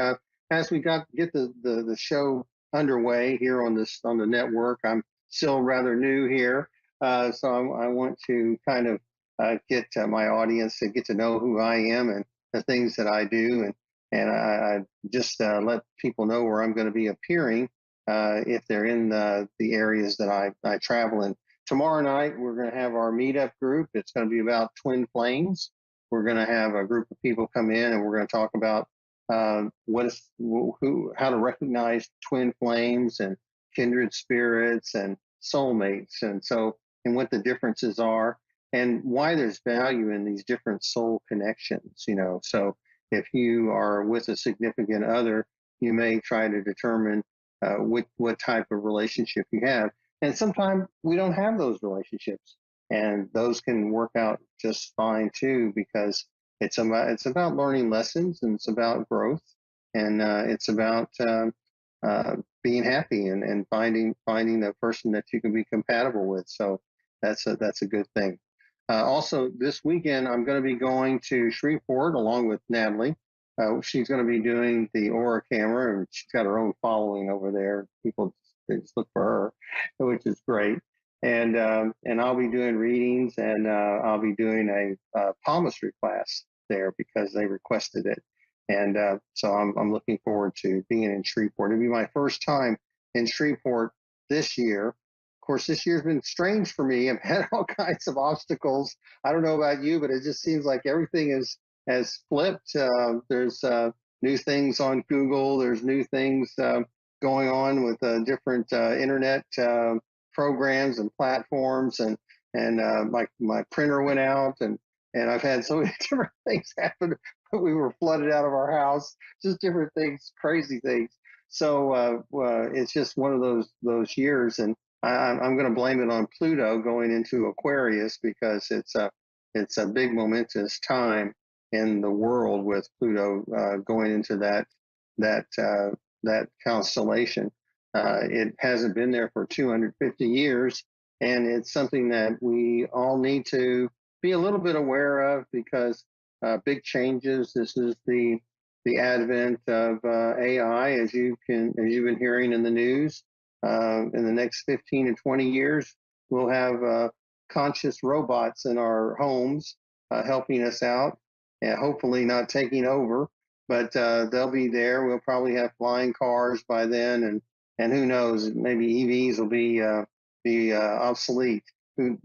as we get the show underway here on the network, I'm still rather new here, so I want to kind of get my audience to get to know who I am and the things that I do, and I just let people know where I'm going to be appearing if they're in the areas that I travel in. Tomorrow night we're going to have our meetup group. It's going to be about twin flames. We're going to have a group of people come in, and we're going to talk about how to recognize twin flames and kindred spirits and soulmates, and what the differences are, and why there's value in these different soul connections. So if you are with a significant other, you may try to determine what type of relationship you have, and sometimes we don't have those relationships, and those can work out just fine too, because it's about learning lessons, and it's about growth, and it's about being happy and finding the person that you can be compatible with. So that's a good thing. Also, this weekend I'm going to be going to Shreveport along with Natalie. She's going to be doing the Aura camera, and she's got her own following over there. People just look for her, which is great. And I'll be doing readings, and I'll be doing a palmistry class there because they requested it. And so I'm looking forward to being in Shreveport. It'll be my first time in Shreveport this year. Of course, this year's been strange for me. I've had all kinds of obstacles. I don't know about you, but it just seems like everything has flipped. There's new things on Google. There's new things going on with different internet programs and platforms. And and my printer went out, and I've had so many different things happen. We were flooded out of our house, just different things, crazy things. So it's just one of those years, and I'm going to blame it on Pluto going into Aquarius, because it's a big momentous time in the world with Pluto going into that constellation. It hasn't been there for 250 years, and it's something that we all need to be a little bit aware of, because big changes. This is the advent of AI, as you've been hearing in the news. In the next 15 to 20 years, we'll have conscious robots in our homes helping us out, and hopefully not taking over, but they'll be there. We'll probably have flying cars by then, and who knows, maybe EVs will be obsolete. Who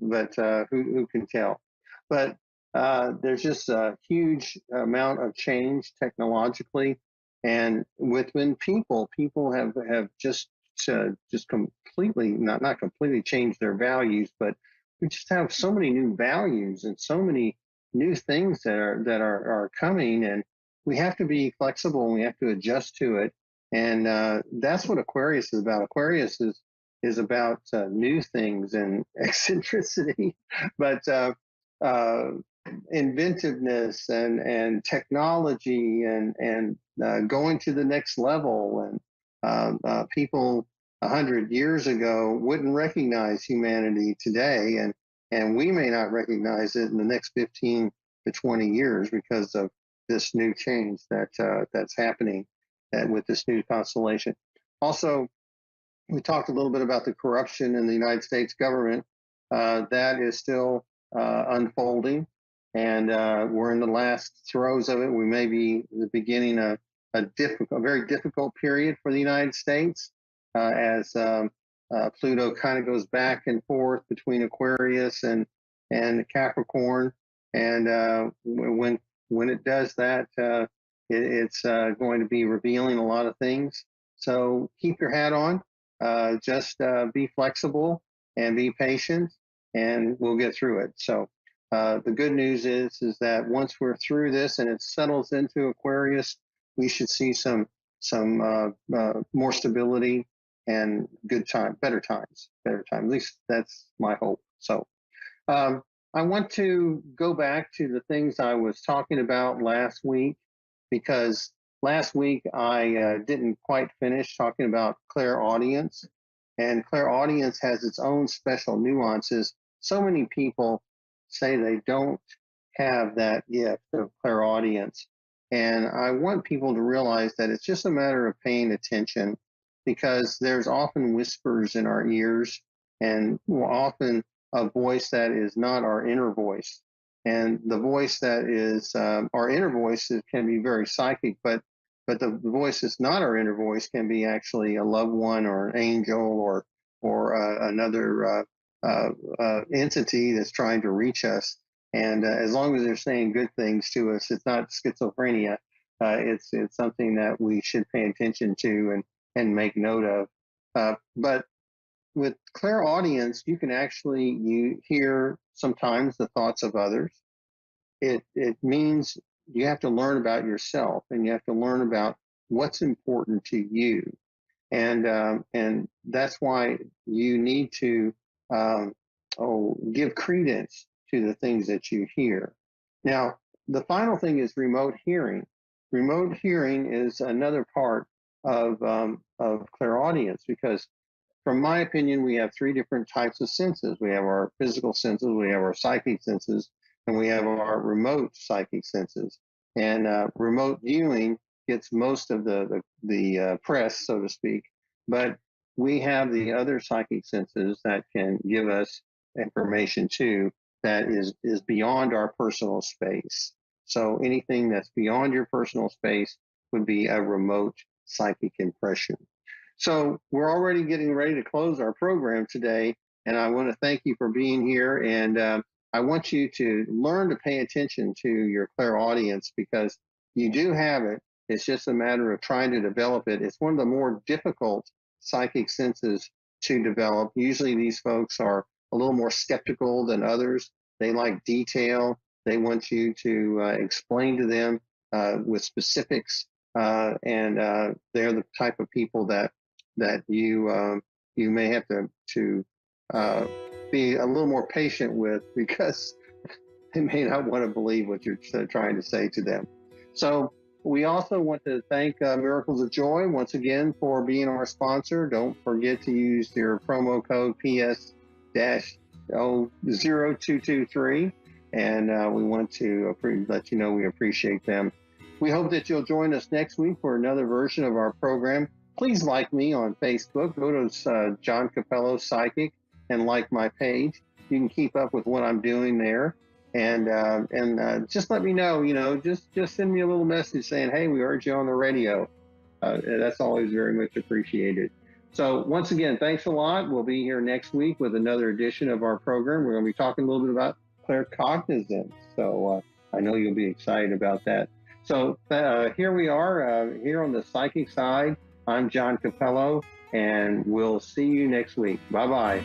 can tell? But there's just a huge amount of change technologically, and within people have just completely not completely changed their values, but we just have so many new values and so many new things that are coming, and we have to be flexible and we have to adjust to it. And that's what Aquarius is about. Aquarius is about new things and eccentricity, but inventiveness and technology and going to the next level. And people 100 years ago wouldn't recognize humanity today, and we may not recognize it in the next 15 to 20 years because of this new change that's happening with this new constellation. Also, we talked a little bit about the corruption in the United States government. That is still unfolding, and we're in the last throes of it. We may be the beginning of a very difficult period for the United States as Pluto kind of goes back and forth between Aquarius and Capricorn, and when it does that, it's going to be revealing a lot of things. So keep your hat on. Just be flexible and be patient, and we'll get through it. So the good news is that once we're through this and it settles into Aquarius, we should see some more stability and better times. At least that's my hope. So I want to go back to the things I was talking about last week, because last week I didn't quite finish talking about clairaudience, and clairaudience has its own special nuances. So many people say they don't have that gift of clairaudience, and I want people to realize that it's just a matter of paying attention, because there's often whispers in our ears, and often a voice that is not our inner voice. And the voice that is our inner voice can be very psychic, but the voice that's not our inner voice can be actually a loved one or an angel or another entity that's trying to reach us. And as long as they're saying good things to us, it's not schizophrenia. It's something that we should pay attention to and make note of. But with clairaudience, you can actually hear sometimes the thoughts of others. It means you have to learn about yourself, and you have to learn about what's important to you, and that's why you need to give credence to the things that you hear. Now, the final thing is remote hearing. Remote hearing is another part of clairaudience, because from my opinion, we have three different types of senses. We have our physical senses, we have our psychic senses, and we have our remote psychic senses. And remote viewing gets most of the press, so to speak, but we have the other psychic senses that can give us information too that is beyond our personal space. So anything that's beyond your personal space would be a remote psychic impression. So we're already getting ready to close our program today, and I want to thank you for being here, and I want you to learn to pay attention to your clairaudience, because you do have it. It's just a matter of trying to develop it. It's one of the more difficult psychic senses to develop. Usually these folks are a little more skeptical than others. They like detail. They want you to explain to them with specifics, and they're the type of people that you may have to be a little more patient with, because they may not want to believe what you're trying to say to them. So we also want to thank Miracles of Joy once again for being our sponsor. Don't forget to use their promo code PS-0223. And we want to let you know we appreciate them. We hope that you'll join us next week for another version of our program. Please like me on Facebook. Go to John Capello Psychic and like my page. You can keep up with what I'm doing there. And just let me know, just send me a little message saying, hey, we heard you on the radio. That's always very much appreciated. So once again, thanks a lot. We'll be here next week with another edition of our program. We're going to be talking a little bit about claircognizance. So I know you'll be excited about that. So here we are, here on the psychic side. I'm John Capello, and we'll see you next week. Bye-bye.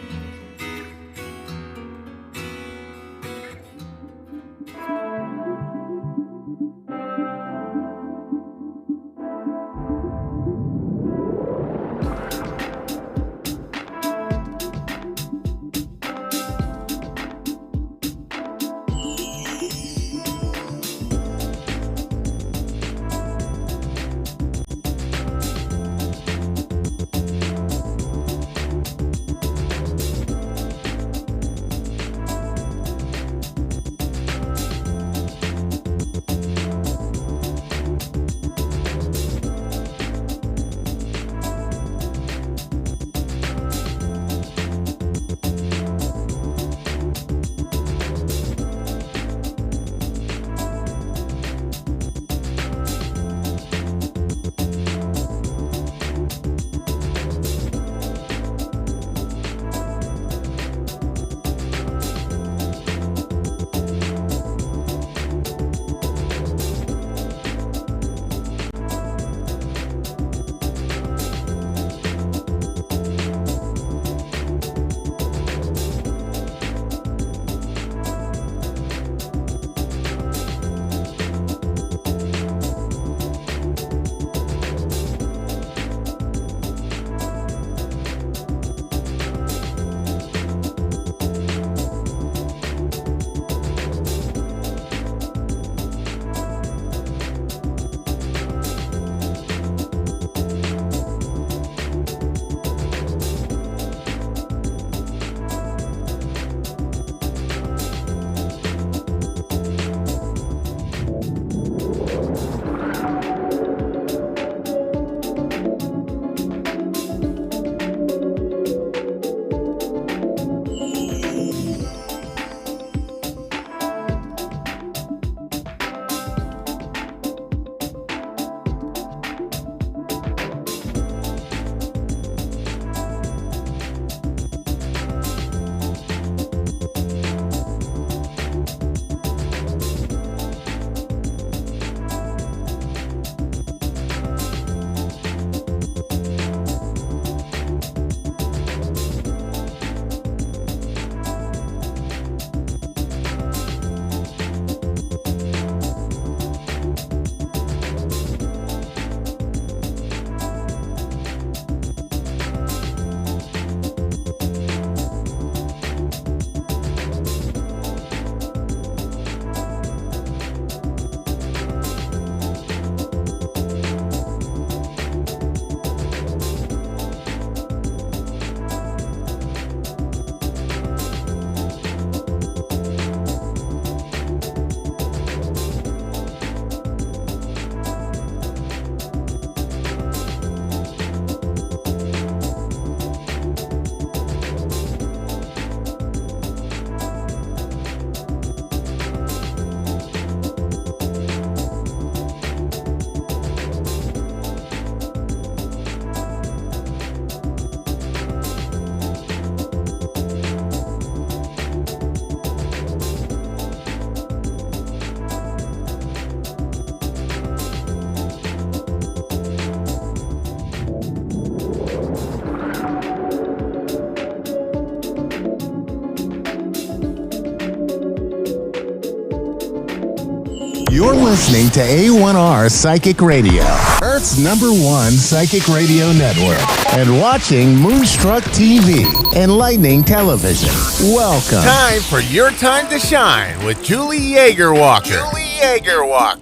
You're listening to A1R Psychic Radio, Earth's #1 psychic radio network, and watching Moonstruck TV, enlightening television. Welcome. Time for Your Time to Shine with Julie Yeager-Walker.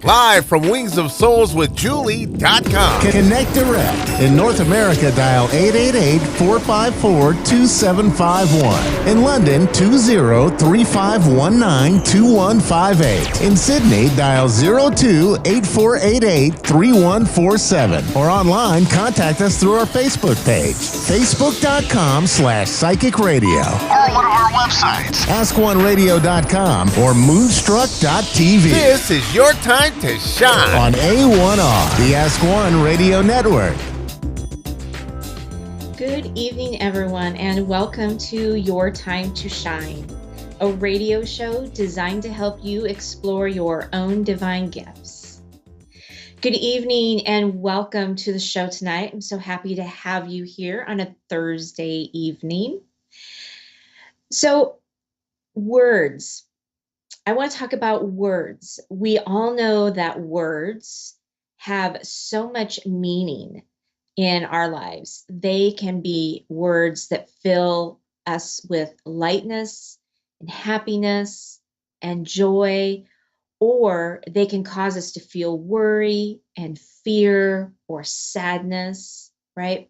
Live from Wings of Souls with Julie.com. Connect direct. In North America, dial 888-454-2751. In London, 20-3519-2158. In Sydney, dial 02-8488-3147. Or online, contact us through our Facebook page, facebook.com/psychic radio. Or one of our websites, askoneradio.com or moonstruck.tv. This is Your Time to Shine on A1R, the Ask One Radio Network. Good evening, everyone, and welcome to Your Time to Shine, a radio show designed to help you explore your own divine gifts. Good evening and welcome to the show tonight. I'm so happy to have you here on a Thursday evening. So, words. I want to talk about words. We all know that words have so much meaning in our lives. They can be words that fill us with lightness and happiness and joy, or they can cause us to feel worry and fear or sadness, right?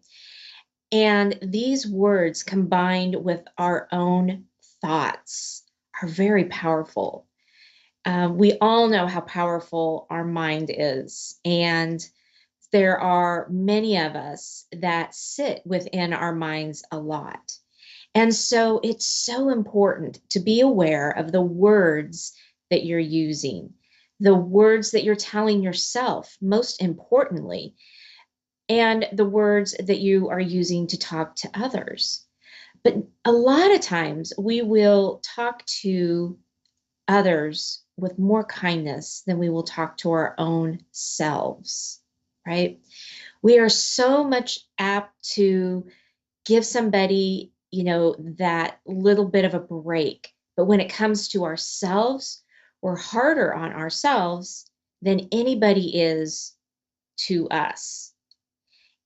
And these words combined with our own thoughts are very powerful. We all know how powerful our mind is, and there are many of us that sit within our minds a lot. And so it's so important to be aware of the words that you're using, the words that you're telling yourself, most importantly, and the words that you are using to talk to others. But a lot of times we will talk to others with more kindness than we will talk to our own selves, right? We are so much apt to give somebody, that little bit of a break. But when it comes to ourselves, we're harder on ourselves than anybody is to us.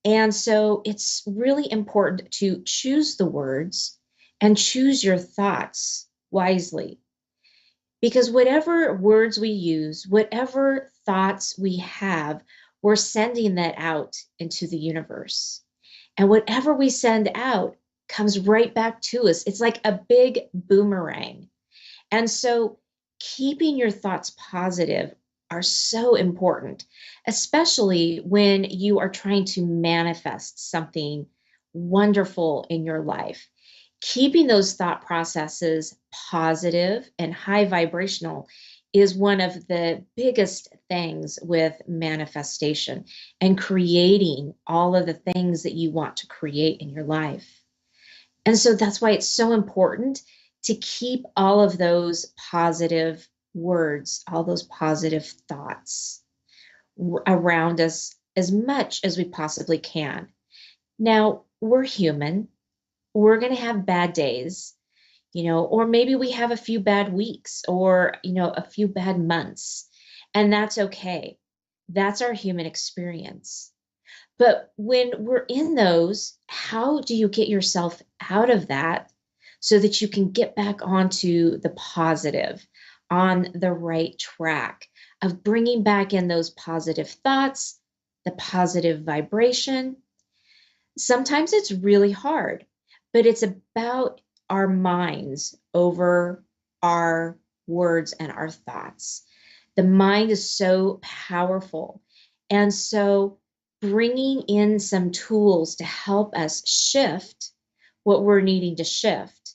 And so it's really important to choose the words and choose your thoughts wisely. Because whatever words we use, whatever thoughts we have, we're sending that out into the universe. And whatever we send out comes right back to us. It's like a big boomerang. And so keeping your thoughts positive are so important, especially when you are trying to manifest something wonderful in your life. Keeping those thought processes positive and high vibrational is one of the biggest things with manifestation and creating all of the things that you want to create in your life. And so that's why it's so important to keep all of those positive words, all those positive thoughts around us as much as we possibly can. Now, we're human. We're going to have bad days, or maybe we have a few bad weeks or, a few bad months, and that's okay. That's our human experience. But when we're in those, how do you get yourself out of that so that you can get back onto the positive, on the right track of bringing back in those positive thoughts, the positive vibration? Sometimes it's really hard, but it's about our minds over our words and our thoughts. The mind is so powerful. And so bringing in some tools to help us shift what we're needing to shift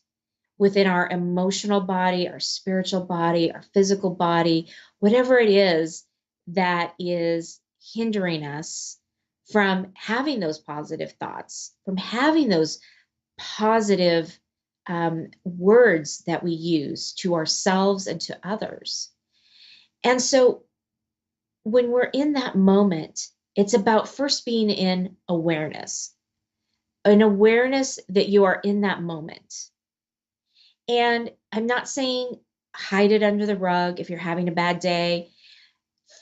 within our emotional body, our spiritual body, our physical body, whatever it is that is hindering us from having those positive thoughts, from having those positive words that we use to ourselves and to others. And so when we're in that moment, it's about first being in awareness, an awareness that you are in that moment. And I'm not saying hide it under the rug if you're having a bad day.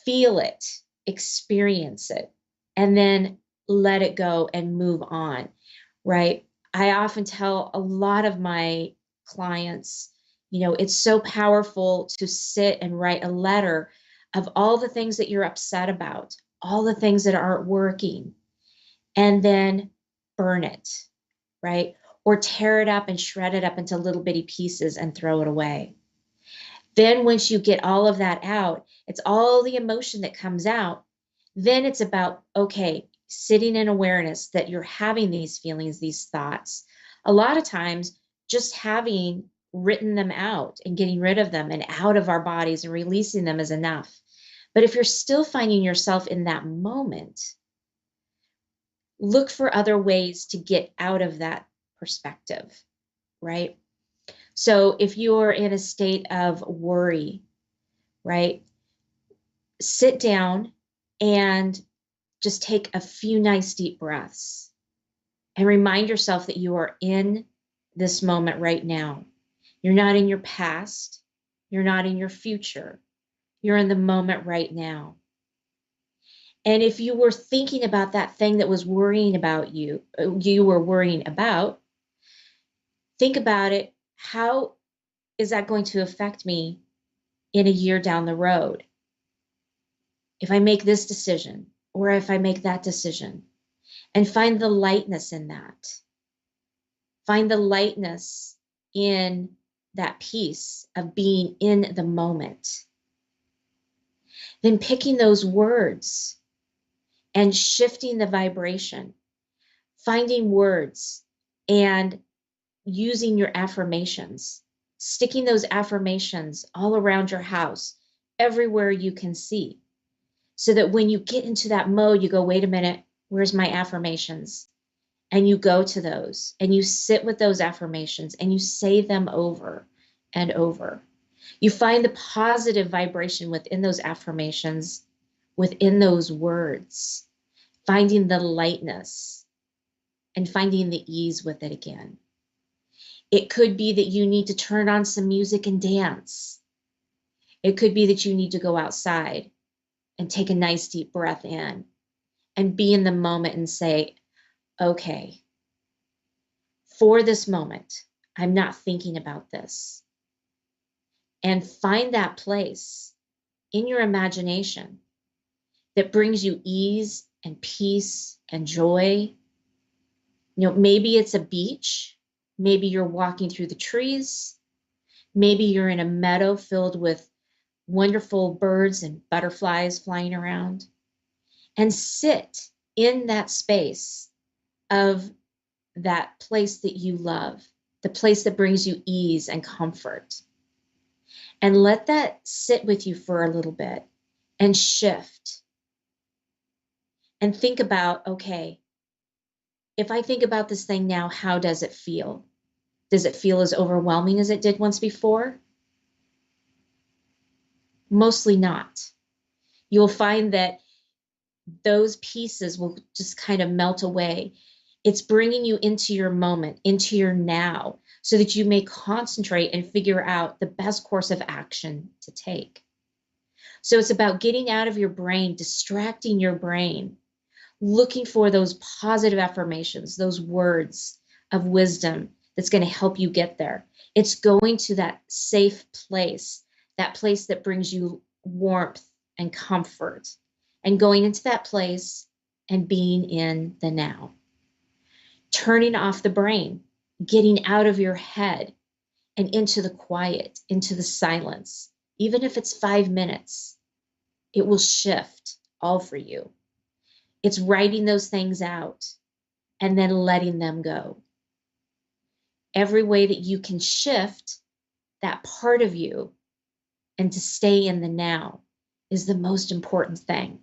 feel it, experience it, and then let it go and move on, right? I often tell a lot of my clients, it's so powerful to sit and write a letter of all the things that you're upset about, all the things that aren't working, and then burn it, right? Or tear it up and shred it up into little bitty pieces and throw it away. Then once you get all of that out, it's all the emotion that comes out. Then it's about, okay, sitting in awareness that you're having these feelings, these thoughts. A lot of times just having written them out and getting rid of them and out of our bodies and releasing them is enough. But if you're still finding yourself in that moment, look for other ways to get out of that perspective, right? So if you're in a state of worry, right, sit down and just take a few nice deep breaths and remind yourself that you are in this moment right now. You're not in your past. You're not in your future. You're in the moment right now. And if you were thinking about that thing that was worrying about you were worrying about, think about it. How is that going to affect me in a year down the road? If I make this decision or if I make that decision, and find the lightness in that. Find the lightness in that piece of being in the moment. Then picking those words and shifting the vibration, finding words and using your affirmations, sticking those affirmations all around your house, everywhere you can see, so that when you get into that mode, you go, wait a minute, where's my affirmations? And you go to those and you sit with those affirmations and you say them over and over. You find the positive vibration within those affirmations, within those words, finding the lightness and finding the ease with it again. It could be that you need to turn on some music and dance. It could be that you need to go outside and take a nice deep breath in and be in the moment and say, okay, for this moment, I'm not thinking about this. And find that place in your imagination that brings you ease and peace and joy. Maybe it's a beach. Maybe you're walking through the trees. Maybe you're in a meadow filled with wonderful birds and butterflies flying around. And sit in that space of that place that you love, the place that brings you ease and comfort. And let that sit with you for a little bit and shift. And think about, okay, if I think about this thing now, how does it feel? Does it feel as overwhelming as it did once before? Mostly not. You'll find that those pieces will just kind of melt away. It's bringing you into your moment, into your now, so that you may concentrate and figure out the best course of action to take. So it's about getting out of your brain, distracting your brain, looking for those positive affirmations, those words of wisdom that's going to help you get there. It's going to that safe place, that place that brings you warmth and comfort, and going into that place and being in the now. Turning off the brain, getting out of your head and into the quiet, into the silence. Even if it's 5 minutes, it will shift all for you. It's writing those things out and then letting them go. Every way that you can shift that part of you and to stay in the now is the most important thing.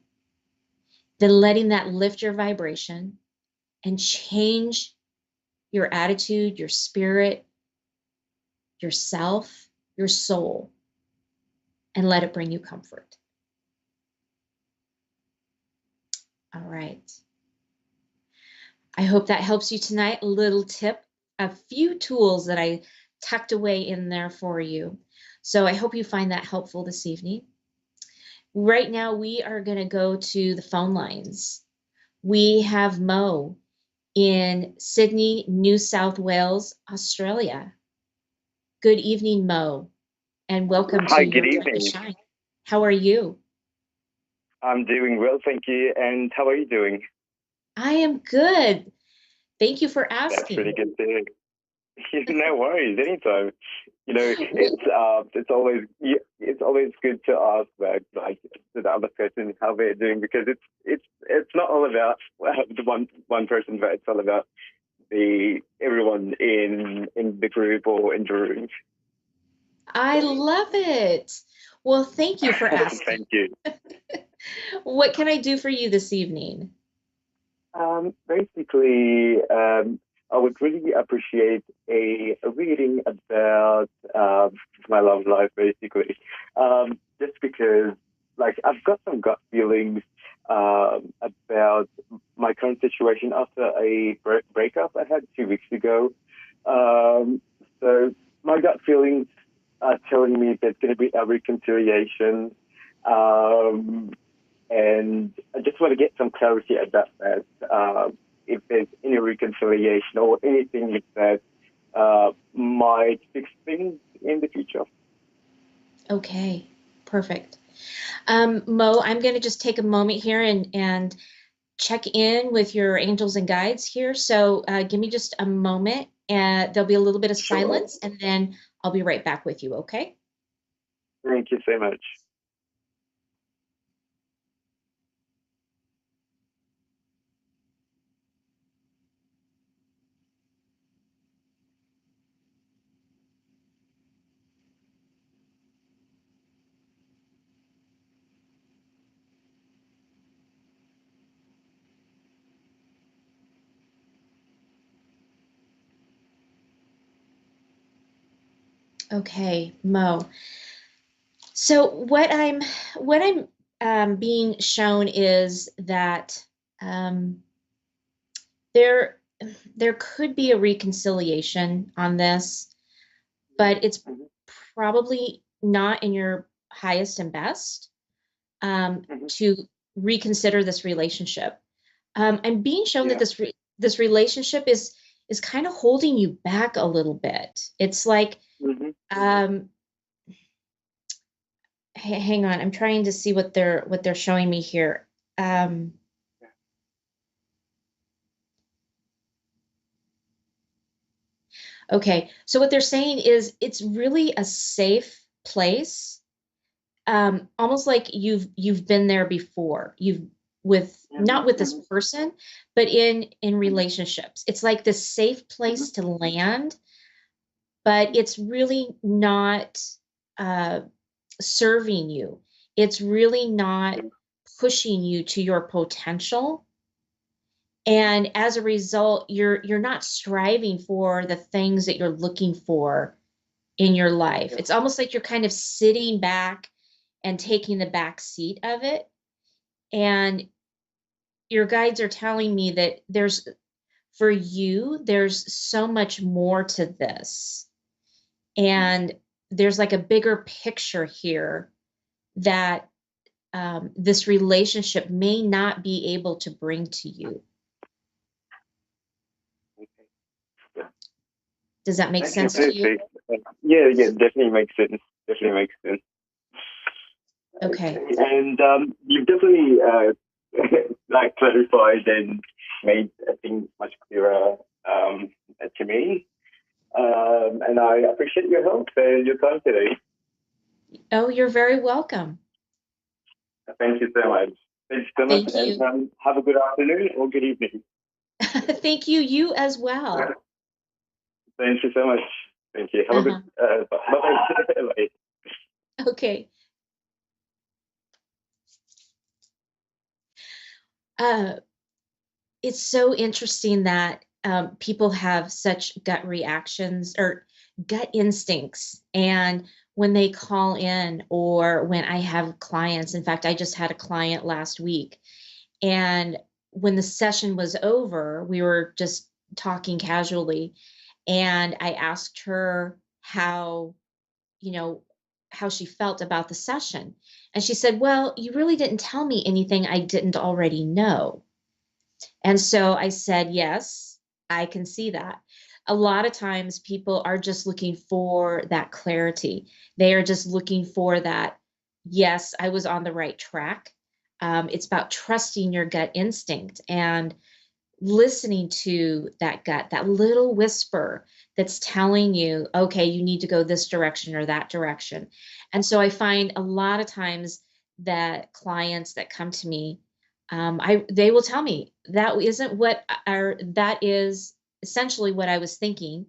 Then letting that lift your vibration and change your attitude, your spirit, yourself, your soul, and let it bring you comfort. All right. I hope that helps you tonight. A little tip, a few tools that I tucked away in there for you. So I hope you find that helpful this evening. Right now, we are going to go to the phone lines. We have Mo in Sydney, New South Wales, Australia. Good evening, Mo, and welcome to Hi, Your good Time to evening. Shine. How are you? I'm doing well, thank you. And how are you doing? I am good. Thank you for That's asking. really good to hear. No worries, anytime. You know, it's always good to ask about like to the other person how they're doing, because it's not all about the one person, but it's all about everyone in the group or in the room. I love it. Well, thank you for asking. Thank you. What can I do for you this evening? Basically, I would really appreciate a reading about my love life, basically. Just because, like, I've got some gut feelings about my current situation after a breakup I had 2 weeks ago. So my gut feelings are telling me there's going to be a reconciliation. And I just want to get some clarity about that. If there's any reconciliation or anything that might fix things in the future. Okay, perfect. Mo, I'm going to just take a moment here and check in with your angels and guides here. So give me just a moment, and there'll be a little bit of silence, and then I'll be right back with you, okay? Thank you so much. Okay, Mo. So what I'm being shown is that there could be a reconciliation on this, but it's probably not in your highest and best to reconsider this relationship. I'm being shown that this relationship is kind of holding you back a little bit. It's like hang on, I'm trying to see what they're showing me here. Okay, so what they're saying is it's really a safe place, almost like you've been there before. You've with not with this person, but in relationships. It's like this safe place to land, but it's really not serving you. It's really not pushing you to your potential. And as a result, you're not striving for the things that you're looking for in your life. It's almost like you're kind of sitting back and taking the back seat of it. And your guides are telling me that for you, there's so much more to this. And there's like a bigger picture here that this relationship may not be able to bring to you. Does that make sense to you? Yeah, definitely makes sense. Definitely makes sense. Okay. And you've definitely like clarified and made things much clearer to me. And I appreciate your help and your time today. Oh, you're very welcome. Thank you so much. Thank you so much. And have a good afternoon or good evening. Thank you. You as well. Thank you so much. Thank you. Have a good bye. Okay. It's so interesting that people have such gut reactions or gut instincts. And when they call in or when I have clients, in fact, I just had a client last week. And when the session was over, we were just talking casually. And I asked her how, how she felt about the session. And she said, well, you really didn't tell me anything I didn't already know. And so I said, yes, I can see that. A lot of times people are just looking for that clarity. They are just looking for that, yes, I was on the right track. It's about trusting your gut instinct and listening to that gut, that little whisper that's telling you, okay, you need to go this direction or that direction. And so I find a lot of times that clients that come to me, they will tell me that isn't what that is essentially what I was thinking.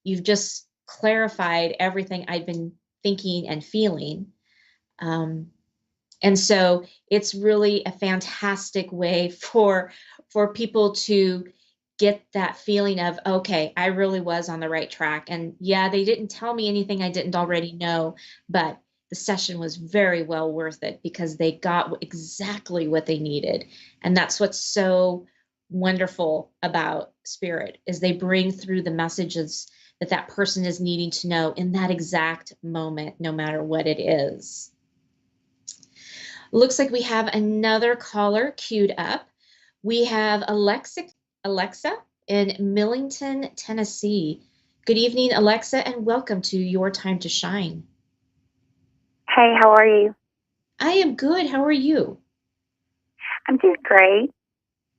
You've just clarified everything I've been thinking and feeling. And so it's really a fantastic way for people to get that feeling of, okay, I really was on the right track. And yeah, they didn't tell me anything I didn't already know, but the session was very well worth it because they got exactly what they needed. And that's what's so wonderful about spirit is they bring through the messages that that person is needing to know in that exact moment, no matter what it is. Looks like we have another caller queued up. We have Alexa in Millington, Tennessee. Good evening, Alexa, and welcome to Your Time to Shine. Hey, how are you? I am good. How are you? I'm doing great.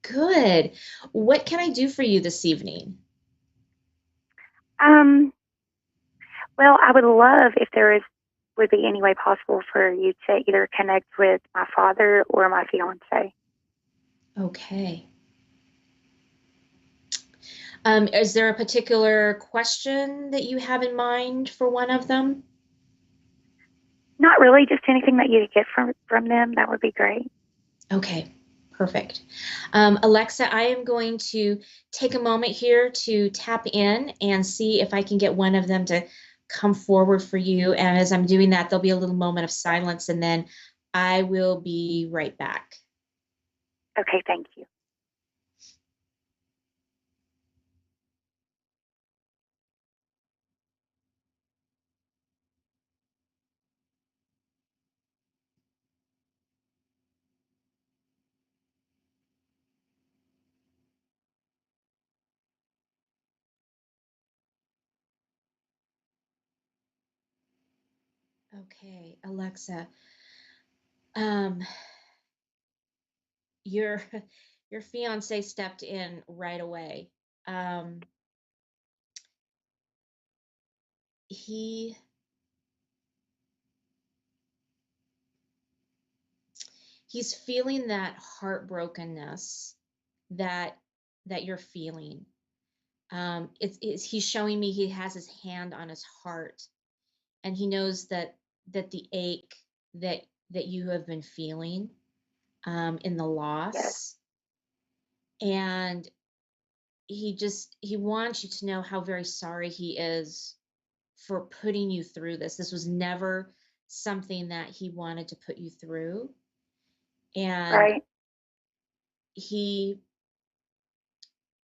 Good. What can I do for you this evening? Well, I would love if would be any way possible for you to either connect with my father or my fiance. Okay. Is there a particular question that you have in mind for one of them? Not really, just anything that you get from them. That would be great. Okay, perfect. Alexa, I am going to take a moment here to tap in and see if I can get one of them to come forward for you. And as I'm doing that, there'll be a little moment of silence, and then I will be right back. Okay, thank you. Okay, Alexa, your your fiance stepped in right away. He's feeling that heartbrokenness that you're feeling. He's showing me he has his hand on his heart, and he knows that the ache that you have been feeling in the loss. Yes. And he wants you to know how very sorry he is for putting you through this. This was never something that he wanted to put you through. And right. He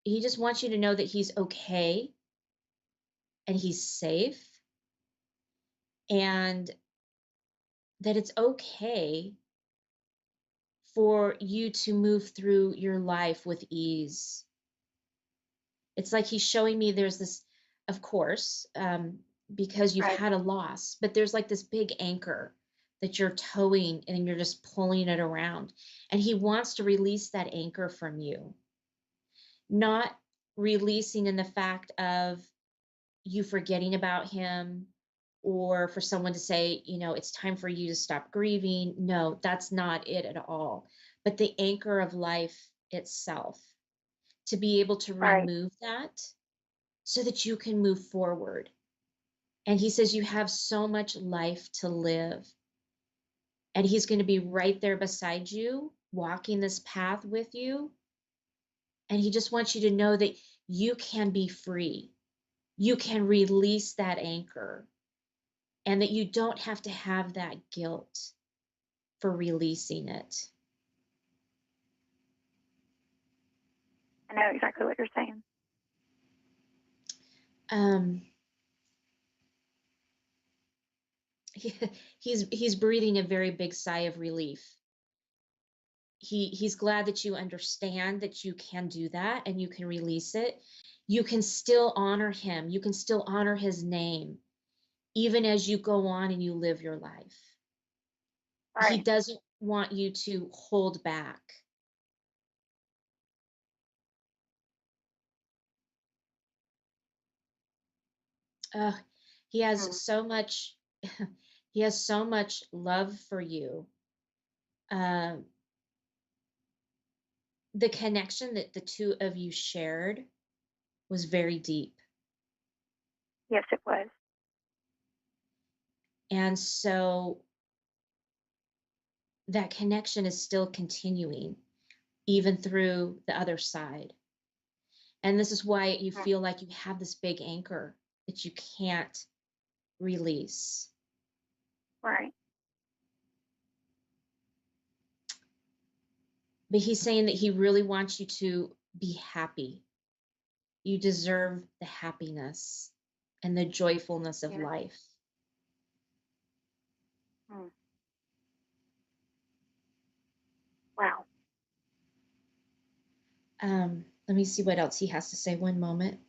just wants you to know that he's okay and he's safe, and that it's okay for you to move through your life with ease. It's like he's showing me there's this, of course, because you've had a loss, but there's like this big anchor that you're towing and you're just pulling it around. And he wants to release that anchor from you. Not releasing in the fact of you forgetting about him, or for someone to say, it's time for you to stop grieving. No, that's not it at all. But the anchor of life itself, to be able to remove that so that you can move forward. And he says you have so much life to live. And he's going to be right there beside you, walking this path with you. And he just wants you to know that you can be free. You can release that anchor, and that you don't have to have that guilt for releasing it. I know exactly what you're saying. he's breathing a very big sigh of relief. He's glad that you understand that you can do that and you can release it. You can still honor him. You can still honor his name, even as you go on and you live your life. Right. He doesn't want you to hold back. He has so much, he has so much love for you. The connection that the two of you shared was very deep. Yes, it was. And so that connection is still continuing, even through the other side. And this is why you feel like you have this big anchor that you can't release. Right. But he's saying that he really wants you to be happy. You deserve the happiness and the joyfulness of life. Wow. Let me see what else he has to say. One moment.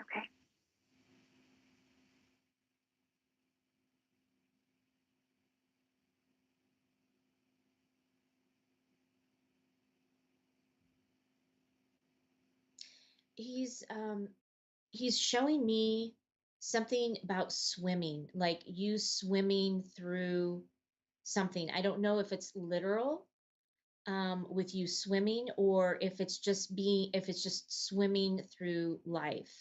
Okay. He's showing me something about swimming, like you swimming through something. I don't know if it's literal, with you swimming, or if it's just swimming through life.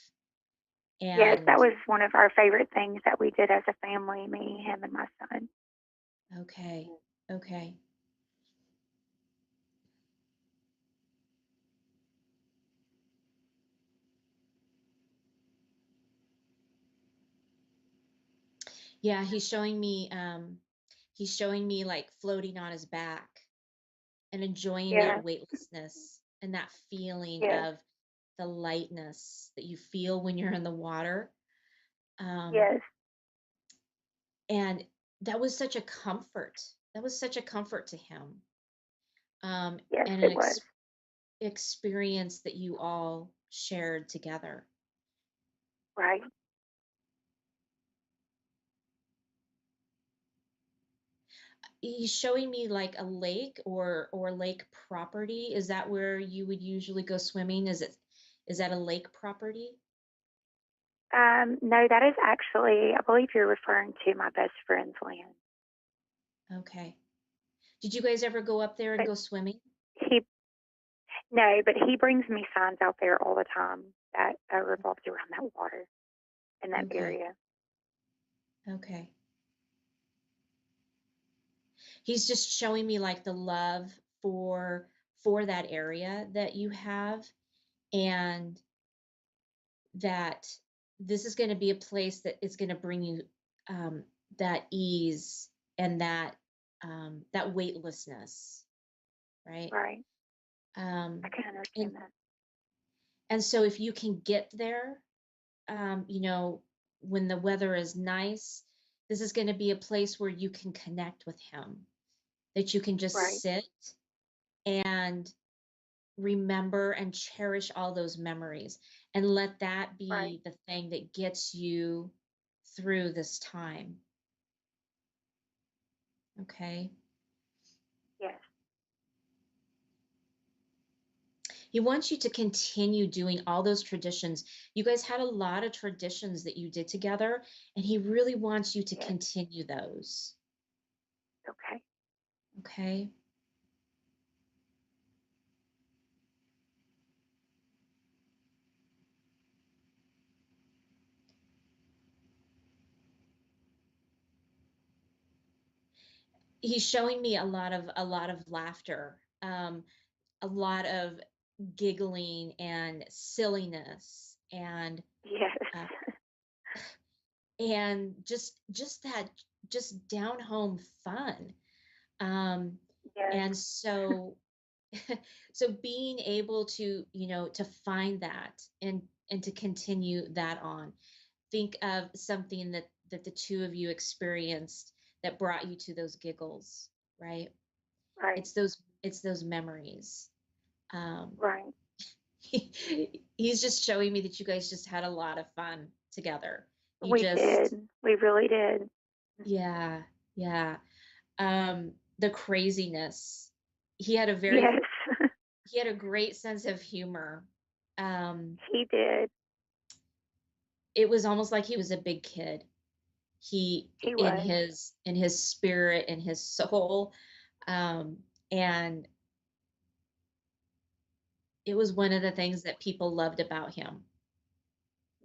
And Yes, that was one of our favorite things that we did as a family, me, him, and my son. Okay. Okay. Yeah, he's showing me like floating on his back and enjoying that weightlessness and that feeling of the lightness that you feel when you're in the water. Yes. And that was such a comfort. That was such a comfort to him. Yes, and it was. experience that you all shared together. Right. He's showing me like a lake or lake property. Is that where you would usually go swimming? Is that a lake property? No, that is actually, I believe you're referring to my best friend's land. Okay. Did you guys ever go up there and go swimming? No, but he brings me signs out there all the time that revolves around that water in that area. Okay. He's just showing me like the love for that area that you have, and that this is going to be a place that is going to bring you that ease and that weightlessness, right? Right. I can understand that. And so if you can get there, when the weather is nice, this is going to be a place where you can connect with him, that you can just sit and remember and cherish all those memories and let that be the thing that gets you through this time. Okay. Yes. He wants you to continue doing all those traditions. You guys had a lot of traditions that you did together, and he really wants you to continue those. Okay. Okay. He's showing me a lot of laughter, a lot of giggling and silliness, and and just that down home fun. And so so being able to to find that and to continue that on, think of something that the two of you experienced that brought you to those giggles, right? Right. It's those memories. Right. He's just showing me that you guys just had a lot of fun together. We did. We really did. Yeah. Yeah. The craziness. He had a he had a great sense of humor. He did. It was almost like he was a big kid. He was. in his spirit, in his soul. And it was one of the things that people loved about him.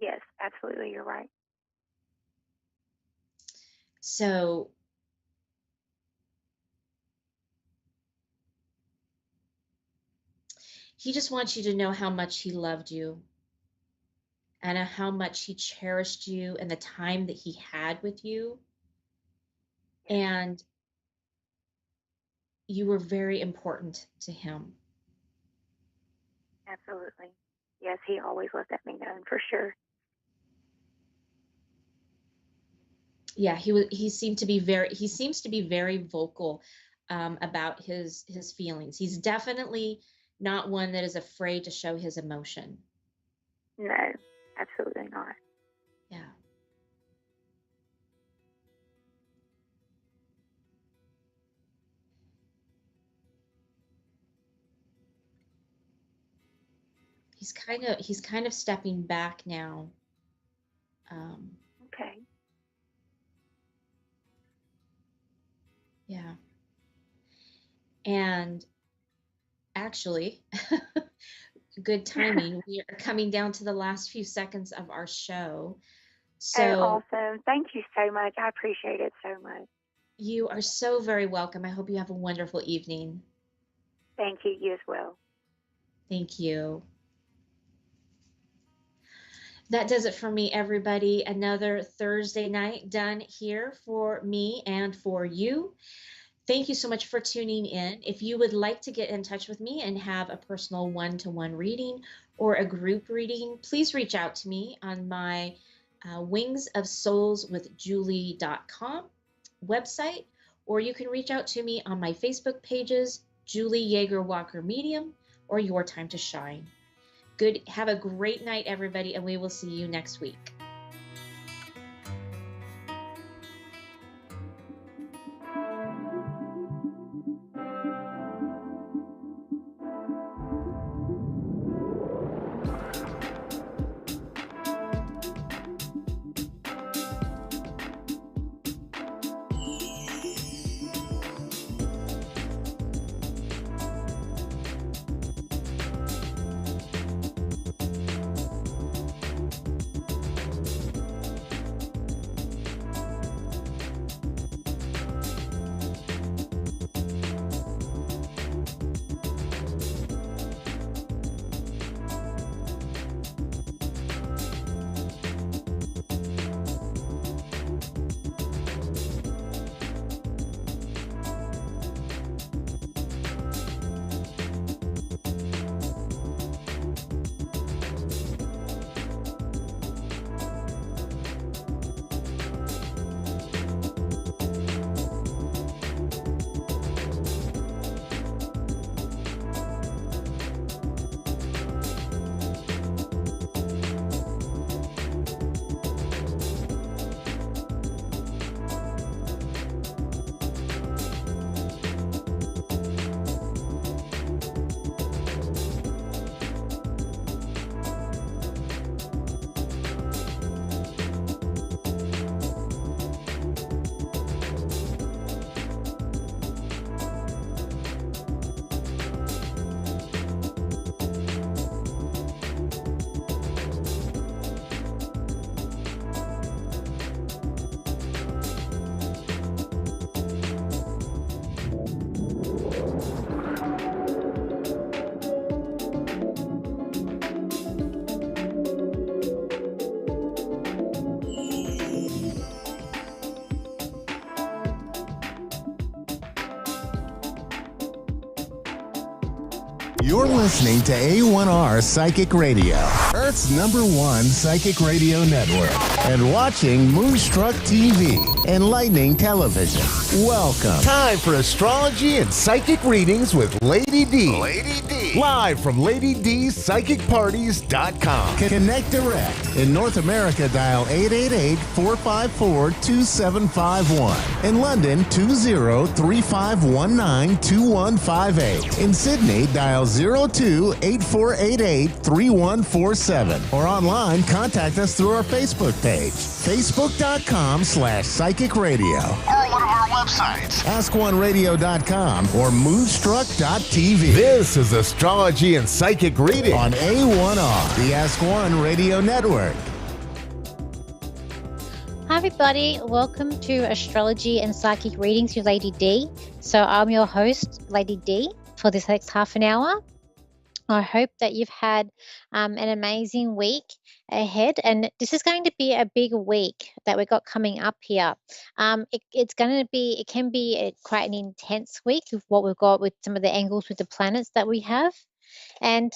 Yes, absolutely. You're right. So he just wants you to know how much he loved you and how much he cherished you and the time that he had with you. And you were very important to him. Absolutely. Yes, he always let that be known, for sure. Yeah, he seems to be very vocal about his feelings. He's definitely not one that is afraid to show his emotion. No, absolutely not. Yeah. He's kind of stepping back now. Okay. Yeah. And actually, good timing. We are coming down to the last few seconds of our show. So awesome. Thank you so much. I appreciate it so much. You are so very welcome. I hope you have a wonderful evening. Thank you. You as well. Thank you. That does it for me, everybody. Another Thursday night done here for me and for you. Thank you so much for tuning in. If you would like to get in touch with me and have a personal one-to-one reading or a group reading, please reach out to me on my wingsofsoulswithjulie.com website, or you can reach out to me on my Facebook pages, Julie Yeager Walker Medium or Your Time to Shine. Have a great night, everybody, and we will see you next week. You're listening to A1R Psychic Radio, Earth's #1 psychic radio network. and watching Moonstruck TV, enlightening television. Welcome. Time for astrology and psychic readings with Lady D. Lady D. Live from LadyDSpsychicParties.com. Connect direct. In North America, dial 888-454-2751. In London, 20-3519-2158. In Sydney, dial 02-8488-3147. Or online, contact us through our Facebook page, facebook.com/psychic radio. Or one of our websites, askoneradio.com or moonstruck.tv. This is Astrology and Psychic Reading on A1R, the Ask One Radio Network. Hi everybody, welcome to Astrology and Psychic Readings with Lady D. So I'm your host, Lady D, for this next half an hour. I hope that you've had an amazing week ahead, and this is going to be a big week that we've got coming up here. It can be quite an intense week with what we've got with some of the angles with the planets that we have, and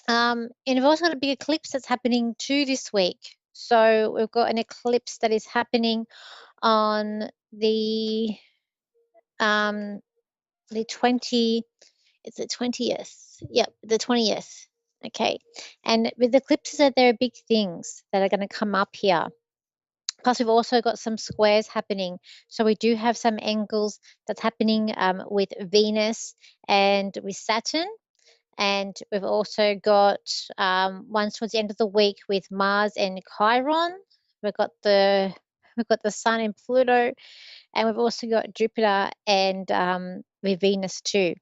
we've also got a big eclipse that's happening too this week. So we've got an eclipse that is happening on the 20th. It's the 20th. Yep, the 20th. Okay. And with the eclipses, there are big things that are going to come up here. Plus, we've also got some squares happening. So we do have some angles that's happening with Venus and with Saturn. And we've also got ones towards the end of the week with Mars and Chiron. We've got the Sun and Pluto. And we've also got Jupiter and with Venus too,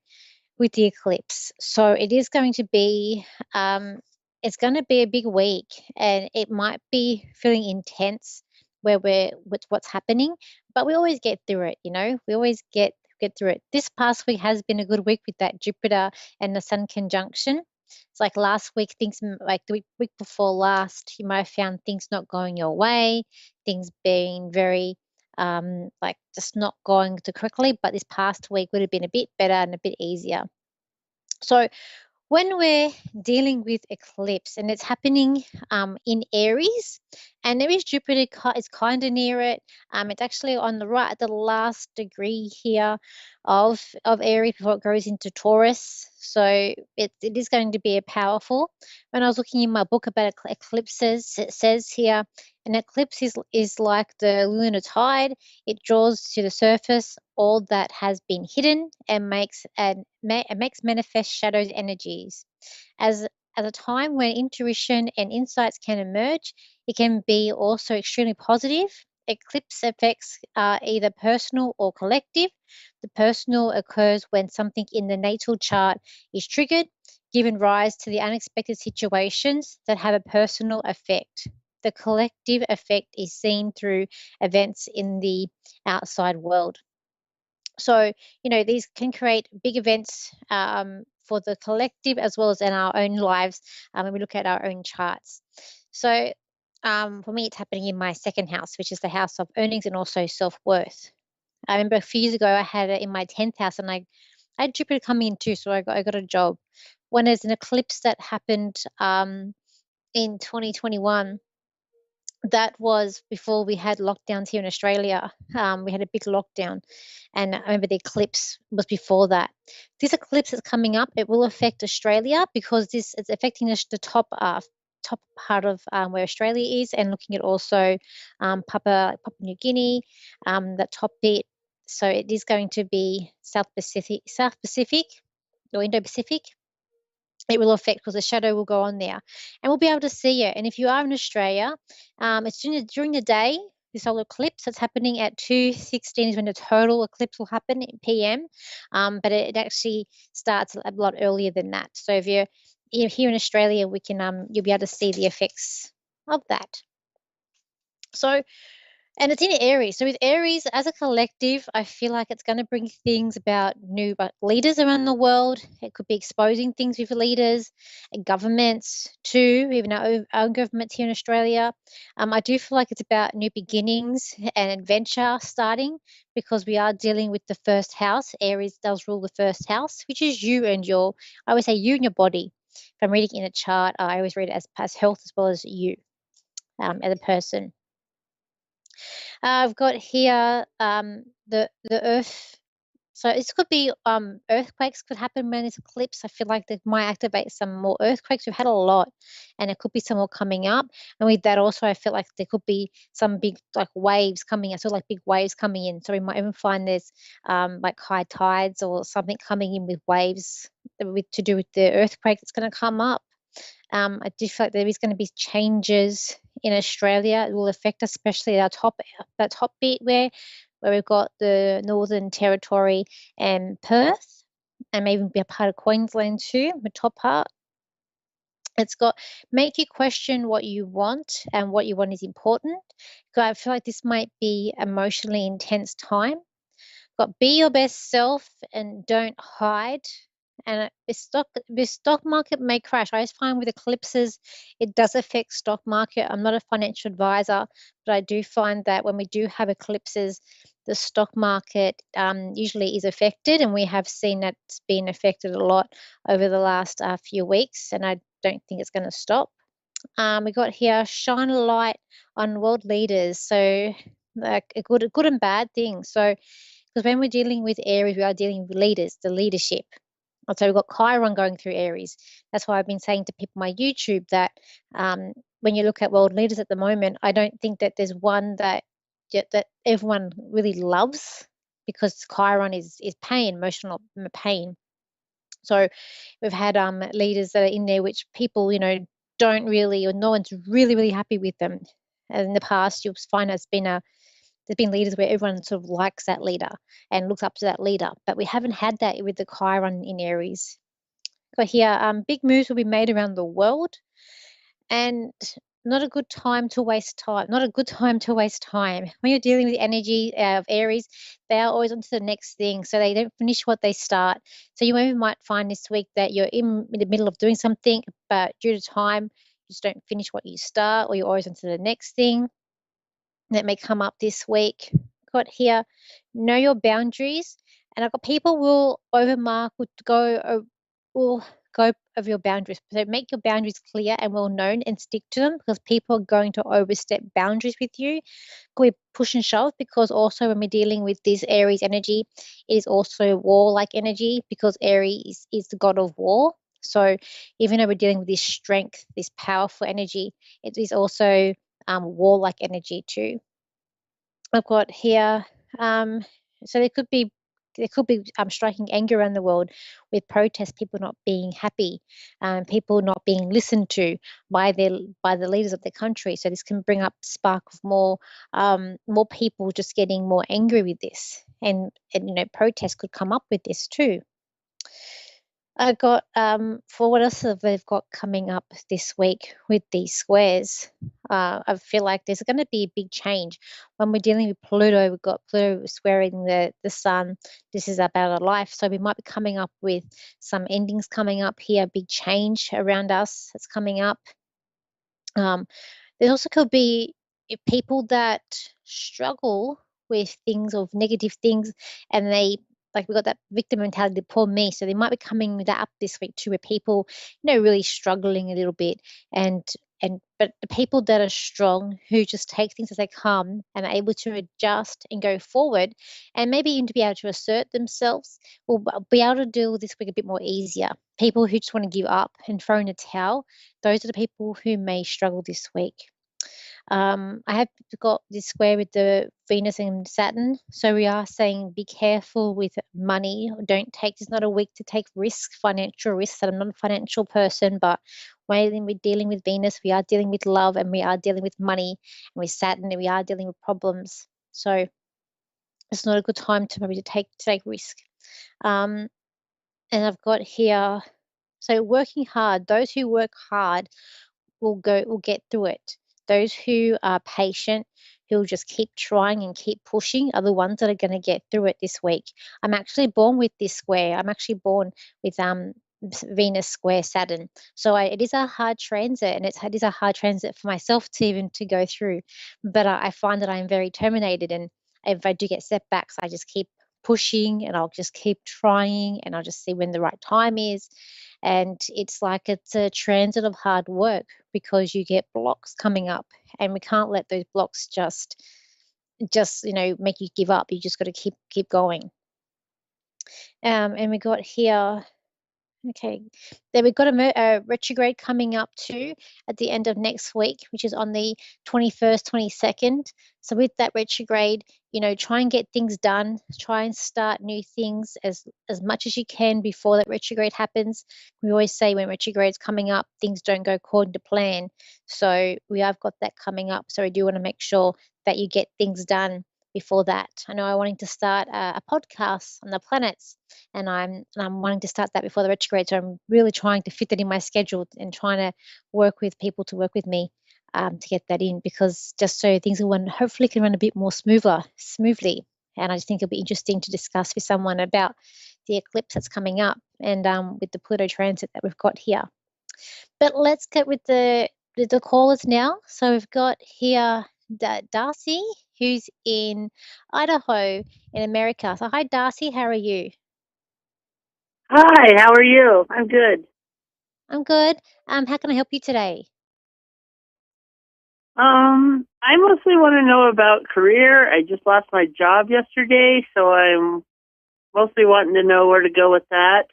with the eclipse. So it is going to be it's going to be a big week, and it might be feeling intense where we're with what's happening, but we always get through it. We always get through it. This past week has been a good week with that Jupiter and the Sun conjunction. It's like last week, things like the week before last, you might have found things not going your way, things being very like just not going too quickly, but this past week would have been a bit better and a bit easier. So when we're dealing with eclipse and it's happening in Aries, and Aries Jupiter is kind of near it. It's actually on the right at the last degree here of Aries before it goes into Taurus. So it is going to be a powerful. When I was looking in my book about eclipses, it says here, an eclipse is like the lunar tide. It draws to the surface all that has been hidden and makes manifest shadows energies. As a time when intuition and insights can emerge, it can be also extremely positive. Eclipse effects are either personal or collective. The personal occurs when something in the natal chart is triggered, giving rise to the unexpected situations that have a personal effect. The collective effect is seen through events in the outside world. So, these can create big events for the collective as well as in our own lives when we look at our own charts. So, for me, it's happening in my second house, which is the house of earnings and also self-worth. I remember a few years ago, I had it in my 10th house, and I had Jupiter coming in too, so I got a job. When there's an eclipse that happened in 2021, that was before we had lockdowns here in Australia. We had a big lockdown, and I remember the eclipse was before that. This eclipse that's coming up, it will affect Australia because it's affecting the top part of where Australia is, and looking at also Papua New Guinea, that top bit. So it is going to be South Pacific or Indo-Pacific. It will affect because the shadow will go on there, and we'll be able to see it. And if you are in Australia, it's during the day. This solar eclipse that's happening at 2:16 is when the total eclipse will happen in PM, but it actually starts a lot earlier than that. So if you're here in Australia, we can you'll be able to see the effects of that. So. And it's in Aries. So with Aries, as a collective, I feel like it's going to bring things about new leaders around the world. It could be exposing things with leaders and governments too, even our own governments here in Australia. I do feel like it's about new beginnings and adventure starting, because we are dealing with the first house. Aries does rule the first house, which is you and I always say you and your body. If I'm reading in a chart, I always read it as health as well as you. as a person. I've got here the Earth. So it could be earthquakes could happen when there's eclipse. I feel like they might activate some more earthquakes. We've had a lot, and it could be some more coming up. And with that also, I feel like there could be some big like waves coming in, so like big waves coming in. So we might even find there's like high tides or something coming in with waves to do with the earthquake that's going to come up. I do feel like there is going to be changes in Australia. It will affect us, especially that top bit where we've got the Northern Territory and Perth, and maybe be a part of Queensland too, the top part. It's got make you question what you want, and what you want is important. So I feel like this might be emotionally intense time. Got be your best self and don't hide. And the stock market may crash. I just find with eclipses, it does affect stock market. I'm not a financial advisor, but I do find that when we do have eclipses, the stock market usually is affected, and we have seen that it's been affected a lot over the last few weeks, and I don't think it's going to stop. We got here shine a light on world leaders, so like a good and bad thing. So because when we're dealing with Aries, we are dealing with leaders, the leadership. So we've got Chiron going through Aries. That's why I've been saying to people on my YouTube that when you look at world leaders at the moment, I don't think that there's one that everyone really loves, because Chiron is pain, emotional pain. So we've had leaders that are in there which people, don't really, or no one's really happy with them. And in the past, you'll find there's been leaders where everyone sort of likes that leader and looks up to that leader, but we haven't had that with the Chiron in Aries. Got here, big moves will be made around the world, and not a good time to waste time. Not a good time to waste time. When you're dealing with the energy of Aries, they are always on to the next thing, so they don't finish what they start. So you maybe might find this week that you're in the middle of doing something, but due to time, you just don't finish what you start, or you're always on to the next thing. That may come up this week. Got here, know your boundaries, and I've got people will go over your boundaries. So make your boundaries clear and well known, and stick to them, because people are going to overstep boundaries with you. We push and shove, because also when we're dealing with this Aries energy, it is also war-like energy, because Aries is the god of war. So even though we're dealing with this strength, this powerful energy, it is also war-like energy too. I've got here, so there could be striking anger around the world with protests, people not being happy, people not being listened to by the leaders of the country. So this can bring up spark of more people just getting more angry with this, and protests could come up with this too. I got for what else have they've got coming up this week with these squares. I feel like there's going to be a big change when we're dealing with Pluto. We've got Pluto squaring the sun. This is about our life, so we might be coming up with some endings coming up here. Big change around us that's coming up. There also could be people that struggle with things, or negative things, and they, like, we've got that victim mentality, poor me. So they might be coming that up this week too, where people, really struggling a little bit, but the people that are strong, who just take things as they come and are able to adjust and go forward, and maybe even to be able to assert themselves, will be able to deal with this week a bit more easier. People who just want to give up and throw in a towel, those are the people who may struggle this week. I have got this square with the Venus and Saturn. So we are saying be careful with money. It's not a week to take risks, financial risks. And I'm not a financial person, but when we're dealing with Venus, we are dealing with love, and we are dealing with money, and with Saturn, and we are dealing with problems. So it's not a good time to maybe take risk. And I've got here, so working hard. Those who work hard will get through it. Those who are patient, who'll just keep trying and keep pushing, are the ones that are going to get through it this week. I'm actually born with this square. I'm actually born with Venus square Saturn. So it is a hard transit, and it is a hard transit for myself to even to go through. But I find that I'm very terminated, and if I do get setbacks, I just keep pushing, and I'll just keep trying, and I'll just see when the right time is. And it's like it's a transit of hard work, because you get blocks coming up, and we can't let those blocks just make you give up. You just got to keep going. And we got here. Okay, then we've got a retrograde coming up too at the end of next week, which is on the 21st, 22nd. So with that retrograde, try and get things done. Try and start new things as much as you can before that retrograde happens. We always say when retrograde's coming up, things don't go according to plan. So we have got that coming up. So we do want to make sure that you get things done before that. I know I'm wanting to start a podcast on the planets, and I'm wanting to start that before the retrograde. So I'm really trying to fit that in my schedule and trying to work with people to work with me to get that in, because just so things will hopefully can run a bit more smoothly. And I just think it'll be interesting to discuss with someone about the eclipse that's coming up and with the Pluto transit that we've got here. But let's get with the callers now. So we've got here Darcy, who's in Idaho in America. So hi, Darcy. How are you? Hi, how are you? I'm good. I'm good. How can I help you today? I mostly want to know about career. I just lost my job yesterday, so I'm mostly wanting to know where to go with that.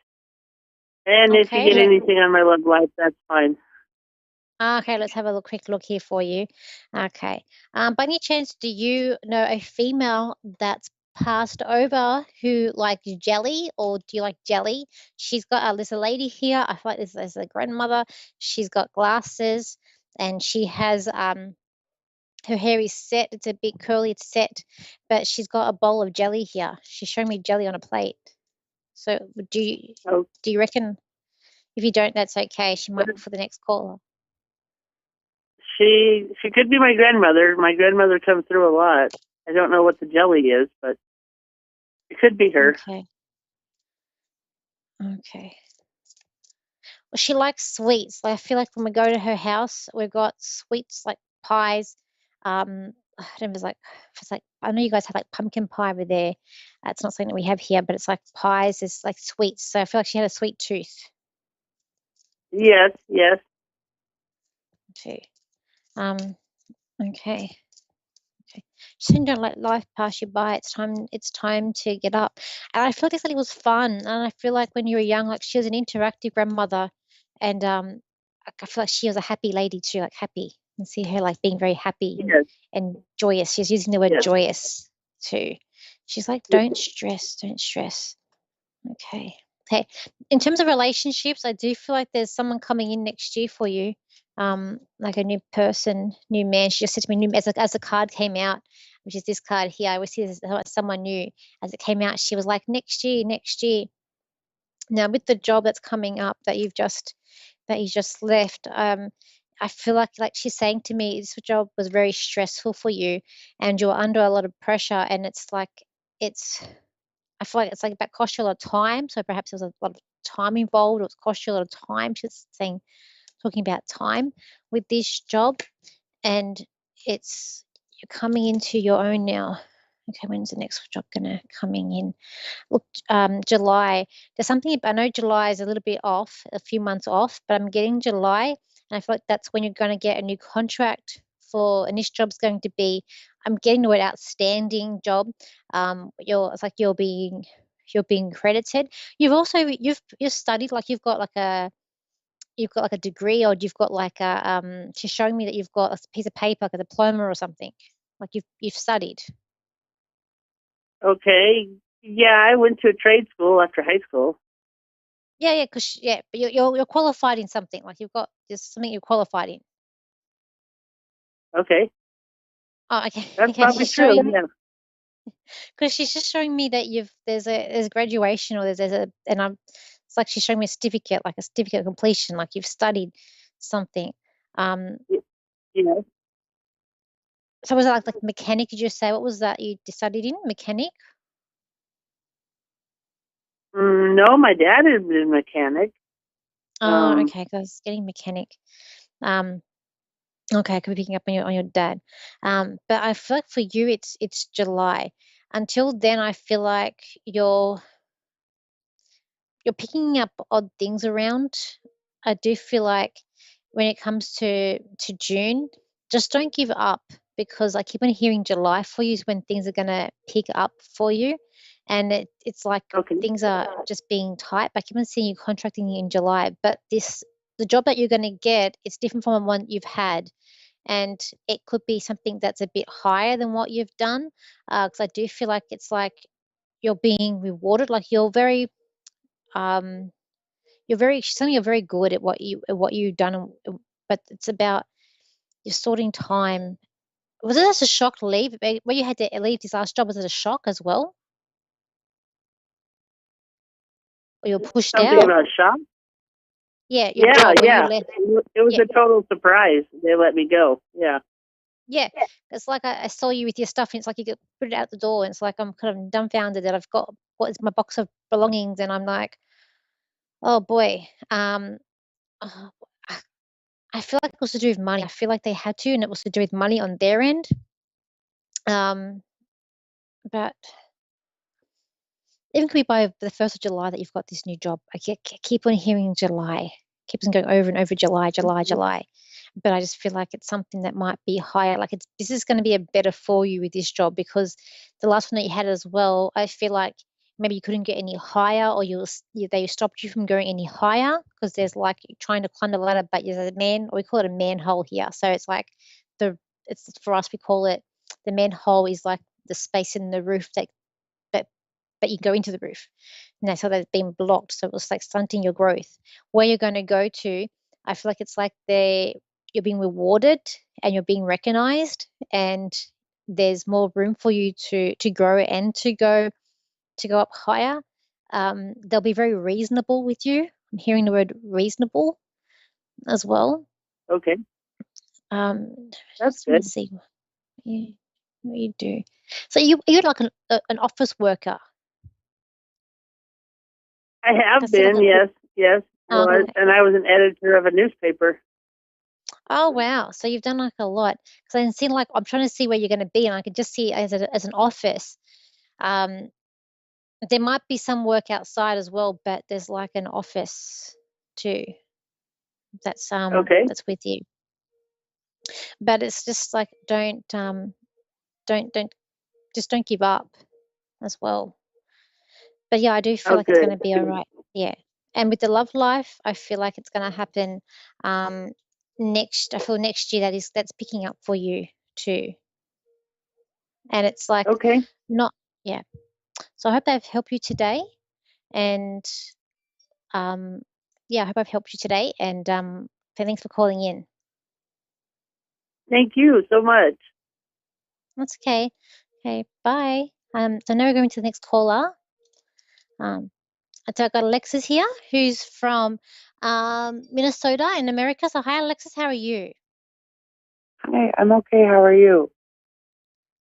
And if you get anything on my love life, that's fine. Okay, let's have a quick look here for you. Okay. By any chance, do you know a female that's passed over who likes jelly, or do you like jelly? She's got there's a lady here. I feel like this is a grandmother. She's got glasses, and she has her hair is set. It's a bit curly. It's set, but she's got a bowl of jelly here. She's showing me jelly on a plate. So do you reckon? If you don't, that's okay. She might be for the next caller. She could be my grandmother. My grandmother comes through a lot. I don't know what the jelly is, but it could be her. Okay. Well, she likes sweets. I feel like when we go to her house, we've got sweets like pies. I don't know if it's like I know you guys have like pumpkin pie over there. It's not something that we have here, but it's like pies. It's like sweets. So I feel like she had a sweet tooth. Yes. Okay. Okay. Just don't let life pass you by. It's time to get up. And I feel like this lady was fun. And I feel like when you were young, like she was an interactive grandmother, and I feel like she was a happy lady too, like happy. And see her like being very happy and joyous. She's using the word joyous too. She's like, don't stress. Okay. Okay. In terms of relationships, I do feel like there's someone coming in next year for you. Like a new person, new man. She just said to me, new as the card came out, which is this card here. I always see this as someone new. As it came out, she was like, next year. Now with the job that's coming up that you just left, I feel like she's saying to me, this job was very stressful for you, and you're under a lot of pressure, and I feel like it's like about cost you a lot of time. So perhaps there's a lot of time involved, or it's cost you a lot of time. She's talking about time with this job, and you're coming into your own now. Okay, when's the next job gonna coming in? Look, July. There's something I know July is a little bit off, a few months off, but I'm getting July, and I feel like that's when you're going to get a new contract for, and this job's going to be, I'm getting the word outstanding job. It's like you're being credited. You've studied, like you've got like a degree, or you've got like she's showing me that you've got a piece of paper, like a diploma or something, like you've studied. Okay. Yeah, I went to a trade school after high school. Yeah, but you're qualified in something, like there's something you're qualified in. Okay. Oh, okay. That's probably true. Yeah. Because she's just showing me that there's graduation, or it's like she's showing me a certificate, like a certificate of completion, like you've studied something. Yeah. So was it like mechanic? Did you say what was that you studied in? Mechanic? No, my dad is a mechanic. Oh, okay. Because getting mechanic. Okay, I could be picking up on your dad. But I feel like for you, it's July. Until then, I feel like you're picking up odd things around. I do feel like when it comes to June, just don't give up, because I keep on hearing July for you is when things are going to pick up for you. And it's like things are just being tight. But I keep on seeing you contracting in July. But the job that you're going to get, it's different from the one you've had. And it could be something that's a bit higher than what you've done. Because I do feel like it's like you're being rewarded. Like you're very something you're very good at what you've done. But it's about you're sorting time. Was it just a shock to leave? When you had to leave this last job, was it a shock as well? Or you were pushed Something out? about shop? Yeah, your job when you left. It was a total surprise. They let me go. Yeah. Yeah, it's like I saw you with your stuff, and it's like you could put it out the door, and it's like I'm kind of dumbfounded that I've got what is my box of belongings, and I'm like, oh boy. Oh, I feel like it was to do with money. I feel like they had to, and it was to do with money on their end. But even could be by the 1st of July that you've got this new job. I keep on hearing July, keeps on going over and over July. But I just feel like it's something that might be higher. Like this is going to be a better for you with this job, because the last one that you had as well, I feel like maybe you couldn't get any higher, or they stopped you from going any higher, because there's like trying to climb the ladder, but there's we call it a manhole here. So it's like it's for us, we call it the manhole is like the space in the roof but you go into the roof. And that's how they've been blocked. So it was like stunting your growth. Where you're going to go to, I feel like it's like you're being rewarded and you're being recognized, and there's more room for you to grow and to go up higher. They'll be very reasonable with you. I'm hearing the word reasonable as well. Okay. That's good. Let me see what you do. So you're like an office worker. I have been, yes. And I was an editor of a newspaper. Oh wow! So you've done like a lot. Because I can see, like, I'm trying to see where you're going to be, and I can just see as an office. There might be some work outside as well, but there's like an office too. That's that's with you. But it's just like don't give up as well. But yeah, I do feel like it's going to be all right. Yeah. And with the love life, I feel like it's going to happen next year that's picking up for you too. And it's like not So I hope I've helped you today. And I hope I've helped you today, and thanks for calling in. Thank you so much. That's okay. Okay, bye. So now we're going to the next caller. So I've got Alexis here, who's from Minnesota in America. So hi, Alexis. How are you? Hi, I'm okay. How are you?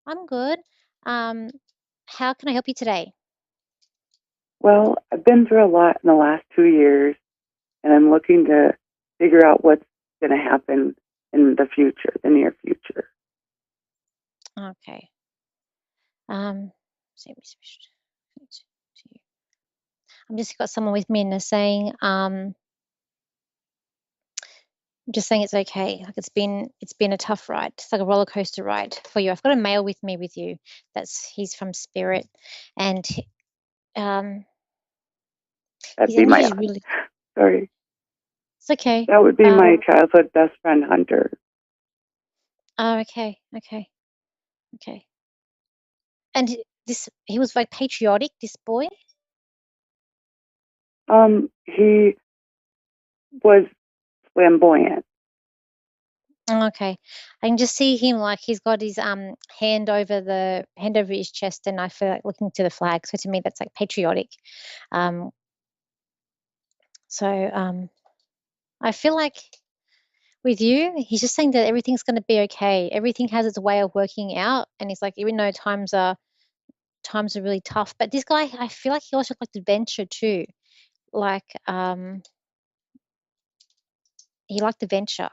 I'm good. How can I help you today? Well, I've been through a lot in the last 2 years, and I'm looking to figure out what's going to happen in the future, the near future. Okay. I'm just got someone with me, and they're saying, I'm just saying it's okay. Like it's been a tough ride. It's like a roller coaster ride for you. I've got a male with me with you. He's from Spirit, and that'd be my sorry. It's okay. That would be my childhood best friend, Hunter. Oh, okay. And he was like patriotic, this boy? He was flamboyant. Okay. I can just see him, like he's got his hand over his chest, and I feel like looking to the flag. So to me that's like patriotic. I feel like with you, he's just saying that everything's going to be okay. Everything has its way of working out, and he's like, even though times are really tough, but this guy, I feel like he also liked adventure too. Like he liked adventure,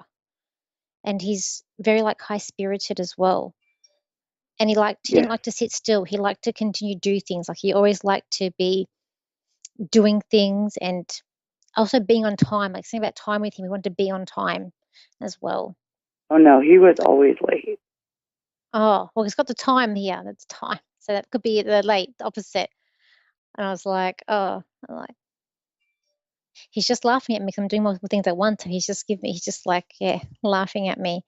and he's very like high spirited as well. And he didn't like to sit still. He liked to continue to do things. Like he always liked to be doing things, and also being on time. Like saying about time with him, he wanted to be on time as well. Oh no, he was always late. Oh, well, he's got the time here. That's time. So that could be the late, the opposite. And I was like, oh, I'm like, he's just laughing at me because I'm doing multiple things at once. So he's just like, yeah, laughing at me.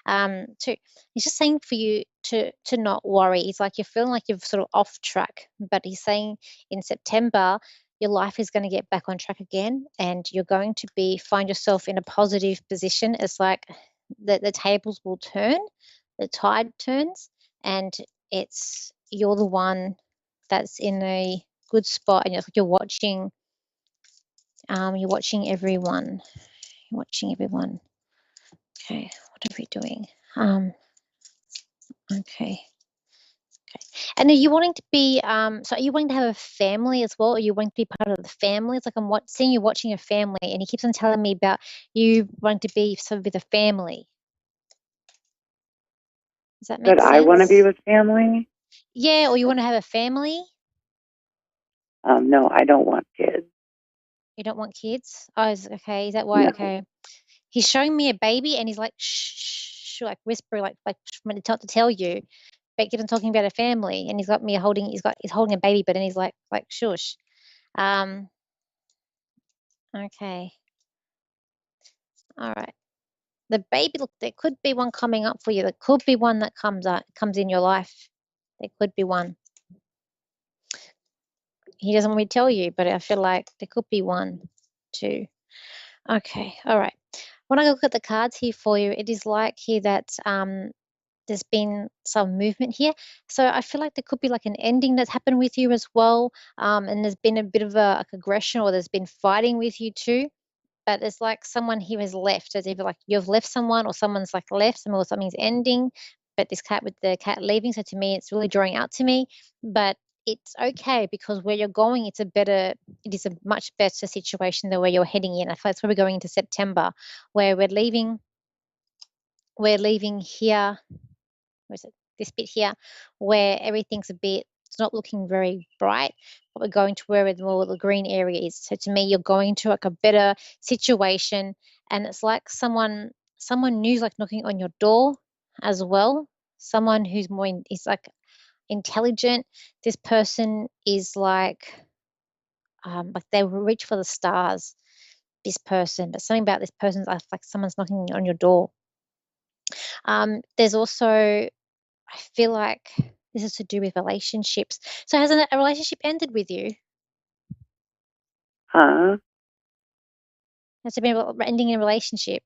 Too. He's just saying for you to not worry. He's like, you're feeling like you're sort of off track, but he's saying in September your life is going to get back on track again, and you're going to find yourself in a positive position. It's like the tables will turn, the tide turns, and you're the one that's in a good spot, and you're watching. You're watching everyone. You're watching everyone. Okay, what are we doing? Okay. And are you wanting to be? So are you wanting to have a family as well? Or are you wanting to be part of the family? It's like seeing you watching a family, and he keeps on telling me about you wanting to be sort of with a family. Does that make But sense? I want to be with family. Yeah, or you want to have a family? No, I don't want kids. You don't want kids? Oh, okay. Is that why? No. Okay. He's showing me a baby, and he's like, shh, like whisper, like to tell you. But keep on talking about a family, and he's holding a baby, but then he's like shush. Okay. All right. The baby, look, there could be one coming up for you. There could be one that comes in your life. There could be one. He doesn't want me to tell you, but I feel like there could be one too. Okay. All right. When I look at the cards here for you, it is like here that there's been some movement here. So I feel like there could be like an ending that's happened with you as well. And there's been a bit of a aggression, or there's been fighting with you too. But it's like someone here has left. It's either like you've left someone, or someone's like left, or something's ending. But this cat with the cat leaving, so to me, it's really drawing out to me. But it's okay, because where you're going, it is a much better situation than where you're heading in. I feel that's where we're going into September, where we're leaving here. Where's it? This bit here, where everything's it's not looking very bright, but we're going to where more the green area is. So to me, you're going to like a better situation, and it's like someone new's like knocking on your door as well. Someone who's is like intelligent. This person is like they reach for the stars. This person, but something about this person's like someone's knocking on your door. There's also, I feel like this is to do with relationships. So has a relationship ended with you? Huh? Has it been ending in a relationship?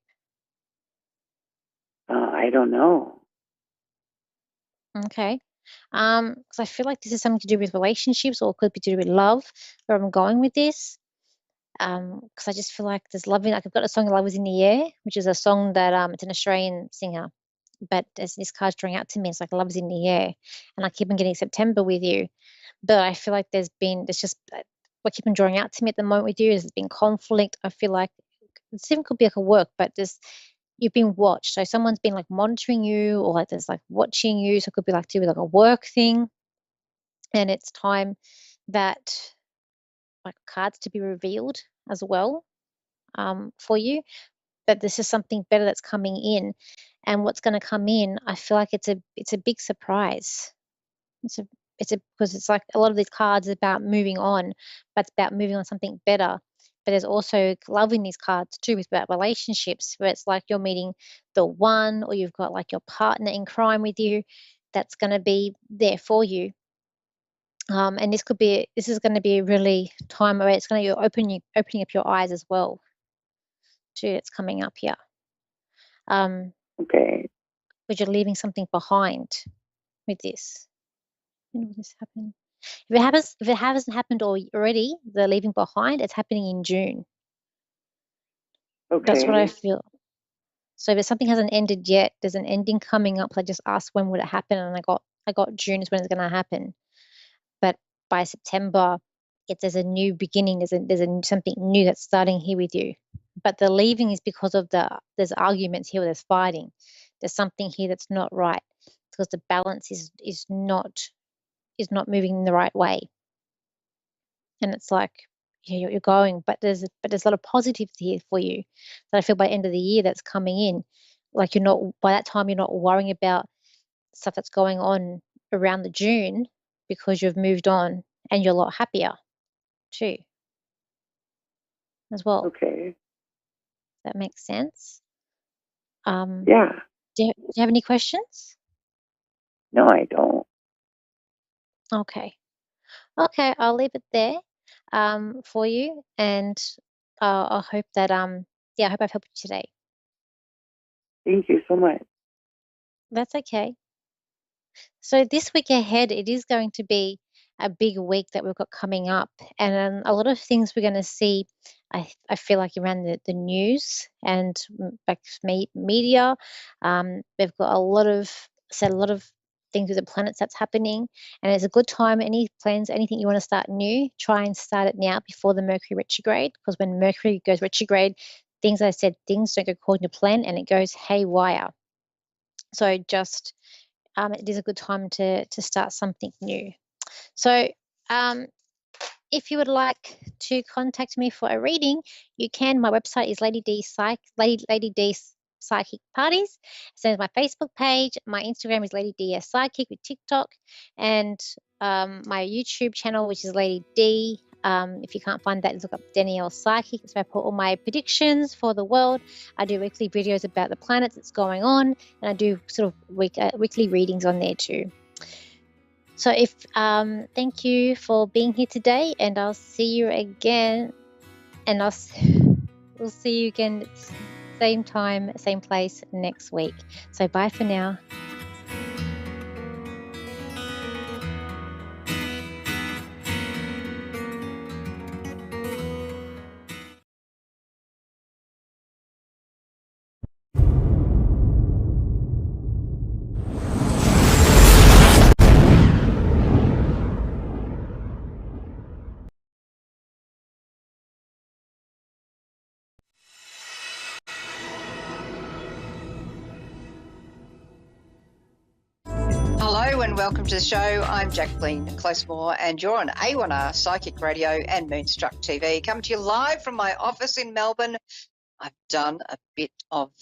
I don't know. Okay. Because I feel like this is something to do with relationships, or it could be to do with love, where I'm going with this. Because I just feel like there's love in, like I've got a song "Love Is in the Air," which is a song that it's an Australian singer, but as this card's drawing out to me, it's like "Love's in the air," and I keep on getting September with you. But I feel like there's just what keep on drawing out to me at the moment with you is there's been conflict. I feel like it even could be like a work, but you've been watched. So someone's been like monitoring you, or like there's like watching you. So it could be like to do with like a work thing, and it's time that like cards to be revealed as well for you. But this is something better that's coming in, and what's going to come in, I feel like it's a big surprise. Because it's like a lot of these cards is about moving on, but it's about moving on something better. But there's also love in these cards too, with about relationships, where it's like you're meeting the one, or you've got like your partner in crime with you that's going to be there for you. And this is going to be a really time where it's going to be opening up your eyes as well too. It's coming up here. Okay. But you're leaving something behind with this. When will this happen? If it hasn't happened already, the leaving behind, it's happening in June. Okay. That's what I feel. So if something hasn't ended yet, there's an ending coming up. I just asked when would it happen, and I got June is when it's going to happen. But by September, there's a new beginning. There's something new that's starting here with you. But the leaving is because of there's arguments here, there's fighting. There's something here that's not right, because the balance is not moving in the right way. And it's like, yeah, you're going, but there's a lot of positives here for you that I feel by the end of the year that's coming in, like you're not, by that time, you're not worrying about stuff that's going on around the June because you've moved on and you're a lot happier too as well. Okay. That makes sense. Yeah. Do you have any questions? No, I don't. Okay. Okay, I'll leave it there for you, and I hope that I hope I've helped you today. Thank you so much. That's okay. So this week ahead, it is going to be a big week that we've got coming up, and a lot of things we're going to see. I feel like around the news and like media, they've got a lot of things with the planets that's happening, and it's a good time. Any plans, anything you want to start new, try and start it now before the Mercury retrograde, because when Mercury goes retrograde, things don't go according to plan, and it goes haywire. So just it is a good time to start something new. So if you would like to contact me for a reading, you can. My website is Lady D Psychic Parties. So my Facebook page, my Instagram is Lady D Psychic with TikTok, and my YouTube channel, which is Lady D. If you can't find that, look up Danielle Psychic. So I put all my predictions for the world. I do weekly videos about the planets that's going on, and I do sort of weekly readings on there too. So thank you for being here today, and I'll see you again. And we'll see you again, same time, same place next week. So bye for now. Hello and welcome to the show. I'm Jacqueline Closemore and you're on A1R Psychic Radio and Moonstruck TV. Coming to you live from my office in Melbourne. I've done a bit of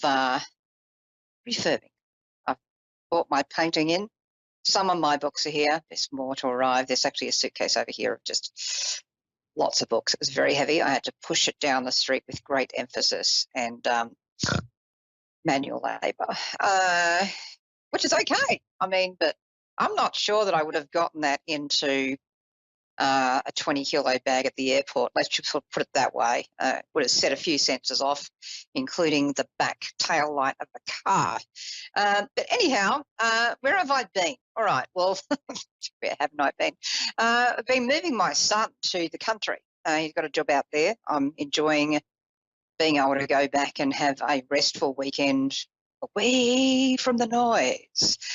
refurbing. I've brought my painting in. Some of my books are here. There's more to arrive. There's actually a suitcase over here of just lots of books. It was very heavy. I had to push it down the street with great emphasis and manual labour, which is okay. I mean, but I'm not sure that I would have gotten that into a 20-kilo bag at the airport. Let's just put it that way. Would have set a few sensors off, including the back tail light of the car. But anyhow, where have I been? All right, well, where haven't I been? I've been moving my son to the country. He's got a job out there. I'm enjoying being able to go back and have a restful weekend away from the noise.